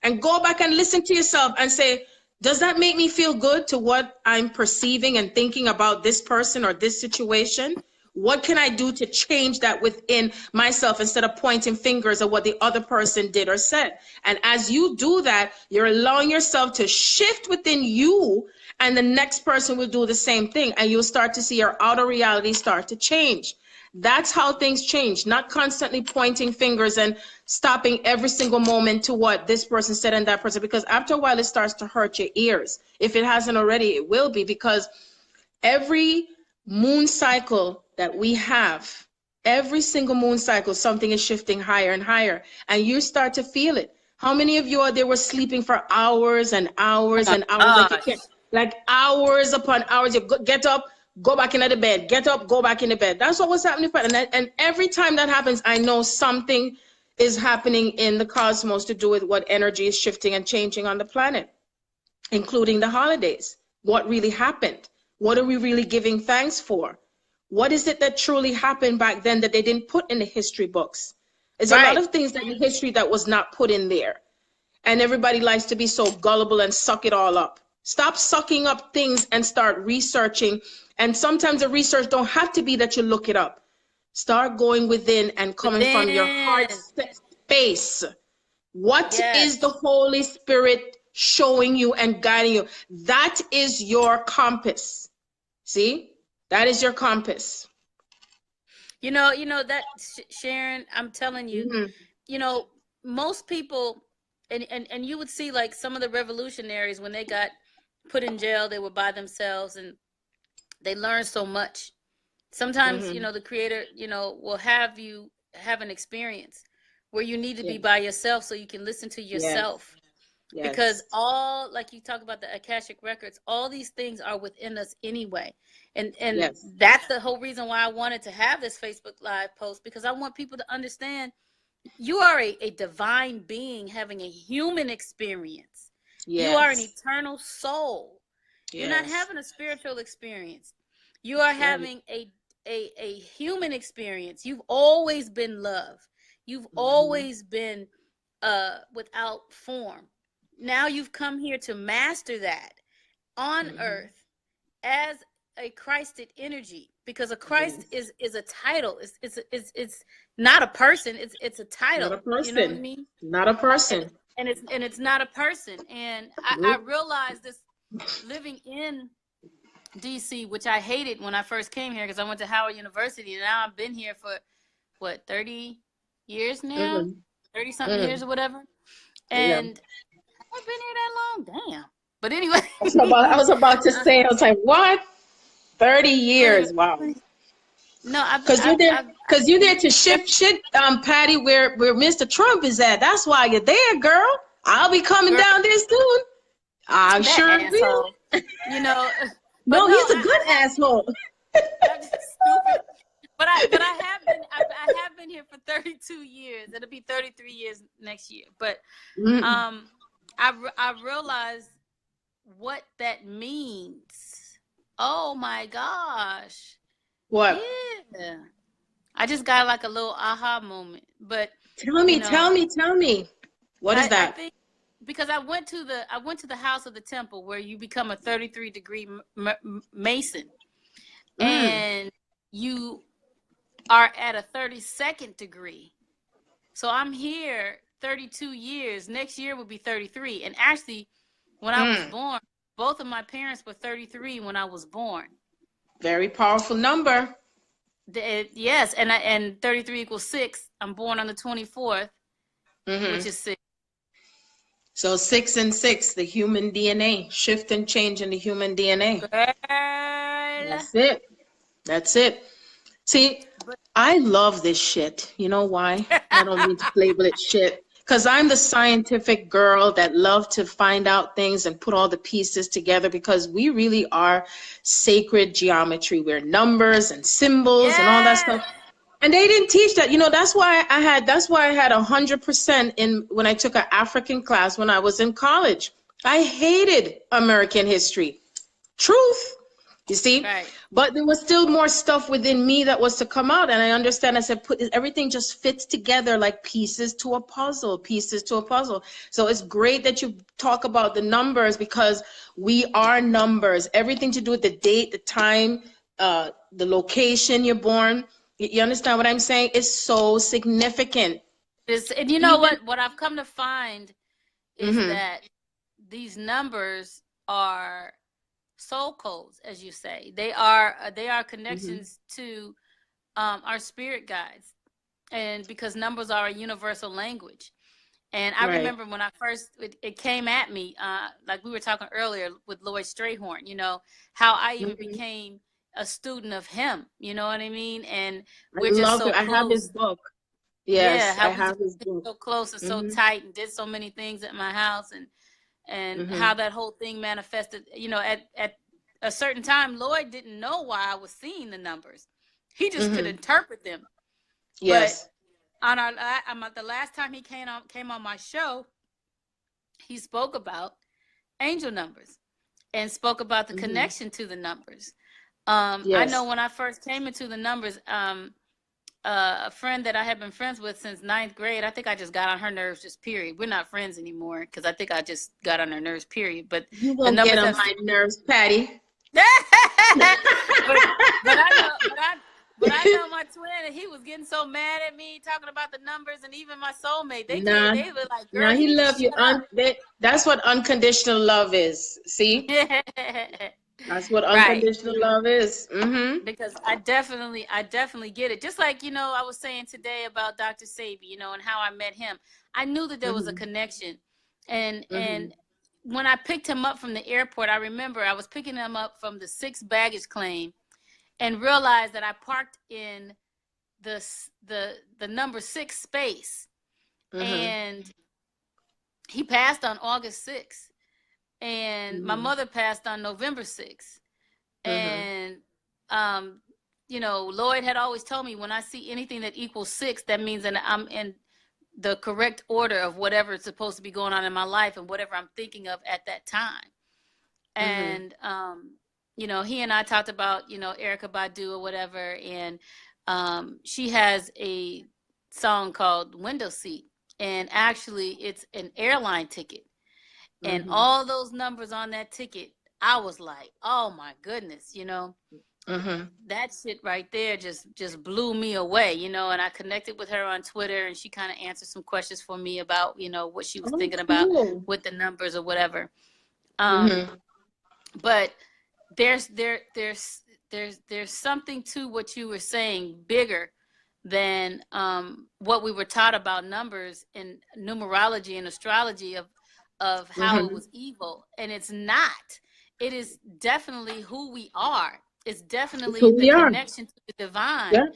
and go back and listen to yourself and say, does that make me feel good to what I'm perceiving and thinking about this person or this situation? What can I do to change that within myself instead of pointing fingers at what the other person did or said? And as you do that, you're allowing yourself to shift within you, and the next person will do the same thing, and you'll start to see your outer reality start to change. That's how things change, not constantly pointing fingers and stopping every single moment to what this person said and that person, because after a while it starts to hurt your ears. If it hasn't already, it will be, because every moon cycle that we have, every single moon cycle, something is shifting higher and higher, and you start to feel it. How many of you out there were sleeping for hours and hours and hours, like hours upon hours? You get up, go back into the bed, get up, go back in the bed. That's what was happening. And every time that happens, I know something is happening in the cosmos to do with what energy is shifting and changing on the planet, including the holidays. What really happened? What are we really giving thanks for? What is it that truly happened back then that they didn't put in the history books? There's a lot of things in history that was not put in there. And everybody likes to be so gullible and suck it all up. Stop sucking up things and start researching. And sometimes the research don't have to be that you look it up. Start going within and coming from your heart space. What is the Holy Spirit showing you and guiding you? That is your compass. See? That is your compass. You know that, Sharon, I'm telling you, you know, most people, and you would see like some of the revolutionaries, when they got put in jail, they were by themselves and they learned so much. Sometimes, you know, the Creator, you know, will have you have an experience where you need to be by yourself so you can listen to yourself. Because all, like you talk about the Akashic records, all these things are within us anyway. And that's the whole reason why I wanted to have this Facebook Live post, because I want people to understand you are a divine being having a human experience. You are an eternal soul. You're not having a spiritual experience. You are having a human experience. You've always been love. You've always been without form. Now you've come here to master that on earth as a Christed energy, because a Christ is a title. It's not a person. It's a title. Not a person. You know what I mean? Not a person. And it's not a person. And I realized this living in DC, which I hated when I first came here, because I went to Howard University, and now I've been here for what, 30 years now, 30 something years or whatever. And I've been here that long. Damn. But anyway, I was about to say, I was like, what? 30 years. Wow. No, because you're there to shift shit, Patti, where Mr. Trump is at. That's why you're there, girl. I'll be coming down there soon. I'm sure will. You know. No, he's a good asshole. That's stupid. But I have been here for 32 years. It'll be 33 years next year. But I realized what that means. Oh my gosh. What? Yeah. I just got like a little aha moment. But tell me. What is that? I think because I went to the house of the temple, where you become a 33-degree Mason, and you are at a 32nd degree. So I'm here 32 years. Next year will be 33. And actually, when I was born, both of my parents were 33 when I was born. Very powerful number. Yes, and 33 equals 6. I'm born on the 24th, which is 6. So 6 and 6, the human DNA, shift and change in the human DNA. Girl. That's it. That's it. See, I love this shit. You know why? I don't mean to label it shit. Because I'm the scientific girl that love to find out things and put all the pieces together, because we really are sacred geometry. We're numbers and symbols and all that stuff. And they didn't teach that. You know, that's why I had 100% in when I took an African class when I was in college. I hated American history. Truth. You see? Right. But there was still more stuff within me that was to come out. And I understand. I said, everything just fits together like pieces to a puzzle, pieces to a puzzle. So it's great that you talk about the numbers, because we are numbers. Everything to do with the date, the time, the location you're born. You understand what I'm saying? It's so significant. And you know what I've come to find is that these numbers are soul codes, as you say. They are connections to our spirit guides, and because numbers are a universal language. And I remember when I first it came at me, like we were talking earlier with Lloyd Strayhorn, you know, how I even became a student of him, you know what I mean? And we're just so close. I have his book. Yes, I have his book. So close and so tight, and did so many things at my house, and how that whole thing manifested. You know, at a certain time, Lloyd didn't know why I was seeing the numbers. He just could interpret them. Yes. But on the last time he came on my show, he spoke about angel numbers and spoke about the connection to the numbers. I know when I first came into the numbers, a friend that I had been friends with since 9th grade, I think I just got on her nerves, just period. We're not friends anymore because I think I just got on her nerves, period. But you won't get on my nerves, Patti. but I know my twin, and he was getting so mad at me talking about the numbers, and even my soulmate. They were like, "Girl, he loved you." That's what unconditional love is. See. That's what unconditional love is. Because I definitely get it. Just like, you know, I was saying today about Dr. Sabi, you know, and how I met him. I knew that there was a connection. And when I picked him up from the airport, I remember I was picking him up from the 6 baggage claim and realized that I parked in the number 6 space. And he passed on August 6th. And my mother passed on November 6th. And, you know, Lloyd had always told me, when I see anything that equals 6, that means that I'm in the correct order of whatever is supposed to be going on in my life and whatever I'm thinking of at that time. And, you know, he and I talked about, you know, Erykah Badu or whatever. And she has a song called Window Seat. And actually, it's an airline ticket. And all those numbers on that ticket, I was like, oh my goodness, you know, that shit right there just blew me away, you know. And I connected with her on Twitter, and she kind of answered some questions for me about, you know, what she was thinking about with the numbers or whatever. But there's something to what you were saying, bigger than what we were taught about numbers and numerology and astrology of how it was evil. And it's not. It is definitely who we are. It's definitely the connection to the divine.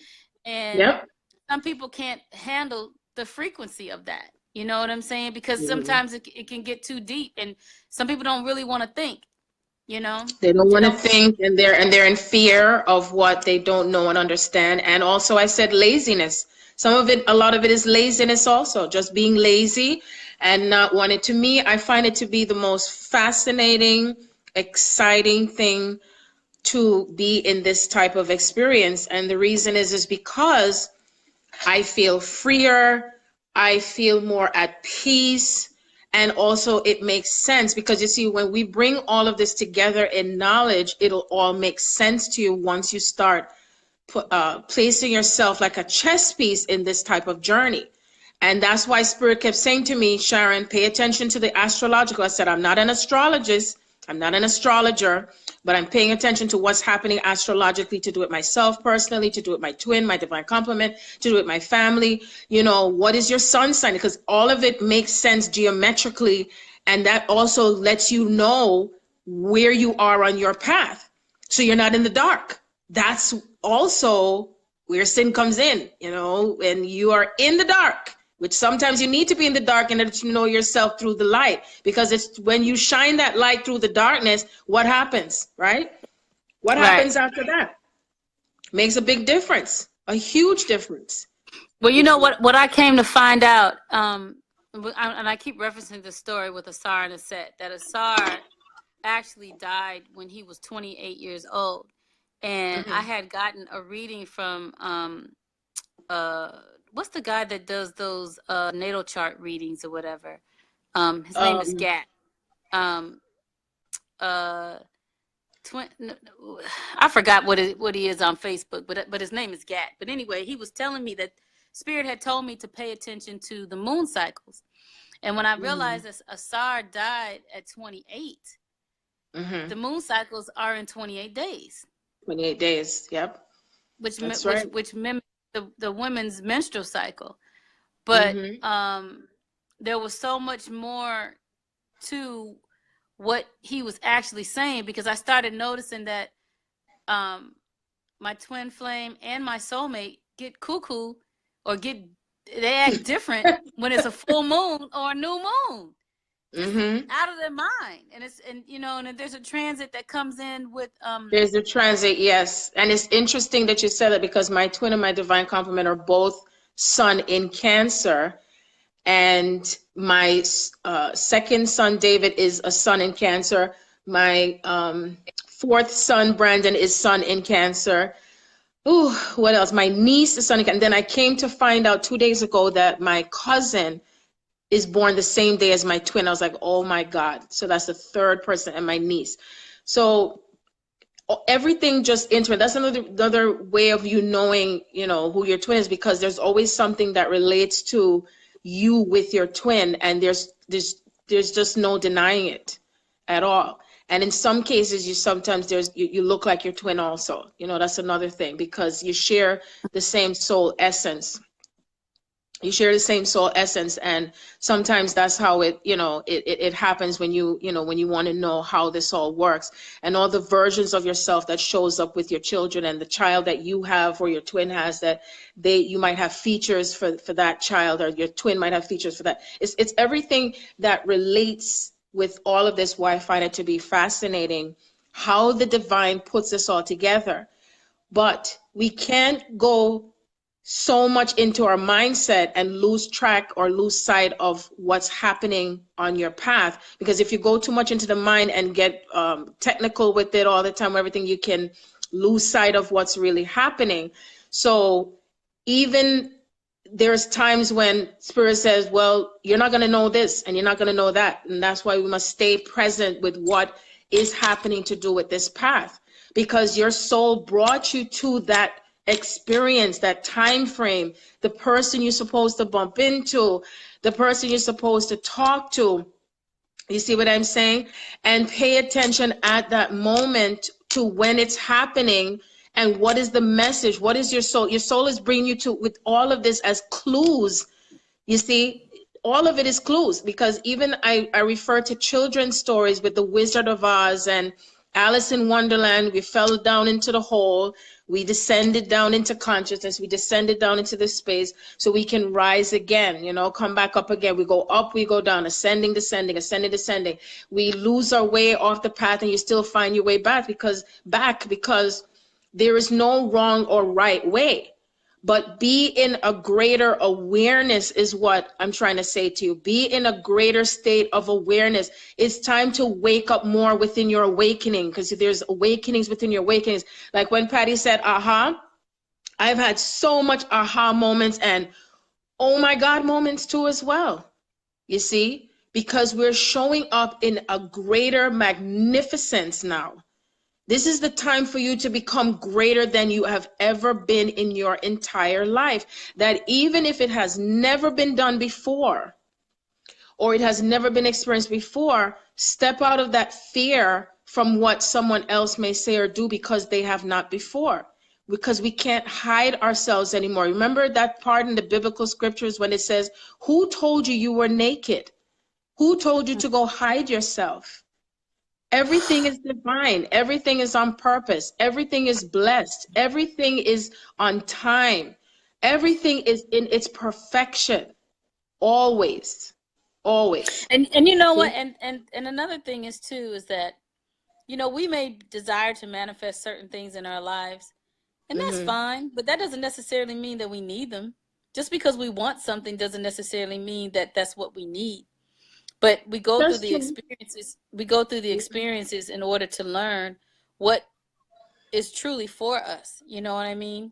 And some people can't handle the frequency of that. You know what I'm saying? Because sometimes it can get too deep, and some people don't really want to think, you know? They don't want to think, and they're in fear of what they don't know and understand. And also, I said laziness. A lot of it is laziness also, just being lazy and not wanting. To me, I find it to be the most fascinating, exciting thing to be in this type of experience. And the reason is because I feel freer, I feel more at peace, and also it makes sense, because you see, when we bring all of this together in knowledge, it'll all make sense to you once you start placing yourself like a chess piece in this type of journey. And that's why Spirit kept saying to me, Sharon, pay attention to the astrological. I said, I'm not an astrologist, I'm not an astrologer, but I'm paying attention to what's happening astrologically to do it myself personally, to do it my twin, my divine complement, to do it my family. You know, what is your sun sign? Because all of it makes sense geometrically, and that also lets you know where you are on your path, so you're not in the dark. That's also where sin comes in, you know, when you are in the dark, which sometimes you need to be in the dark in order to know yourself through the light, because it's when you shine that light through the darkness, what happens, right? What happens after that? Makes a big difference, a huge difference. Well, you know what I came to find out, and I keep referencing the story with Asar and Aset, that Asar actually died when he was 28 years old. And I had gotten a reading from what's the guy that does those natal chart readings or whatever? His name is Gat. I forgot what he is on Facebook, but his name is Gat. But anyway, he was telling me that Spirit had told me to pay attention to the moon cycles. And when I realized that Asar died at 28, the moon cycles are in 28 days. 28 days, yep. Which mimics the women's menstrual cycle. But there was so much more to what he was actually saying, because I started noticing that my twin flame and my soulmate get cuckoo, or they act different when it's a full moon or a new moon. Out of their mind. And there's a transit that comes in with there's a transit, yes. And it's interesting that you said that, because my twin and my divine complement are both sun in Cancer, and my second son David is a sun in Cancer. My fourth son Brandon is sun in Cancer. Ooh, what else? My niece is sun in Cancer. And then I came to find out 2 days ago that my cousin is born the same day as my twin. I was like, oh my God. So that's the third person, and my niece. So everything just that's another way of you knowing, you know, who your twin is, because there's always something that relates to you with your twin, and there's just no denying it at all. And in some cases, you look like your twin also. You know, that's another thing, because you share the same soul essence. You share the same soul essence, and sometimes that's how it happens when you want to know how this all works, and all the versions of yourself that shows up with your children, and the child that you have or your twin has, that you might have features for that child, or your twin might have features for that. It's everything that relates with all of this. Why I find it to be fascinating how the divine puts this all together. But we can't go so much into our mindset and lose track or lose sight of what's happening on your path, because if you go too much into the mind and get technical with it all the time, everything, you can lose sight of what's really happening. So even there's times when Spirit says, well, you're not going to know this and you're not going to know that, and that's why we must stay present with what is happening to do with this path, because your soul brought you to that experience, that time frame, the person you're supposed to bump into, the person you're supposed to talk to. You see what I'm saying? And pay attention at that moment to when it's happening, and what is the message? What is your soul? Your soul is bringing you to, with all of this as clues. You see, all of it is clues, because even I refer to children's stories with the Wizard of Oz and Alice in Wonderland. We fell down into the hole. We descended down into consciousness. We descended down into this space so we can rise again, you know, come back up again. We go up, we go down, ascending, descending, ascending, descending. We lose our way off the path, and you still find your way back, because there is no wrong or right way. But be in a greater awareness is what I'm trying to say to you. Be in a greater state of awareness. It's time to wake up more within your awakening, because there's awakenings within your awakenings. Like when Patti said, aha, I've had so much aha moments and oh my God moments too as well. You see, because we're showing up in a greater magnificence now. This is the time for you to become greater than you have ever been in your entire life. That even if it has never been done before, or it has never been experienced before, step out of that fear from what someone else may say or do because they have not before. Because we can't hide ourselves anymore. Remember that part in the biblical scriptures when it says, who told you you were naked? Who told you to go hide yourself? Everything is divine. Everything is on purpose. Everything is blessed. Everything is on time. Everything is in its perfection. Always. Always. And you know what? And another thing is too, is that, you know, we may desire to manifest certain things in our lives, and that's fine, but that doesn't necessarily mean that we need them. Just because we want something doesn't necessarily mean that that's what we need. But we go through the experiences. We go through the experiences in order to learn what is truly for us. You know what I mean?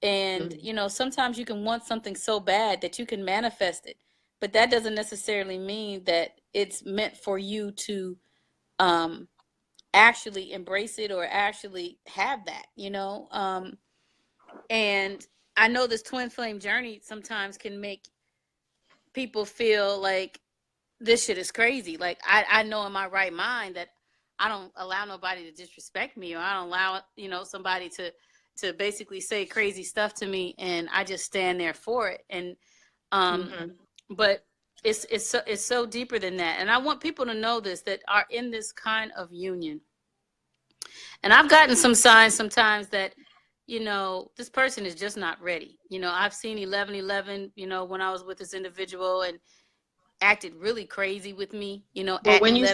And, you know, sometimes you can want something so bad that you can manifest it, but that doesn't necessarily mean that it's meant for you to actually embrace it or actually have that, you know? And I know this twin flame journey sometimes can make people feel like this shit is crazy. Like, I know in my right mind that I don't allow nobody to disrespect me, or I don't allow, you know, somebody to basically say crazy stuff to me, and I just stand there for it. And but it's so deeper than that. And I want people to know this, that are in this kind of union. And I've gotten some signs sometimes that, you know, this person is just not ready. You know, I've seen 1111, you know, when I was with this individual, and acted really crazy with me, you know. But when you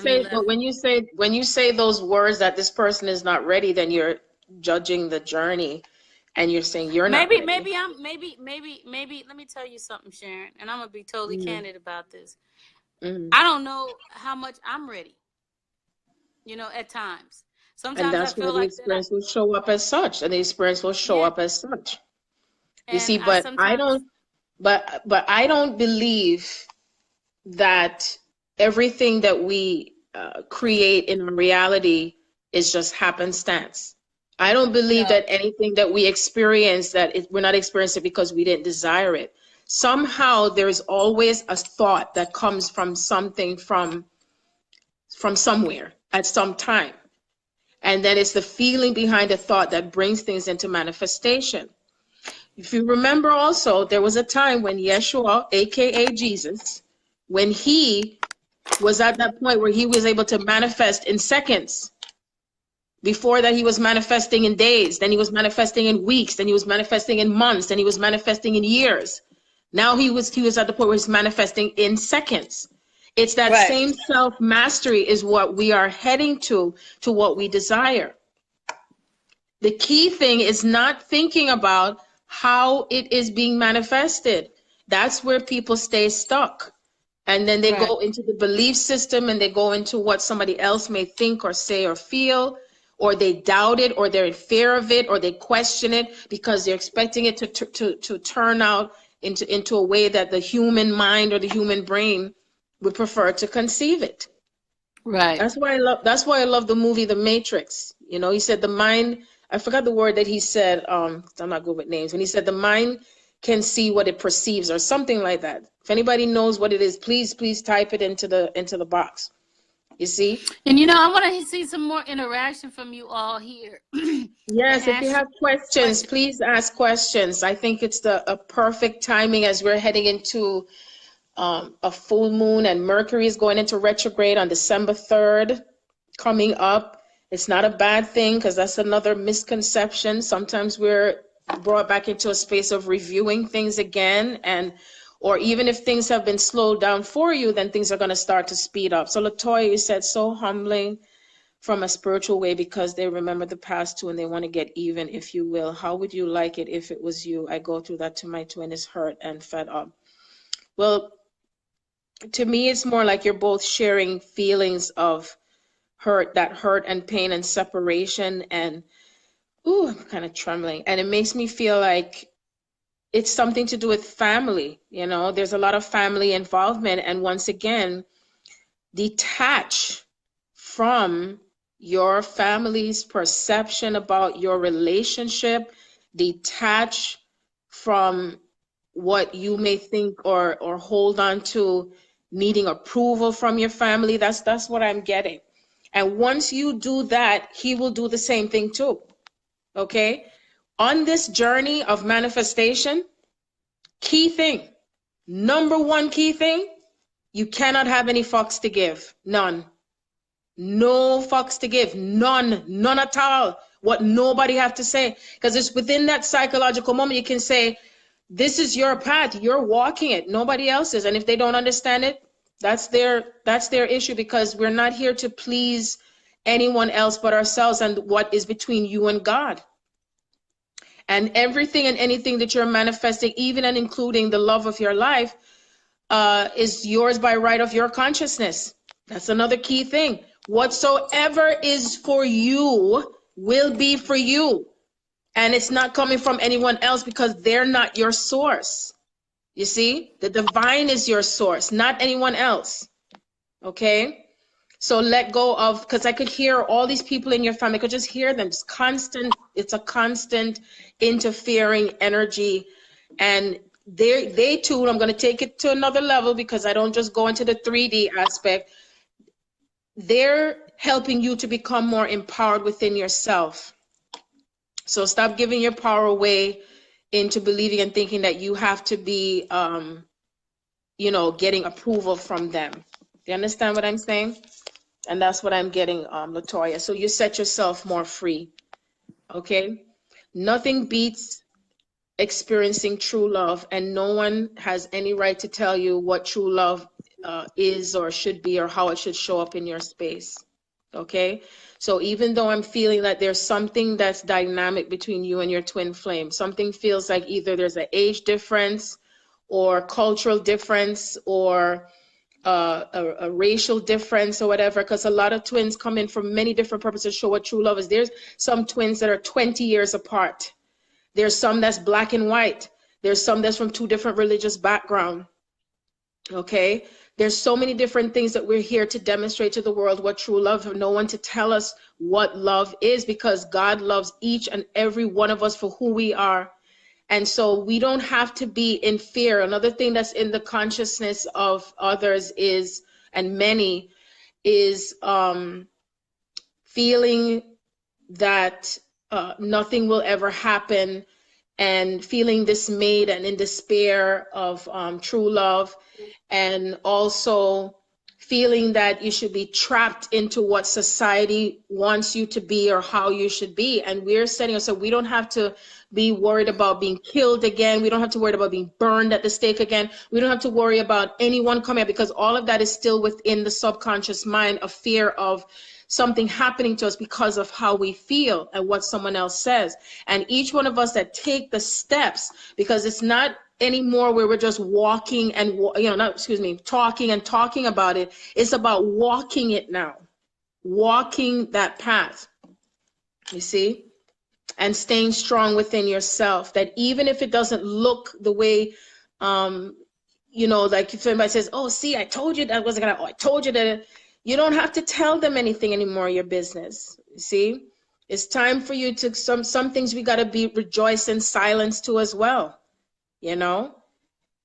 say those words that this person is not ready, then you're judging the journey, and you're saying you're not ready. Maybe let me tell you something, Sharon, and I'm gonna be totally candid about this. I don't know how much I'm ready, you know, at times. Sometimes and that's I feel where the like experience will show up as such, and the experience will show up as such. You see, but I don't believe that everything that we create in reality is just happenstance. I don't believe that anything that we experience, we're not experiencing it because we didn't desire it. Somehow there's always a thought that comes from something from somewhere at some time. And then it's the feeling behind the thought that brings things into manifestation. If you remember also, there was a time when Yeshua, aka Jesus, when he was at that point where he was able to manifest in seconds. Before that, he was manifesting in days, then he was manifesting in weeks, then he was manifesting in months, then he was manifesting in years. Now he was at the point where he's manifesting in seconds. It's that same self-mastery is what we are heading to what we desire. The key thing is not thinking about how it is being manifested. That's where people stay stuck. And then they go into the belief system, and they go into what somebody else may think or say or feel, or they doubt it, or they're in fear of it, or they question it because they're expecting it to turn out into a way that the human mind or the human brain would prefer to conceive it. Right. That's why I love the movie The Matrix. You know, he said the mind, I forgot the word that he said, I'm not good with names, when he said the mind can see what it perceives, or something like that. If anybody knows what it is, please type it into the box. You see? And you know, I want to see some more interaction from you all here. Yes, if you have questions, please ask questions. I think it's a perfect timing as we're heading into a full moon, and Mercury is going into retrograde on December 3rd coming up. It's not a bad thing, because that's another misconception. Sometimes we're brought back into a space of reviewing things again, or even if things have been slowed down for you, then things are going to start to speed up. So Latoya, you said so humbling from a spiritual way, because they remember the past too and they want to get even, if you will. How would you like it if it was you? I go through that to my twin, is hurt and fed up. Well, to me, it's more like you're both sharing feelings of hurt and pain and separation, and ooh, I'm kind of trembling. And it makes me feel like it's something to do with family. You know, there's a lot of family involvement. And once again, detach from your family's perception about your relationship. Detach from what you may think or hold on to needing approval from your family. That's what I'm getting. And once you do that, he will do the same thing too. Okay? On this journey of manifestation, key thing, number one key thing, you cannot have any fucks to give. None. No fucks to give. None. None at all. What nobody have to say. Because it's within that psychological moment you can say, this is your path. You're walking it. Nobody else is. And if they don't understand it, that's their issue, because we're not here to please anyone else but ourselves and what is between you and God. And everything and anything that you're manifesting, even and including the love of your life, is yours by right of your consciousness. That's another key thing. Whatsoever is for you will be for you. And it's not coming from anyone else, because they're not your source. You see, the divine is your source, not anyone else. Okay? So let go of, because I could hear all these people in your family, I could just hear them. It's constant, it's a constant interfering energy. And they too, I'm going to take it to another level, because I don't just go into the 3D aspect. They're helping you to become more empowered within yourself. So stop giving your power away into believing and thinking that you have to be, you know, getting approval from them. Do you understand what I'm saying? And that's what I'm getting, Latoya. So you set yourself more free. Okay? Nothing beats experiencing true love, and no one has any right to tell you what true love is or should be, or how it should show up in your space. Okay? So even though I'm feeling that there's something that's dynamic between you and your twin flame, something feels like either there's an age difference or cultural difference or a racial difference or whatever, because a lot of twins come in for many different purposes to show what true love is. There's some twins that are 20 years apart. There's some that's black and white. There's some that's from two different religious backgrounds. Okay? There's so many different things that we're here to demonstrate to the world what true love is. No one to tell us what love is, because God loves each and every one of us for who we are. And so we don't have to be in fear. Another thing that's in the consciousness of others is, and many, is feeling that nothing will ever happen, and feeling dismayed and in despair of true love, and also feeling that you should be trapped into what society wants you to be or how you should be. And we're setting ourselves, we don't have to be worried about being killed again. We don't have to worry about being burned at the stake again. We don't have to worry about anyone coming up, because all of that is still within the subconscious mind, of fear of something happening to us because of how we feel and what someone else says. And each one of us that take the steps, because it's not anymore where we're just walking and, talking and talking about it. It's about walking it now, walking that path, you see, and staying strong within yourself, that even if it doesn't look the way, like if somebody says, oh, see, I told you that wasn't gonna, oh, I told you that, you don't have to tell them anything anymore, your business, you see. It's time for you to, some things we gotta be rejoice in silence too as well, you know,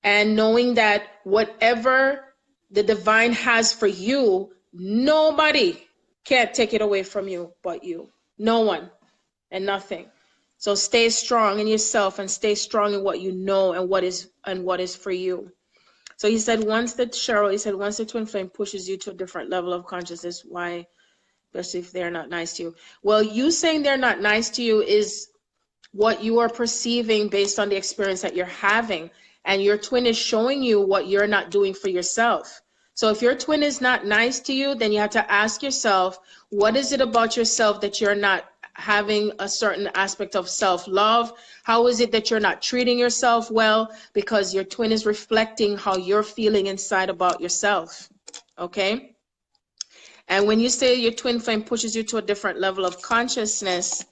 and knowing that whatever the divine has for you, nobody can't take it away from you but you. No one and nothing. So stay strong in yourself and stay strong in what you know and what is for you. So he said once the twin flame pushes you to a different level of consciousness, why, especially if they're not nice to you? Well, you saying they're not nice to you is what you are perceiving based on the experience that you're having. And your twin is showing you what you're not doing for yourself. So if your twin is not nice to you, then you have to ask yourself, what is it about yourself that you're not having a certain aspect of self-love? How is it that you're not treating yourself well? Because your twin is reflecting how you're feeling inside about yourself. Okay? And when you say your twin flame pushes you to a different level of consciousness,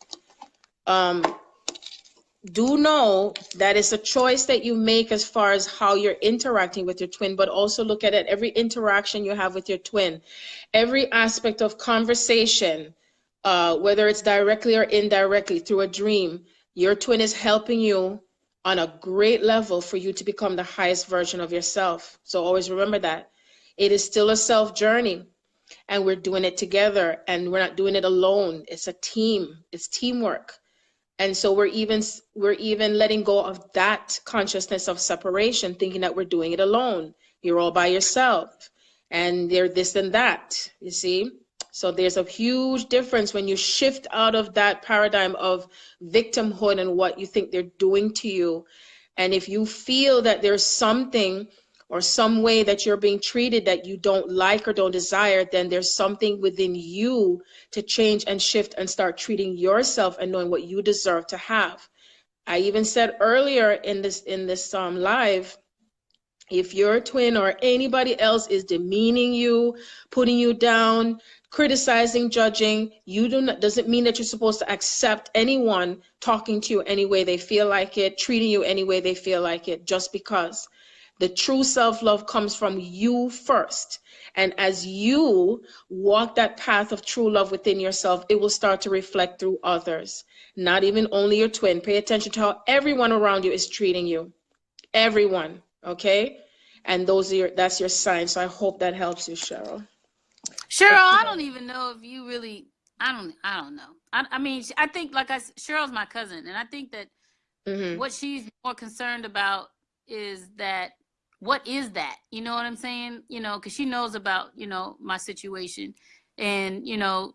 do know that it's a choice that you make as far as how you're interacting with your twin, but also look at it, every interaction you have with your twin, every aspect of conversation, whether it's directly or indirectly through a dream, your twin is helping you on a great level for you to become the highest version of yourself. So always remember that. It is still a self journey. and we're doing it together, and we're not doing it alone. It's a team. It's teamwork. And so we're even letting go of that consciousness of separation, thinking that we're doing it alone. You're all by yourself, and they're this and that, you see? So there's a huge difference when you shift out of that paradigm of victimhood and what you think they're doing to you. And if you feel that there's something or some way that you're being treated that you don't like or don't desire, then there's something within you to change and shift and start treating yourself and knowing what you deserve to have. I even said earlier in this live, if your twin or anybody else is demeaning you, putting you down, criticizing, judging, doesn't mean that you're supposed to accept anyone talking to you any way they feel like it, treating you any way they feel like it, just because. The true self-love comes from you first. And as you walk that path of true love within yourself, it will start to reflect through others. Not even only your twin. Pay attention to how everyone around you is treating you. Everyone, okay? And that's your sign. So I hope that helps you, Cheryl. Cheryl, I don't even know if you really, I don't know. I mean, I think, like Cheryl's my cousin, and I think that what she's more concerned about is that, what is that? You know what I'm saying? You know, because she knows about, you know, my situation. And, you know,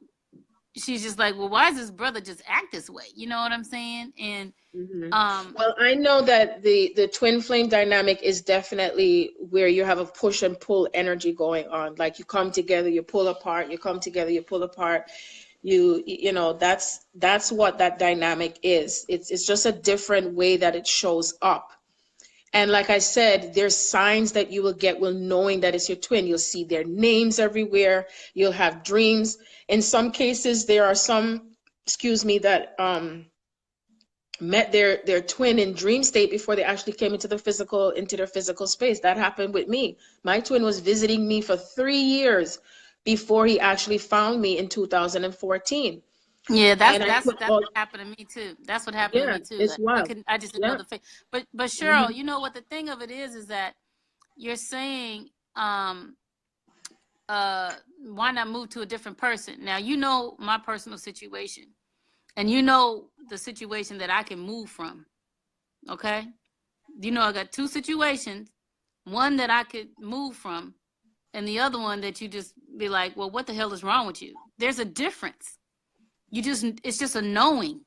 she's just like, well, why does this brother just act this way? You know what I'm saying? And well, I know that the twin flame dynamic is definitely where you have a push and pull energy going on. Like you come together, you pull apart, you come together, you pull apart. You know, that's what that dynamic is. It's just a different way that it shows up. And like I said, there's signs that you will get when knowing that it's your twin. You'll see their names everywhere. You'll have dreams. In some cases, there are some, that met their twin in dream state before they actually came into their physical space. That happened with me. My twin was visiting me for 3 years before he actually found me in 2014. Yeah, that's what happened to me too. That's what happened to me too. It's wild. I just didn't know the face. But Cheryl, you know what the thing of it is that you're saying, why not move to a different person? Now you know my personal situation, and you know the situation that I can move from. Okay, you know I got 2 situations, one that I could move from, and the other one that you just be like, well, what the hell is wrong with you? There's a difference. It's just a knowing.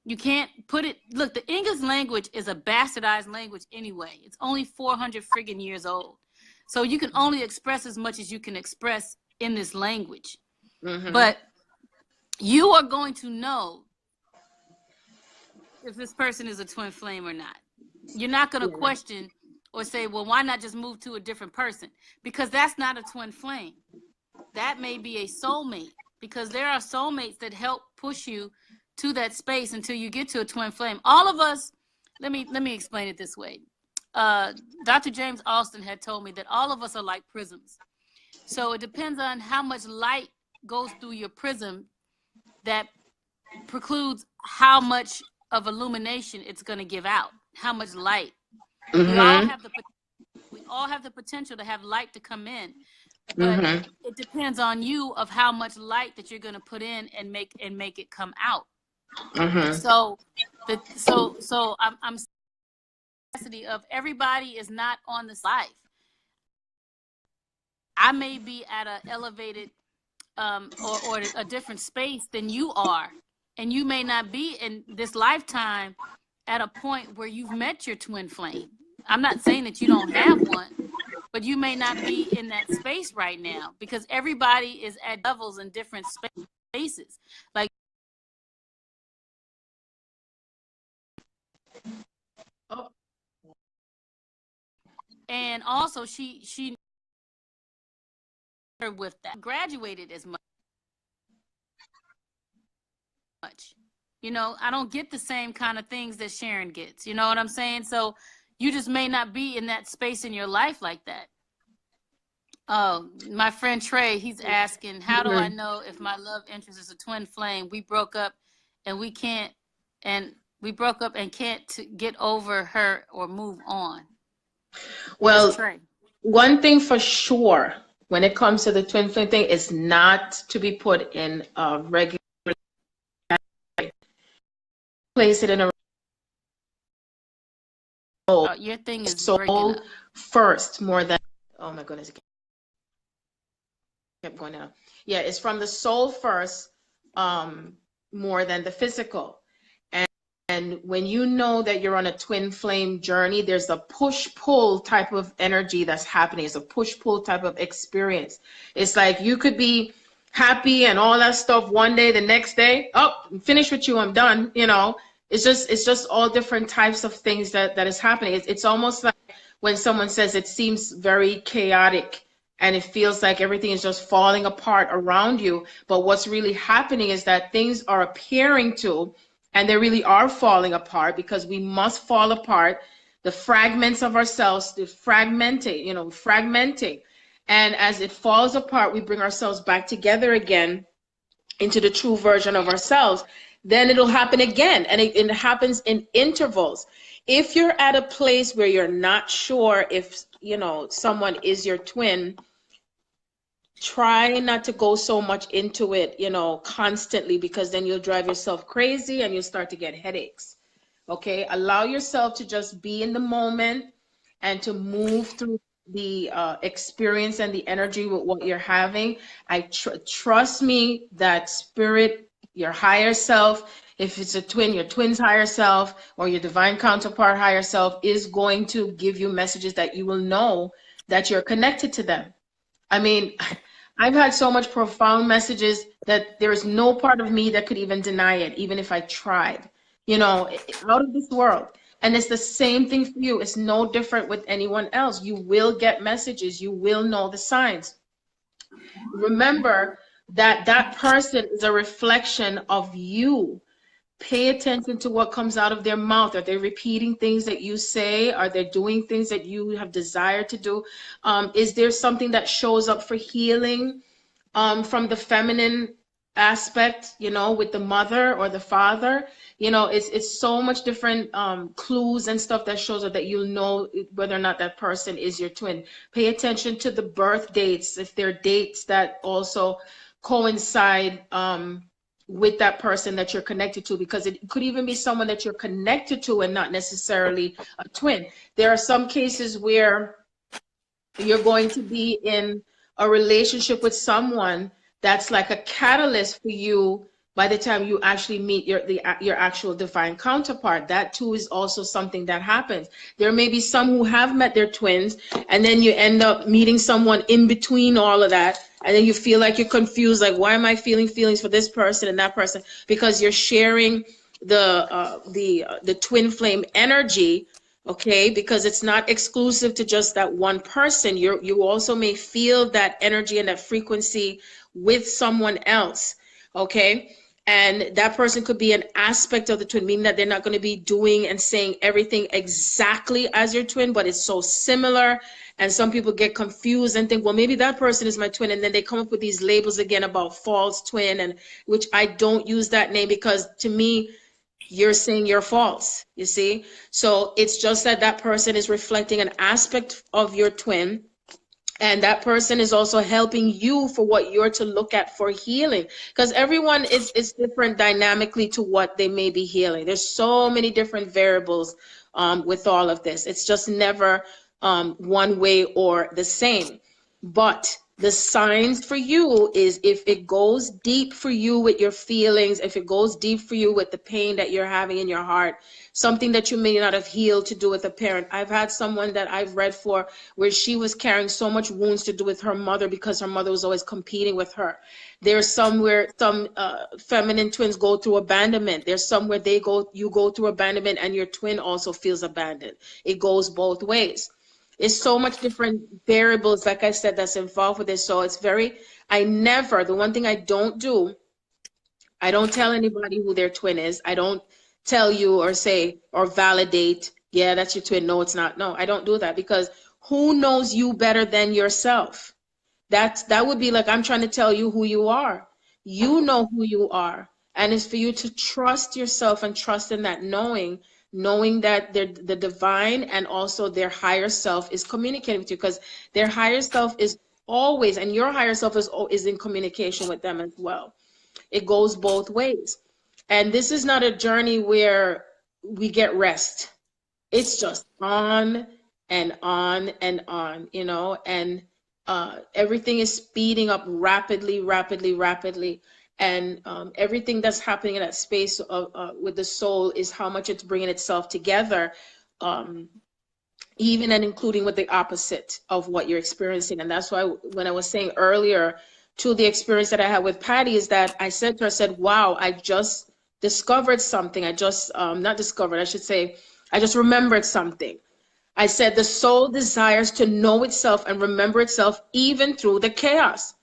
You can't put it, look, the English language is a bastardized language anyway. It's only 400 friggin' years old. So you can only express as much as you can express in this language. But you are going to know if this person is a twin flame or not. You're not going to question or say, well, why not just move to a different person? Because that's not a twin flame. That may be a soulmate. Because there are soulmates that help push you to that space until you get to a twin flame. All of us, let me explain it this way. Dr. James Alston had told me that all of us are like prisms. So it depends on how much light goes through your prism that precludes how much of illumination it's going to give out, how much light. We all have the potential to have light to come in. But it depends on you of how much light that you're going to put in and make it come out. So I'm of everybody is not on this life. I may be at an elevated or a different space than you are, and you may not be in this lifetime at a point where you've met your twin flame. I'm not saying that you don't have one, but you may not be in that space right now because everybody is at levels in different spaces. Like, and also she with that graduated as much. You know, I don't get the same kind of things that Sharon gets. You know what I'm saying? So you just may not be in that space in your life like that. Oh, my friend Trey, he's asking, how do I know if my love interest is a twin flame? We broke up and can't get over her or move on. Well, one thing for sure When it comes to the twin flame thing, it's not to be put in a regular, place it in a soul. Your thing is breaking Soul up. first, more than, oh my goodness, it kept going out. Yeah, it's from the soul first, more than the physical. And when you know that you're on a twin flame journey, there's a push-pull type of energy that's happening. It's a push-pull type of experience. It's like you could be happy and all that stuff one day, the next day, oh, I'm finished with you, I'm done. You know, it's just all different types of things that is happening. It's almost like when someone says it seems very chaotic and it feels like everything is just falling apart around you. But what's really happening is that things are appearing to, and they really are falling apart, because we must fall apart. The fragments of ourselves, the fragmenting. And as it falls apart, we bring ourselves back together again into the true version of ourselves. Then it'll happen again. And it happens in intervals. If you're at a place where you're not sure if, someone is your twin, try not to go so much into it, constantly, because then you'll drive yourself crazy and you'll start to get headaches. Okay, allow yourself to just be in the moment and to move through the experience and the energy with what you're having. Trust me that spirit, your higher self, if it's a twin, your twin's higher self or your divine counterpart higher self, is going to give you messages that you will know that you're connected to them. I mean, I've had so much profound messages that there is no part of me that could even deny it, even if I tried, out of this world. And it's the same thing for you. It's no different with anyone else. You will get messages. You will know the signs. Remember that that person is a reflection of you. Pay attention to what comes out of their mouth. Are they repeating things that you say? Are they doing things that you have desired to do? Is there something that shows up for healing from the feminine aspect, with the mother or the father? It's so much different clues and stuff that shows up that you'll know whether or not that person is your twin. Pay attention to the birth dates, if there are dates that also coincide with that person that you're connected to, because it could even be someone that you're connected to and not necessarily a twin. There are some cases where you're going to be in a relationship with someone that's like a catalyst for you by the time you actually meet your actual divine counterpart. That too is also something that happens. There may be some who have met their twins, and then you end up meeting someone in between all of that, and then you feel like you're confused, like, why am I feeling feelings for this person and that person? Because you're sharing the twin flame energy. Okay, because it's not exclusive to just that one person. You also may feel that energy and that frequency with someone else. Okay, and that person could be an aspect of the twin, meaning that they're not going to be doing and saying everything exactly as your twin, but it's so similar. And some people get confused and think, well, maybe that person is my twin, and then they come up with these labels again about false twin, and which I don't use that name, because to me, you're saying you're false, you see? So it's just that that person is reflecting an aspect of your twin, and that person is also helping you for what you're to look at for healing, because everyone is different dynamically to what they may be healing. There's so many different variables with all of this. It's just never one way or the same. But the signs for you is, if it goes deep for you with your feelings, if it goes deep for you with the pain that you're having in your heart, something that you may not have healed to do with a parent. I've had someone that I've read for where she was carrying so much wounds to do with her mother, because her mother was always competing with her. There's somewhere some feminine twins go through abandonment. There's somewhere you go through abandonment and your twin also feels abandoned. It goes both ways. It's so much different variables, like I said, that's involved with it. So it's the one thing I don't do, I don't tell anybody who their twin is. I don't tell you or say or validate, yeah, that's your twin. No, it's not. No, I don't do that, because who knows you better than yourself? That would be like I'm trying to tell you who you are. You know who you are. And it's for you to trust yourself and trust in that knowing that the divine and also their higher self is communicating with you, because their higher self is always, and your higher self is in communication with them as well. It goes both ways. And this is not a journey where we get rest. It's just on and on and on, you know, and everything is speeding up rapidly, rapidly, rapidly. And everything that's happening in that space of, with the soul is how much it's bringing itself together, even and including with the opposite of what you're experiencing. And that's why when I was saying earlier to the experience that I had with Patti, is that I said to her, I said, wow, I just discovered something. I just, not discovered, I should say, I just remembered something. I said, the soul desires to know itself and remember itself even through the chaos.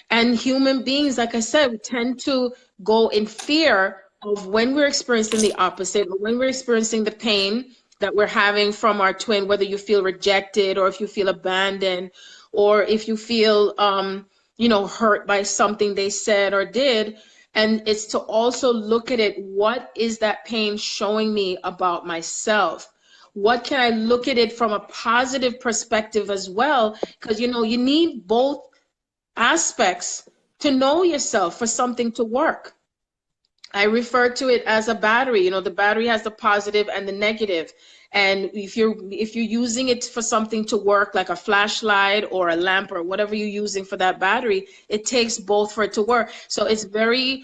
And human beings, like I said, we tend to go in fear of when we're experiencing the opposite, or when we're experiencing the pain that we're having from our twin, whether you feel rejected or if you feel abandoned, or if you feel, you know, hurt by something they said or did. And it's to also look at it. What is that pain showing me about myself? What can I look at it from a positive perspective as well? Because, you know, you need both aspects to know yourself for something to work. I refer to it as a battery. You know, the battery has the positive and the negative. And if you're using it for something to work, like a flashlight or a lamp or whatever you're using for that battery, it takes both for it to work. So it's very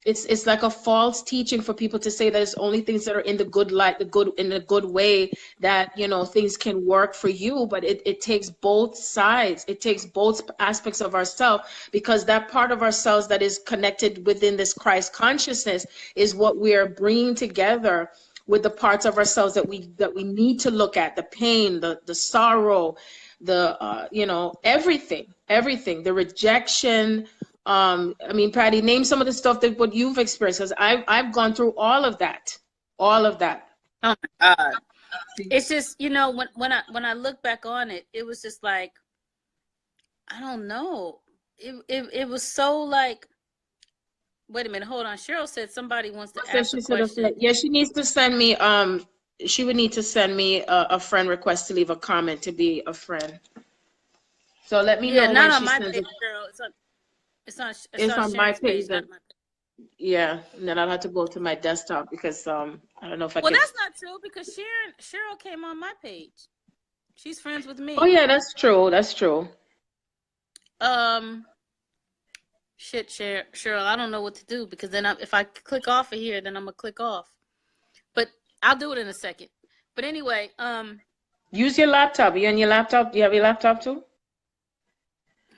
it's like a false teaching for people to say that it's only things that are in the good light, in a good way, that, you know, things can work for you. But it takes both sides. It takes both aspects of ourselves, because that part of ourselves that is connected within this Christ consciousness is what we are bringing together with the parts of ourselves that we need to look at: the pain, the sorrow, the you know, everything, the rejection. I mean, Patti, name some of the stuff that what you've experienced, because I've gone through all of that. Oh my God. It's just, you know, when I look back on it, it was just like, I don't know. It was so like, wait a minute, hold on. Cheryl said somebody wants to ask a question. Yeah, she needs to send me, she would need to send me a friend request to leave a comment to be a friend. So let me know not when on she my sends page, it. girl. It's on My Sharon's page. not my page. Yeah, and then I'll have to go to my desktop because I don't know if I Well, can. that's not true, because Cheryl came on my page. She's friends with me. Oh yeah, that's true. That's true. Shit, Cheryl, I don't know what to do, because then if I click off of here, then I'm gonna click off. But I'll do it in a second. But anyway, use your laptop. Are you on your laptop? Do you have your laptop too?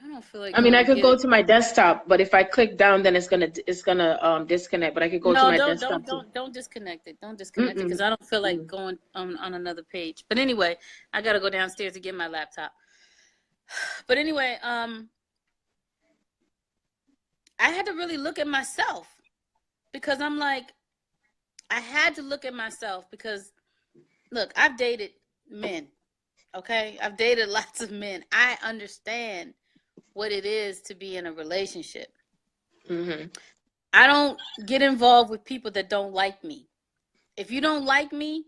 I don't feel like. I mean, I could go to my desktop, but if I click down, then it's gonna disconnect. But I could go to my desktop too. Don't disconnect it. Don't disconnect it, because I don't feel like going on another page. But anyway, I gotta go downstairs to get my laptop. But anyway, I had to really look at myself, because I'm like, I had to look at myself, because look, I've dated men. Okay, I've dated lots of men. I understand what it is to be in a relationship. I don't get involved with people that don't like me. If you don't like me,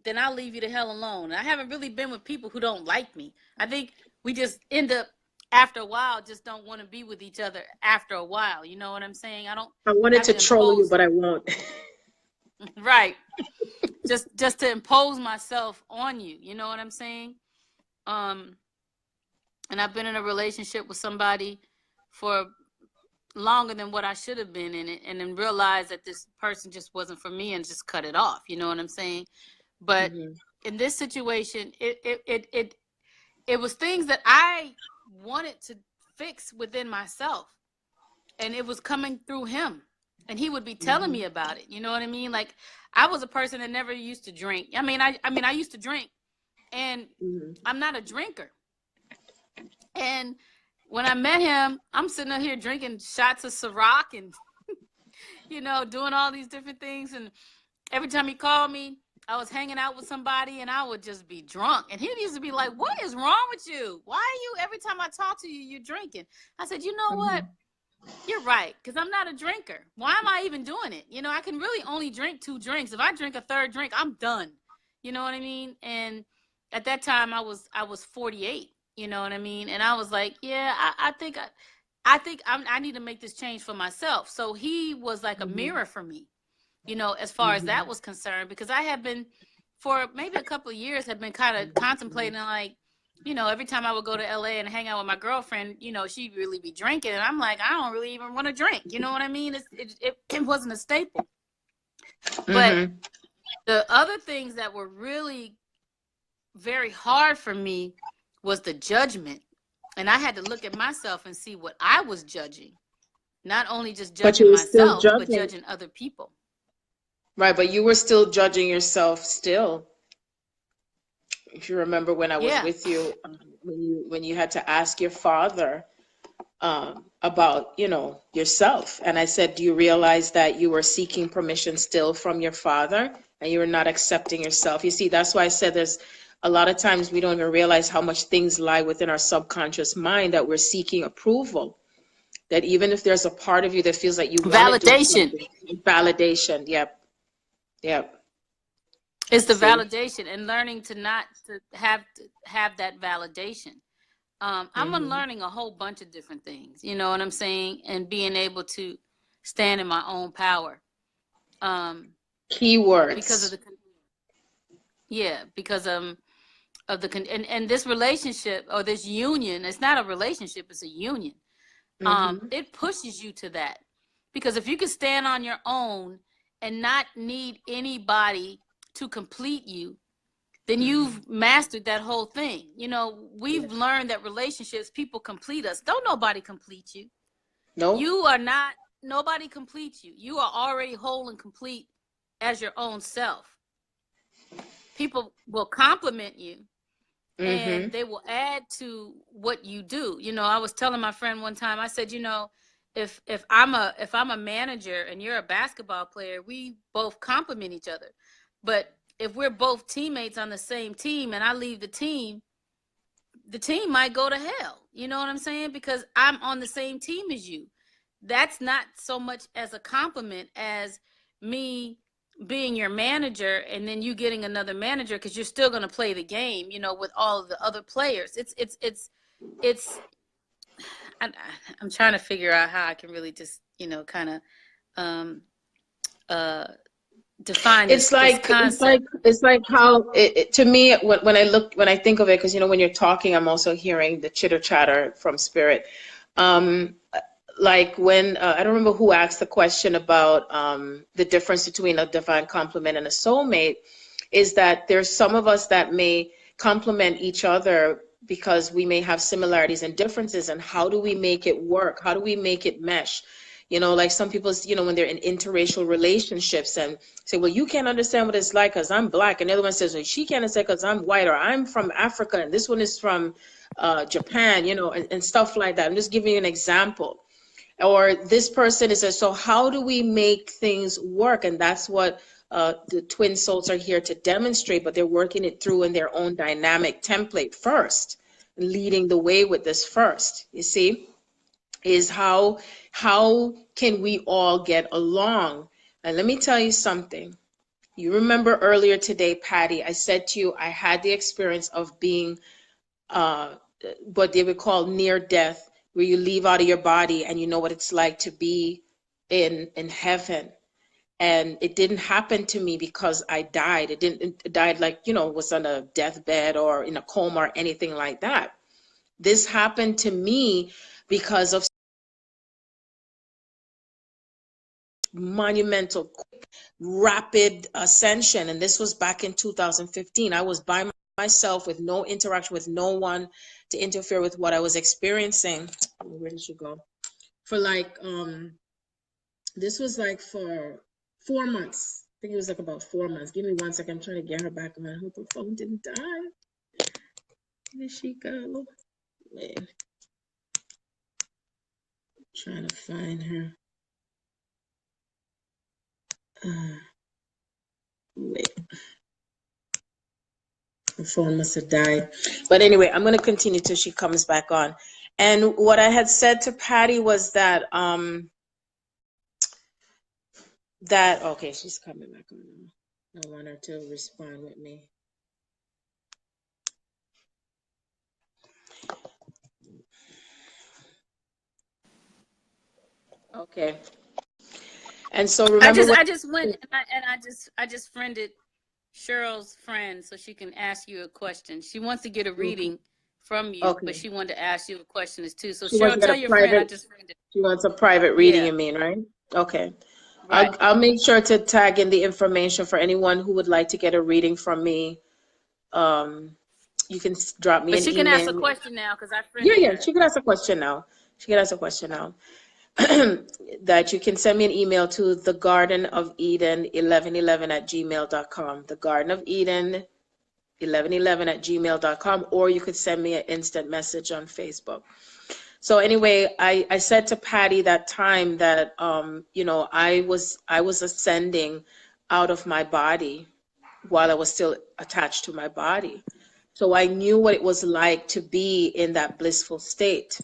then I'll leave you the hell alone. I haven't really been with people who don't like me. I think we just end up, after a while, just don't want to be with each other after a while. You know what I'm saying? I wanted to troll you, but I won't. Right. just to impose myself on you. You know what I'm saying? And I've been in a relationship with somebody for longer than what I should have been in it, and then realized that this person just wasn't for me, and just cut it off. You know what I'm saying? But in this situation, it was things that I wanted to fix within myself, and it was coming through him, and he would be telling me about it. You know what I mean? Like, I was a person that never used to drink. I mean, I used to drink, and I'm not a drinker. And when I met him, I'm sitting up here drinking shots of Ciroc and, you know, doing all these different things. And every time he called me, I was hanging out with somebody, and I would just be drunk. And he used to be like, what is wrong with you? Why are you, every time I talk to you, you're drinking? I said, you know what? You're right, because I'm not a drinker. Why am I even doing it? You know, I can really only drink 2 drinks. If I drink a third drink, I'm done. You know what I mean? And at that time, I was 48. You know what I mean? And I was like, yeah, I think I need to make this change for myself. So he was like a mirror for me, you know, as far as that was concerned, because I had been, for maybe a couple of years, had been kind of contemplating, like, you know, every time I would go to LA and hang out with my girlfriend, you know, she'd really be drinking. And I'm like, I don't really even want to drink. You know what I mean? It wasn't a staple. But the other things that were really very hard for me was the judgment. And I had to look at myself and see what I was judging. Not only just judging myself, but judging other people. Right, but you were still judging yourself still. If you remember when I was with you, when you had to ask your father about, you know, yourself. And I said, do you realize that you were seeking permission still from your father and you were not accepting yourself? You see, that's why I said there's a lot of times we don't even realize how much things lie within our subconscious mind that we're seeking approval. That even if there's a part of you that feels like you want to do something, validation. Yep. It's the validation, and learning to not to have that validation. I'm unlearning a whole bunch of different things, you know what I'm saying? And being able to stand in my own power. Keywords. Because of and this relationship, or this union, it's not a relationship, it's a union. It pushes you to that. Because if you can stand on your own and not need anybody to complete you, then you've mastered that whole thing. You know, we've learned that relationships, people complete us. Don't nobody complete you. No. You are not, nobody completes you. You are already whole and complete as your own self. People will compliment you and they will add to what you do. You know, I was telling my friend one time, I said, you know, if I'm a manager and you're a basketball player, we both compliment each other. But if we're both teammates on the same team and I leave the team might go to hell. You know what I'm saying? Because I'm on the same team as you. That's not so much as a compliment as me being your manager and then you getting another manager, because you're still going to play the game, you know, with all of the other players. I'm trying to figure out how I can really just, you know, kind of define it's like how to me when I think of it, because you know when you're talking I'm also hearing the chitter chatter from spirit, like when I don't remember who asked the question about the difference between a divine complement and a soulmate, is that there's some of us that may complement each other because we may have similarities and differences, and how do we make it work? How do we make it mesh? You know, like some people, you know, when they're in interracial relationships and say, well, you can't understand what it's like because I'm black. And the other one says, well, she can't understand because I'm white, or I'm from Africa and this one is from Japan, you know, and stuff like that. I'm just giving you an example. Or this person is, so how do we make things work? And that's what the twin souls are here to demonstrate, but they're working it through in their own dynamic template first, leading the way with this first, you see? Is how can we all get along? And let me tell you something. You remember earlier today, Patti, I said to you, I had the experience of being what they would call near death, where you leave out of your body and you know what it's like to be in heaven. And it didn't happen to me because I died. It died like, you know, was on a deathbed or in a coma or anything like that. This happened to me because of monumental, quick, rapid ascension. And this was back in 2015. I was by myself with no interaction with no one to interfere with what I was experiencing. Where did you go? For like, this was like for 4 months. I think it was like about 4 months. Give me 1 second. I'm trying to get her back on. I hope her phone didn't die. Where did she go? Wait. I'm trying to find her. Wait. Her phone must have died. But anyway, I'm going to continue till she comes back on. And what I had said to Patti was that, okay, she's coming back on now. I want her to respond with me. Okay. And so remember I just went and I just friended Cheryl's friend so she can ask you a question. She wants to get a reading from you, okay. but she wanted to ask you a question too. So She wants Cheryl, to get tell a your friend I private, just friended. she wants a private reading, Yeah, you mean, right? Okay. right. I'll make sure to tag in the information for anyone who would like to get a reading from me. You can drop me But an she can ask a email. question now because I Yeah, friended yeah, her. she can ask a question now. She can ask a question now. That you can send me an email to the Garden of Eden 1111 at gmail.com. The Garden of Eden 1111 at gmail.com, or you could send me an instant message on Facebook. So anyway, I said to Patti that time that you know, I was ascending out of my body while I was still attached to my body. So I knew what it was like to be in that blissful state.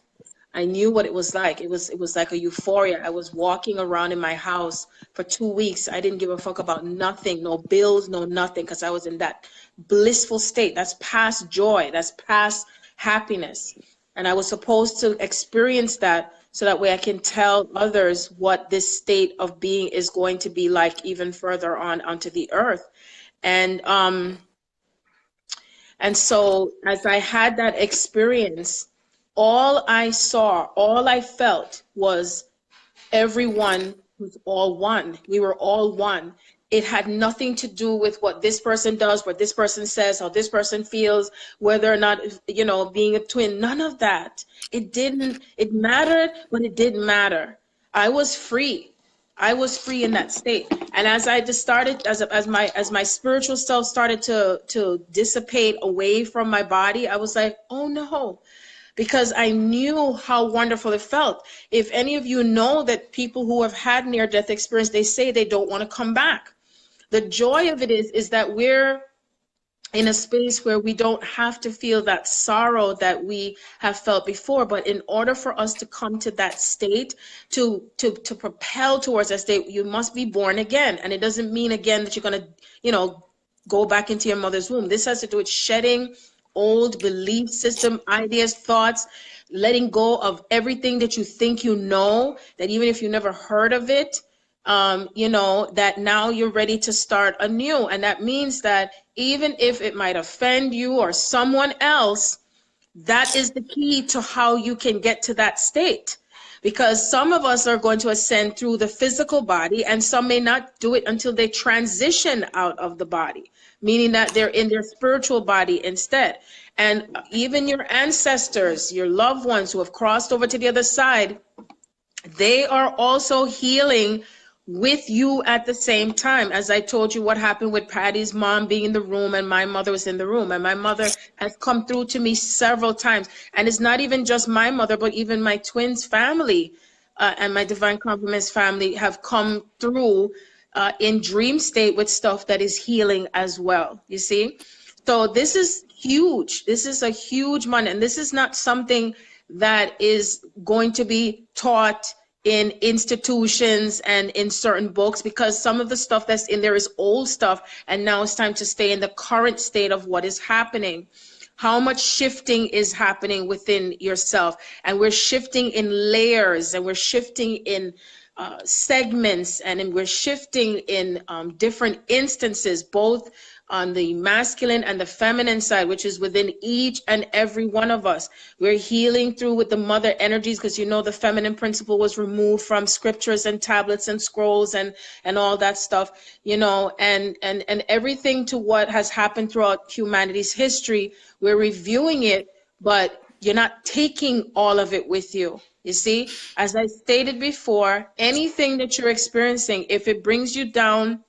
I knew what it was like. It was like a euphoria. I was walking around in my house for 2 weeks. I didn't give a fuck about nothing, no bills, no nothing, because I was in that blissful state. That's past joy. That's past happiness. And I was supposed to experience that so that way I can tell others what this state of being is going to be like even further on onto the earth. And so as I had that experience, all I saw, all I felt was everyone was all one. We were all one. It had nothing to do with what this person does, what this person says, how this person feels, whether or not, you know, being a twin, none of that. It mattered, but it didn't matter. I was free. I was free in that state. And as I just started, as my spiritual self started to dissipate away from my body, I was like, oh no, because I knew how wonderful it felt. If any of you know that people who have had near-death experience, they say they don't want to come back. The joy of it is that we're in a space where we don't have to feel that sorrow that we have felt before. But in order for us to come to that state, to propel towards that state, you must be born again. And it doesn't mean again that you're going to, you know, go back into your mother's womb. This has to do with shedding old belief system, ideas, thoughts, letting go of everything that you think you know, that even if you never heard of it, you know, that now you're ready to start anew. And that means that even if it might offend you or someone else, that is the key to how you can get to that state. Because some of us are going to ascend through the physical body, and some may not do it until they transition out of the body, meaning that they're in their spiritual body instead. And even your ancestors, your loved ones who have crossed over to the other side, they are also healing with you at the same time. As I told you what happened with Patty's mom being in the room and my mother was in the room, and my mother has come through to me several times. And it's not even just my mother, but even my twins family and my Divine Compliments family have come through in dream state with stuff that is healing as well, you see? So this is huge. This is a huge money, and this is not something that is going to be taught in institutions and in certain books, because some of the stuff that's in there is old stuff, and now it's time to stay in the current state of what is happening. How much shifting is happening within yourself, and we're shifting in layers, and we're shifting in segments, and we're shifting in different instances, both on the masculine and the feminine side, which is within each and every one of us. We're healing through with the mother energies, because you know the feminine principle was removed from scriptures and tablets and scrolls and all that stuff, you know, and everything to what has happened throughout humanity's history. We're reviewing it, but you're not taking all of it with you. You see, as I stated before, anything that you're experiencing, if it brings you down,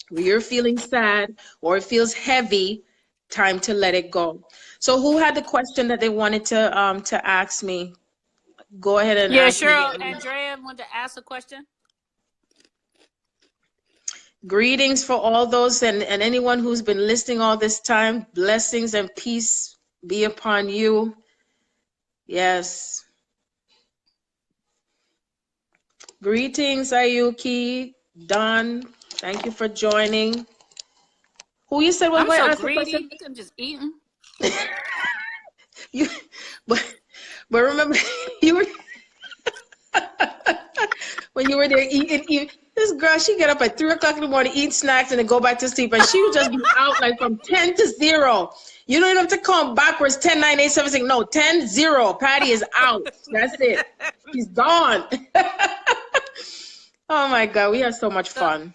where you're feeling sad or it feels heavy, time to let it go. So who had the question that they wanted to ask me? Go ahead and Yeah, ask me. Cheryl, Andrea wanted to ask a question. Greetings for all those and anyone who's been listening all this time. Blessings and peace be upon you. Yes. Greetings, Ayuki, Don. Thank you for joining. Who you said was I'm going to so ask the greedy. question? I'm just eating. But remember, you were you were there eating. This girl, she get up at 3 o'clock in the morning, eat snacks, and then go back to sleep. And she would just be out like from 10 to 0. You don't even have to count backwards, 10, 9, 8, 7, 6. No, 10, 0. Patti is out. That's it. She's gone. Oh my God, we had so much fun.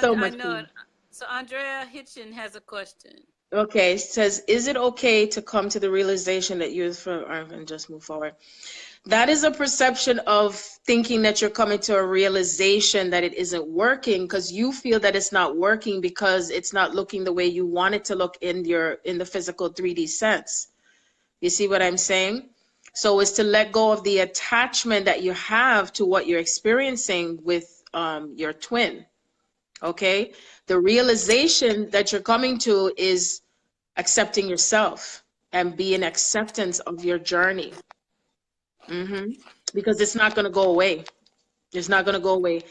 So much fun. So Andrea Hitchin has a question. Okay, it says, is it okay to come to the realization that you're and just move forward? That is a perception of thinking that you're coming to a realization that it isn't working because you feel that it's not working because it's not looking the way you want it to look in the physical 3D sense. You see what I'm saying? So it's to let go of the attachment that you have to what you're experiencing with your twin. Okay? The realization that you're coming to is accepting yourself and be in acceptance of your journey. Because it's not going to go away. It's not going to go away.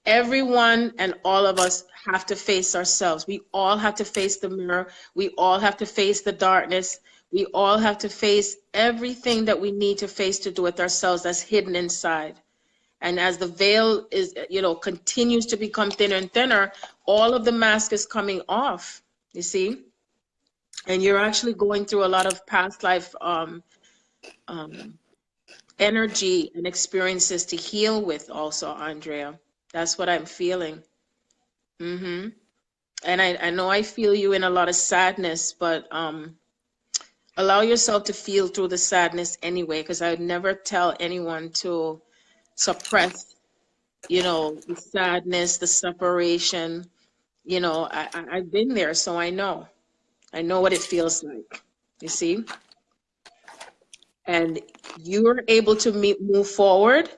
Everyone and all of us have to face ourselves. We all have to face the mirror. We all have to face the darkness. We all have to face everything that we need to face to do with ourselves that's hidden inside. And as the veil is, continues to become thinner and thinner, all of the mask is coming off, you see? And you're actually going through a lot of past life energy and experiences to heal with also, Andrea. That's what I'm feeling. And I know I feel you in a lot of sadness, but allow yourself to feel through the sadness anyway, because I would never tell anyone to suppress, the sadness, the separation. I've been there, so I know what it feels like, you see? And you're able to move forward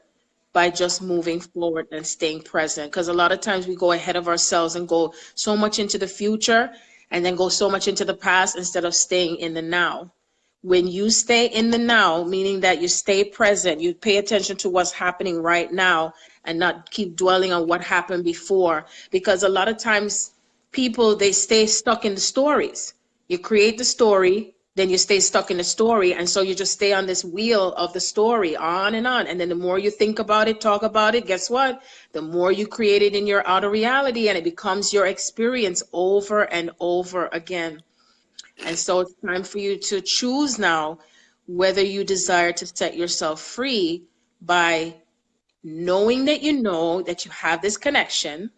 by just moving forward and staying present. Because a lot of times we go ahead of ourselves and go so much into the future and then go so much into the past instead of staying in the now. When you stay in the now, meaning that you stay present, you pay attention to what's happening right now and not keep dwelling on what happened before. Because a lot of times people, they stay stuck in the stories. You create the story, then you stay stuck in the story. And so you just stay on this wheel of the story on. And then the more you think about it, talk about it, guess what? The more you create it in your outer reality and it becomes your experience over and over again. And so it's time for you to choose now whether you desire to set yourself free by knowing that you have this connection,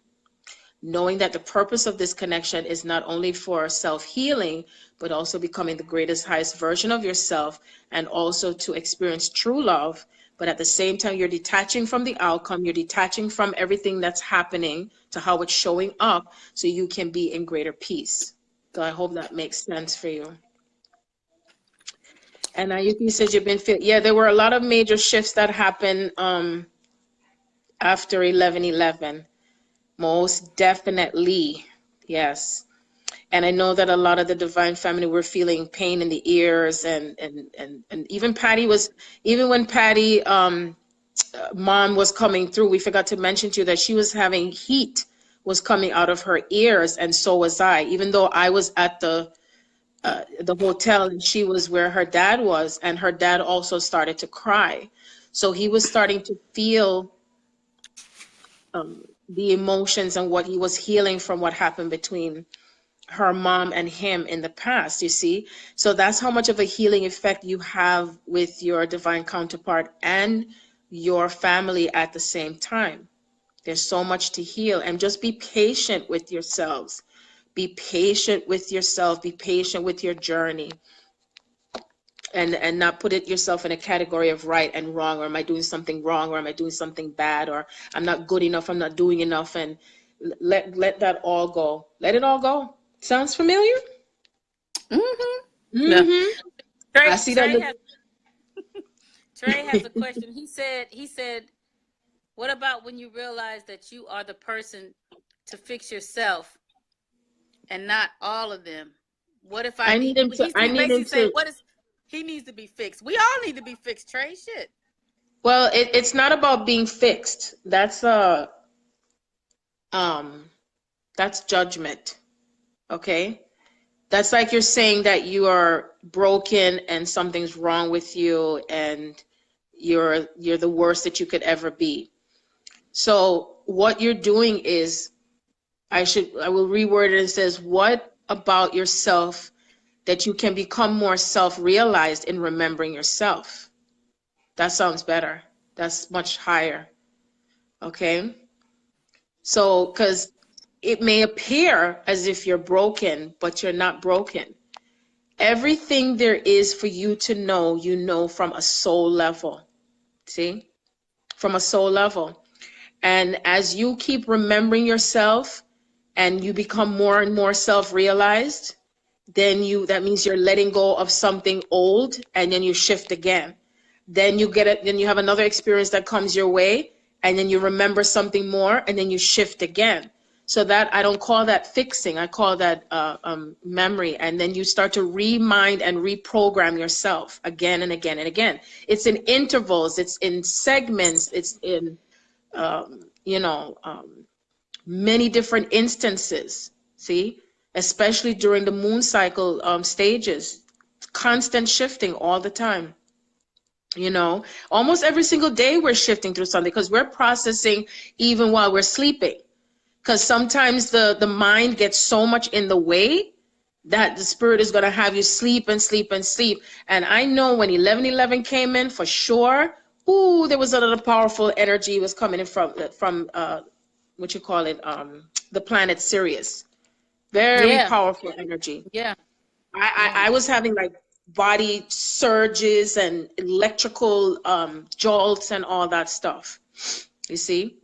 knowing that the purpose of this connection is not only for self-healing, but also becoming the greatest, highest version of yourself, and also to experience true love. But at the same time, you're detaching from the outcome, you're detaching from everything that's happening to how it's showing up so you can be in greater peace. So I hope that makes sense for you. And you said you've been there were a lot of major shifts that happened after 11/11. Most definitely, yes. And I know that a lot of the divine family were feeling pain in the ears, and even Patti was, even when Patti mom was coming through, we forgot to mention to you that she was having heat was coming out of her ears, and so was I. Even though I was at the hotel and she was where her dad was, and her dad also started to cry. So he was starting to feel the emotions and what he was healing from what happened between her mom and him in the past, you see? So that's how much of a healing effect you have with your divine counterpart and your family at the same time. There's so much to heal, and just be patient with yourselves. Be patient with yourself. Be patient with your journey. And not put yourself in a category of right and wrong, or am I doing something wrong, or am I doing something bad, or I'm not good enough, I'm not doing enough, and let that all go. Let it all go. Sounds familiar? I see that. Trey has a question. He said, what about when you realize that you are the person to fix yourself and not all of them? What if he needs to be fixed? We all need to be fixed, Trey. Shit. Well, it's not about being fixed. That's judgment. Okay? That's like you're saying that you are broken and something's wrong with you and you're the worst that you could ever be. So what you're doing is, I will reword it. It says, what about yourself that you can become more self-realized in remembering yourself? That sounds better. That's much higher. Okay. So, because it may appear as if you're broken, but you're not broken. Everything there is for you to know, you know from a soul level. See? From a soul level. And as you keep remembering yourself and you become more and more self-realized, then that means you're letting go of something old, and then you shift again. Then you get it, then you have another experience that comes your way, and then you remember something more, and then you shift again. So that, I don't call that fixing, I call that memory. And then you start to remind and reprogram yourself again and again and again. It's in intervals, it's in segments, it's in many different instances. See, especially during the moon cycle stages, constant shifting all the time. Almost every single day we're shifting through something, because we're processing even while we're sleeping. Because sometimes the mind gets so much in the way that the spirit is going to have you sleep and sleep and sleep. And I know when 1111 came in, for sure, ooh, there was a little powerful energy was coming in from what you call it, the planet Sirius. Very powerful energy. Yeah. I was having like body surges and electrical jolts and all that stuff, you see.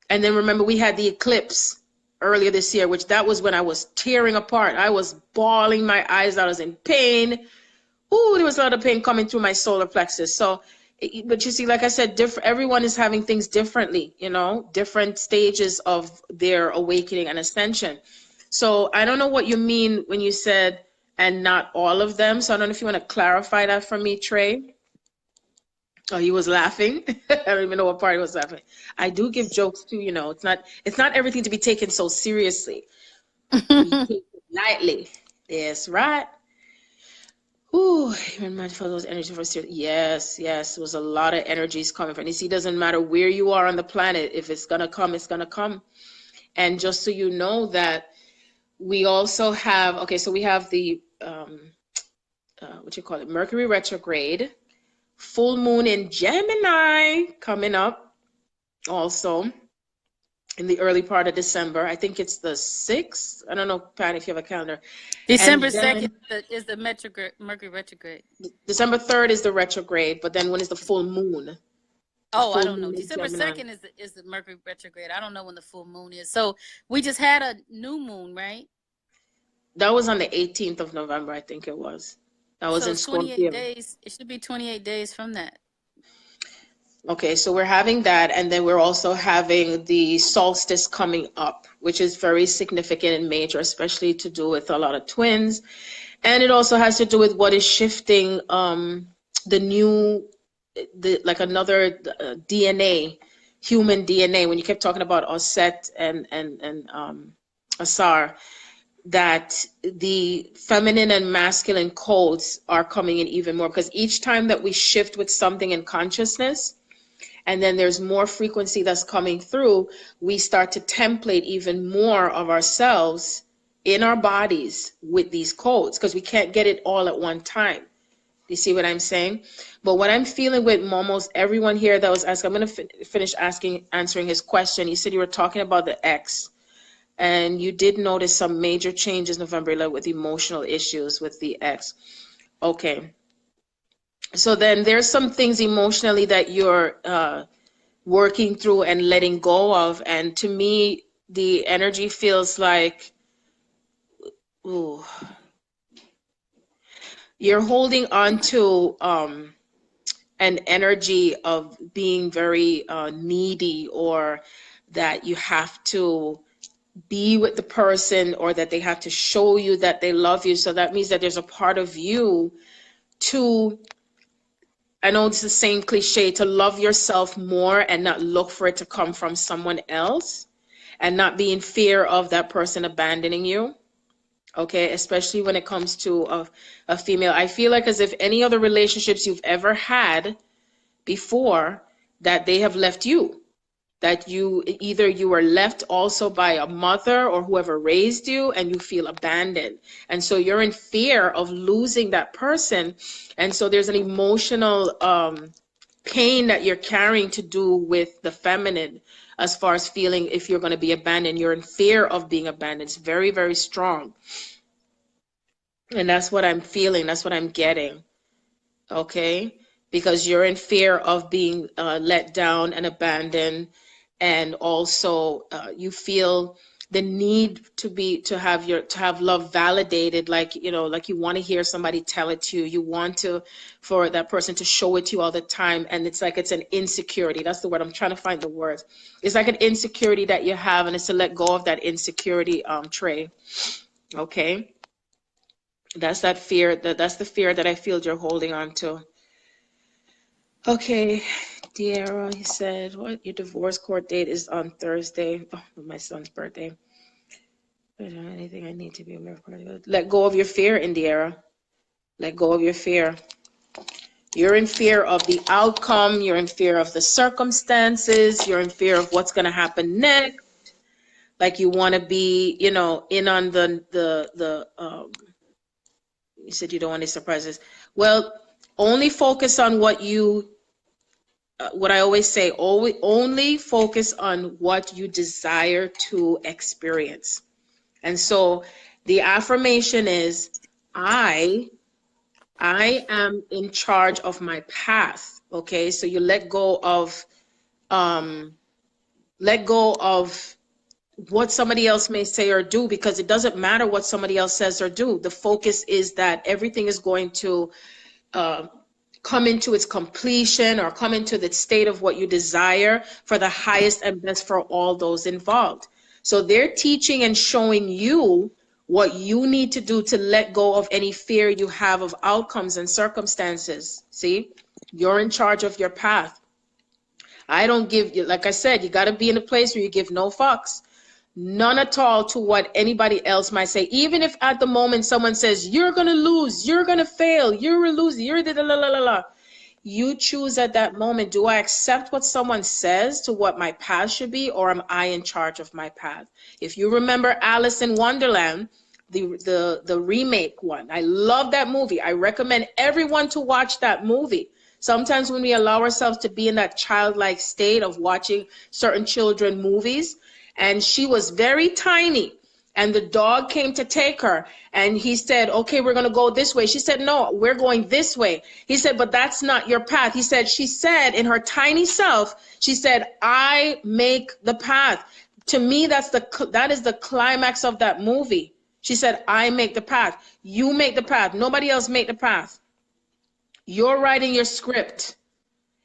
And then remember, we had the eclipse earlier this year, which that was when I was tearing apart. I was bawling my eyes out. I was in pain. Ooh, there was a lot of pain coming through my solar plexus. So, but you see, like I said, everyone is having things differently, different stages of their awakening and ascension. So I don't know what you mean when you said, and not all of them. So I don't know if you want to clarify that for me, Trey. Oh, he was laughing. I don't even know what part he was laughing. I do give jokes too, It's not everything to be taken so seriously. We take it lightly. That's right. Ooh, even mindful of those energies for serious. Yes, there was a lot of energies coming from. You see, it doesn't matter where you are on the planet. If it's gonna come, it's gonna come. And just so you know that we also have, okay, so we have the Mercury retrograde, full moon in Gemini coming up also in the early part of December. I think it's the 6th. I don't know, Patty, if you have a calendar. December 2nd is the Mercury retrograde. December 3rd is the retrograde, but then when is the full moon? I don't know. December 2nd is the Mercury retrograde. I don't know when the full moon is. So we just had a new moon, right? That was on the 18th of November, I think it was. That was in Scorpio. 28 days. It should be 28 days from that. Okay, so we're having that, and then we're also having the solstice coming up, which is very significant and major, especially to do with a lot of twins. And it also has to do with what is shifting like another DNA, human DNA. When you kept talking about Osset and Asar, that the feminine and masculine codes are coming in even more, because each time that we shift with something in consciousness, and then there's more frequency that's coming through, we start to template even more of ourselves in our bodies with these codes, because we can't get it all at one time. You see what I'm saying? But what I'm feeling with almost everyone here that was asking, I'm going to finish answering his question. You said you were talking about the X, and you did notice some major changes November 11 with emotional issues with the X. Okay. So then there's some things emotionally that you're working through and letting go of. And to me, the energy feels like, ooh, you're holding on to an energy of being very needy, or that you have to be with the person, or that they have to show you that they love you. So that means that there's a part of you to, I know it's the same cliche, to love yourself more and not look for it to come from someone else, and not be in fear of that person abandoning you. Okay, especially when it comes to a female. I feel like as if any other relationships you've ever had before, that they have left you. that either you were left also by a mother or whoever raised you, and you feel abandoned. And so you're in fear of losing that person. And so there's an emotional pain that you're carrying to do with the feminine, as far as feeling if you're going to be abandoned. You're in fear of being abandoned. It's very, very strong. And that's what I'm feeling. That's what I'm getting. Okay? Because you're in fear of being let down and abandoned. And also you feel the need to have love validated, like, you know, like you want to hear somebody tell it to you. You want for that person to show it to you all the time. And it's like it's an insecurity. That's the word. I'm trying to find the words. It's like an insecurity that you have, and it's to let go of that insecurity, Trey. Okay? That's that fear. That's the fear that I feel you're holding on to. Okay, Deara, he said, what? Your divorce court date is on Thursday. Oh, my son's birthday. Anything I need to be aware of? Let go of your fear, Indiara. Let go of your fear. You're in fear of the outcome. You're in fear of the circumstances. You're in fear of what's going to happen next. Like you want to be, you know, in on you said you don't want any surprises. Well, only focus on what I always say, only focus on what you desire to experience. And so the affirmation is, I am in charge of my path. Okay, so you let go of what somebody else may say or do, because it doesn't matter what somebody else says or do. The focus is that everything is going to come into its completion, or come into the state of what you desire for the highest and best for all those involved. So they're teaching and showing you what you need to do to let go of any fear you have of outcomes and circumstances. See, you're in charge of your path. I don't give you, like I said, you got to be in a place where you give no fucks. None at all to what anybody else might say. Even if at the moment someone says, you're going to lose, you're going to fail, you're a loser, you're the la la la la. You choose at that moment, do I accept what someone says to what my path should be, or am I in charge of my path? If you remember Alice in Wonderland, the remake one, I love that movie. I recommend everyone to watch that movie. Sometimes when we allow ourselves to be in that childlike state of watching certain children movies, and she was very tiny, and the dog came to take her, and he said, okay, we're going to go this way. She said, no, we're going this way. He said, but that's not your path. He said, she said in her tiny self, she said, I make the path. To me, that is the climax of that movie. She said, I make the path. You make the path. Nobody else make the path. You're writing your script.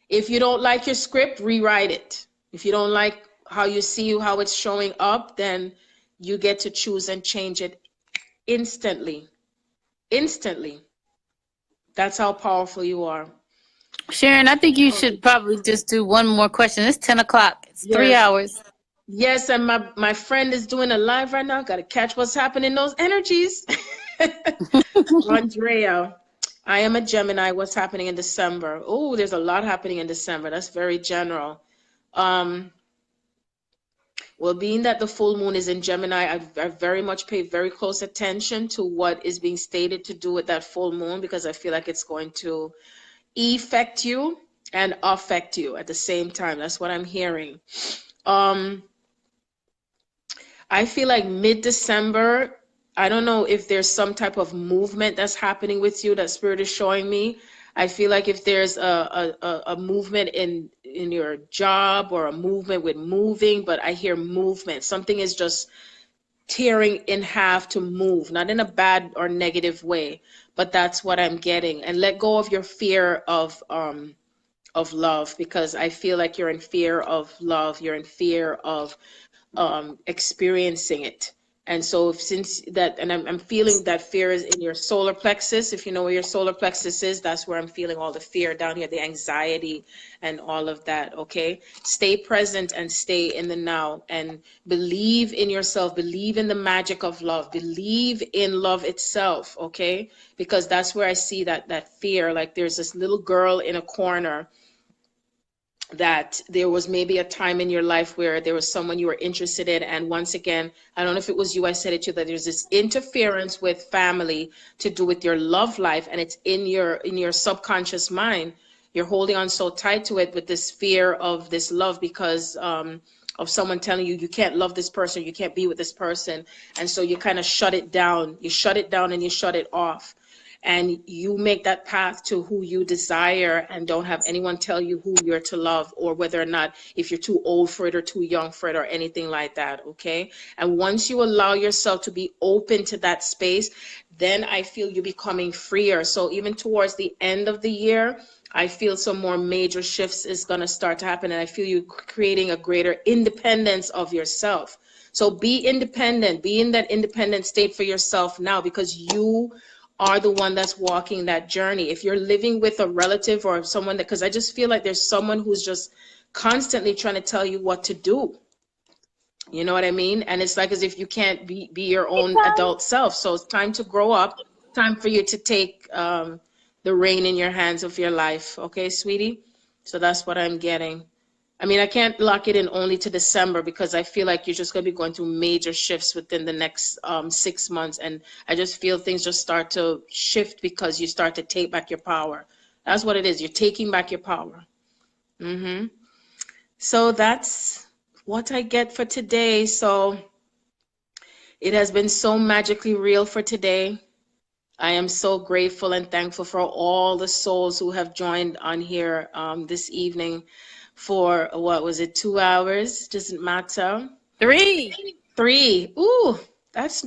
If you don't like your script, rewrite it. If you don't like how you see how it's showing up, then you get to choose and change it instantly. Instantly. That's how powerful you are. Sharon, I think you should probably just do one more question. It's 10 o'clock. It's 3 hours. Yes, and my friend is doing a live right now. Got to catch what's happening in those energies. Andrea, I am a Gemini. What's happening in December? Oh, there's a lot happening in December. That's very general. Well, being that the full moon is in Gemini, I very much pay very close attention to what is being stated to do with that full moon, because I feel like it's going to affect you and affect you at the same time. That's what I'm hearing. I feel like mid-December, I don't know if there's some type of movement that's happening with you that Spirit is showing me. I feel like if there's a movement in your job, or a movement with moving, but I hear movement. Something is just tearing in half to move, not in a bad or negative way, but that's what I'm getting. And let go of your fear of love, because I feel like you're in fear of love. You're in fear of experiencing it. And so since that, and I'm feeling that fear is in your solar plexus. If you know where your solar plexus is, that's where I'm feeling all the fear down here, the anxiety and all of that. Okay, stay present and stay in the now, and believe in yourself, believe in the magic of love, believe in love itself. Okay, because that's where I see that fear. Like there's this little girl in a corner, that there was maybe a time in your life where there was someone you were interested in, and once again, I don't know if it was you, I said it to, that there's this interference with family to do with your love life, and it's in your subconscious mind. You're holding on so tight to it with this fear of this love because of someone telling you you can't love this person, you can't be with this person, and so you kind of shut it down. You shut it down and you shut it off, and you make that path to who you desire, and don't have anyone tell you who you're to love, or whether or not, if you're too old for it or too young for it or anything like that. Okay. And once you allow yourself to be open to that space, then I feel you becoming freer. So even towards the end of the year, I feel some more major shifts is going to start to happen, and I feel you creating a greater independence of yourself. So be independent, be in that independent state for yourself now, because you are the one that's walking that journey. If you're living with a relative or someone that, because I just feel like there's someone who's just constantly trying to tell you what to do. You know what I mean? And it's like as if you can't be your own adult self. So it's time to grow up, time for you to take the reign in your hands of your life. Okay, sweetie? So that's what I'm getting. I mean, I can't lock it in only to December, because I feel like you're just going to be going through major shifts within the next 6 months. And I just feel things just start to shift because you start to take back your power. That's what it is. You're taking back your power. So that's what I get for today. So it has been so magically real for today. I am so grateful and thankful for all the souls who have joined on here this evening for, what was it, 2 hours? Doesn't matter. 3. 3. Ooh, that's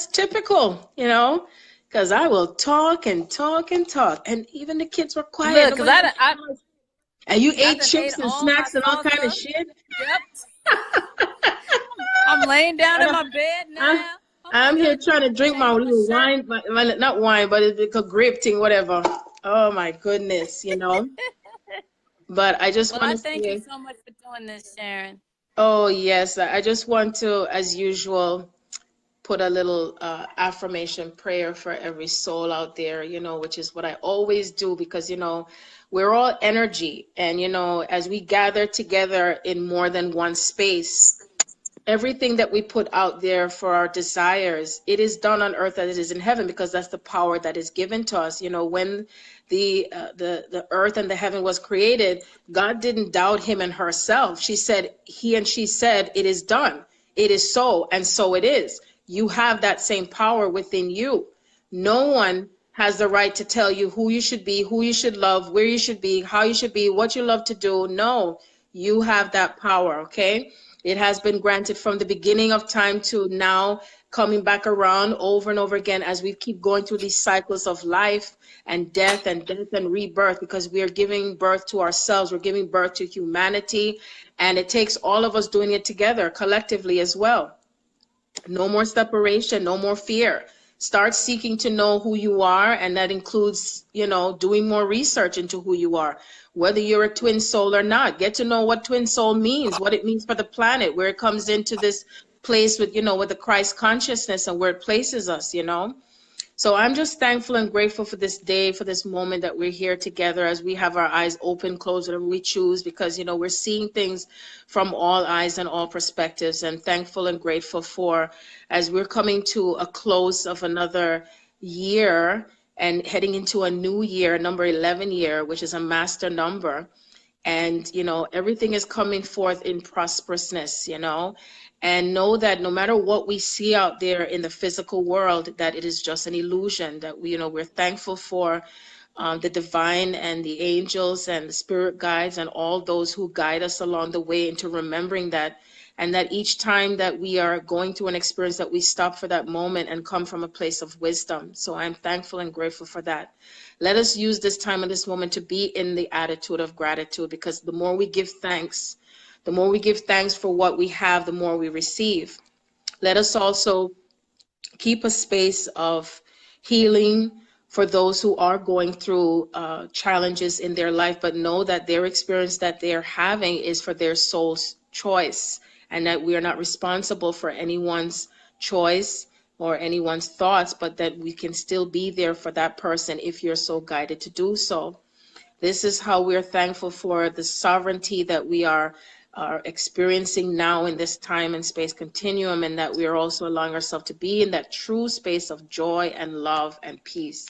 typical, you know, because I will talk and talk and talk, and even the kids were quiet. Look, because and you ate chips and snacks and all kind of shit. Yep. I'm laying down in my bed now. I'm here trying to drink my little wine, not wine, but it's a grape thing, whatever. Oh my goodness, you know. But I just want to thank you so much for doing this, Sharon. Oh yes, I just want to, as usual, put a little affirmation prayer for every soul out there, you know, which is what I always do, because, you know, we're all energy, and, you know, as we gather together in more than one space, everything that we put out there for our desires, it is done on earth as it is in heaven, because that's the power that is given to us. You know, when the earth and the heaven was created, God didn't doubt him and herself. She said, she said, it is done. It is so, and so it is. You have that same power within you. No one has the right to tell you who you should be, who you should love, where you should be, how you should be, what you love to do. No, you have that power, okay? It has been granted from the beginning of time to now, coming back around over and over again as we keep going through these cycles of life and death and rebirth, because we are giving birth to ourselves. We're giving birth to humanity, and it takes all of us doing it together collectively as well. No more separation, no more fear. Start seeking to know who you are, and that includes, you know, doing more research into who you are. Whether you're a twin soul or not, get to know what twin soul means, what it means for the planet, where it comes into this place with, you know, with the Christ consciousness and where it places us, you know. So I'm just thankful and grateful for this day, for this moment that we're here together as we have our eyes open, closed, whatever we choose, because, you know, we're seeing things from all eyes and all perspectives, and thankful and grateful for, as we're coming to a close of another year and heading into a new year, number 11 year, which is a master number. And, you know, everything is coming forth in prosperousness, you know, and know that no matter what we see out there in the physical world, that it is just an illusion, that we, you know, we're thankful for the divine and the angels and the spirit guides and all those who guide us along the way into remembering that, and that each time that we are going through an experience, that we stop for that moment and come from a place of wisdom. So I'm thankful and grateful for that. Let us use this time and this moment to be in the attitude of gratitude, because the more we give thanks, the more we give thanks for what we have, the more we receive. Let us also keep a space of healing for those who are going through challenges in their life, but know that their experience that they're having is for their soul's choice, and that we are not responsible for anyone's choice or anyone's thoughts, but that we can still be there for that person if you're so guided to do so. This is how we're thankful for the sovereignty that we are experiencing now in this time and space continuum, and that we are also allowing ourselves to be in that true space of joy and love and peace.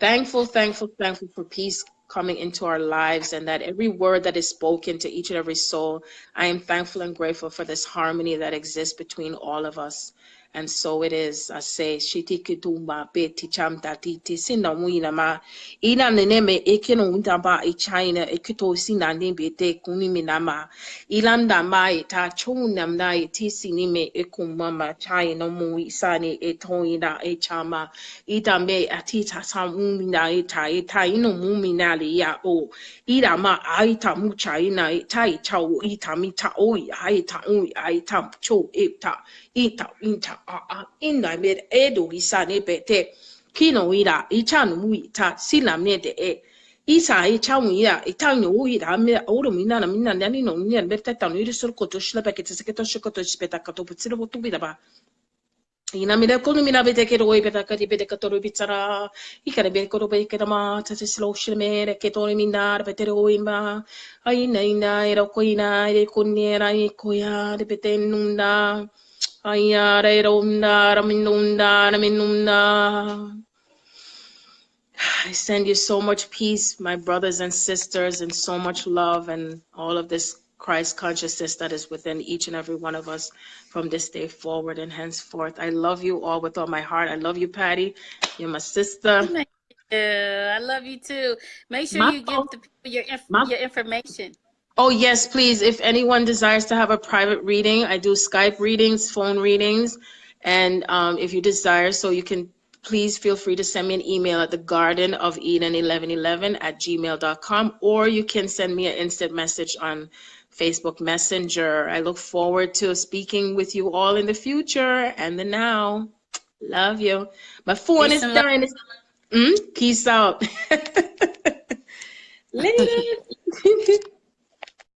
Thankful, thankful, thankful for peace coming into our lives, and that every word that is spoken to each and every soul, I am thankful and grateful for this harmony that exists between all of us. And so it is. I say, Shiti Kitumba, Beti Chamta Titi, Sinda ma Ina Neme, Ekino Wintaba, E China, Ekito Sina Nimbe, Kuniminama, Ilanda Mai, Ta Chunam Nai, Tisinime, Ekumama, China, Mui Sani, Etoina, Echama, Ida Me, Atita Samumina, Eta, Ino Muminali, Ya O, Ida Ma, Aita Muchaina, Etai Chau, Ita Mita Oi, Aita Oi, Aita Cho, Eta. Ita inda med edo isane bete kino ira ichanu muita sinamne de isa ichamu ira itanyo ira me oro mina na mina nani no mina bete tanu iri sur koto shla pakete seketo shikoto speta kato putsiro botu bidaba ina mira kono mina bete ke roi beta kati bete kato ro bitsara ikare be kono be ke ma tse slow shlemere ke to mina bete roi ma aina ina era koina ire koniera i koya de bete nunda I send you so much peace, my brothers and sisters, and so much love and all of this Christ consciousness that is within each and every one of us from this day forward and henceforth. I love you all with all my heart. I love you, Patti. You're my sister. Thank you. I love you too. Make sure you give the people your information. Oh, yes, please. If anyone desires to have a private reading, I do Skype readings, phone readings. And if you desire, so you can please feel free to send me an email at thegardenofeden1111@gmail.com, or you can send me an instant message on Facebook Messenger. I look forward to speaking with you all in the future and the now. Love you. My phone is dying. Peace out. Later.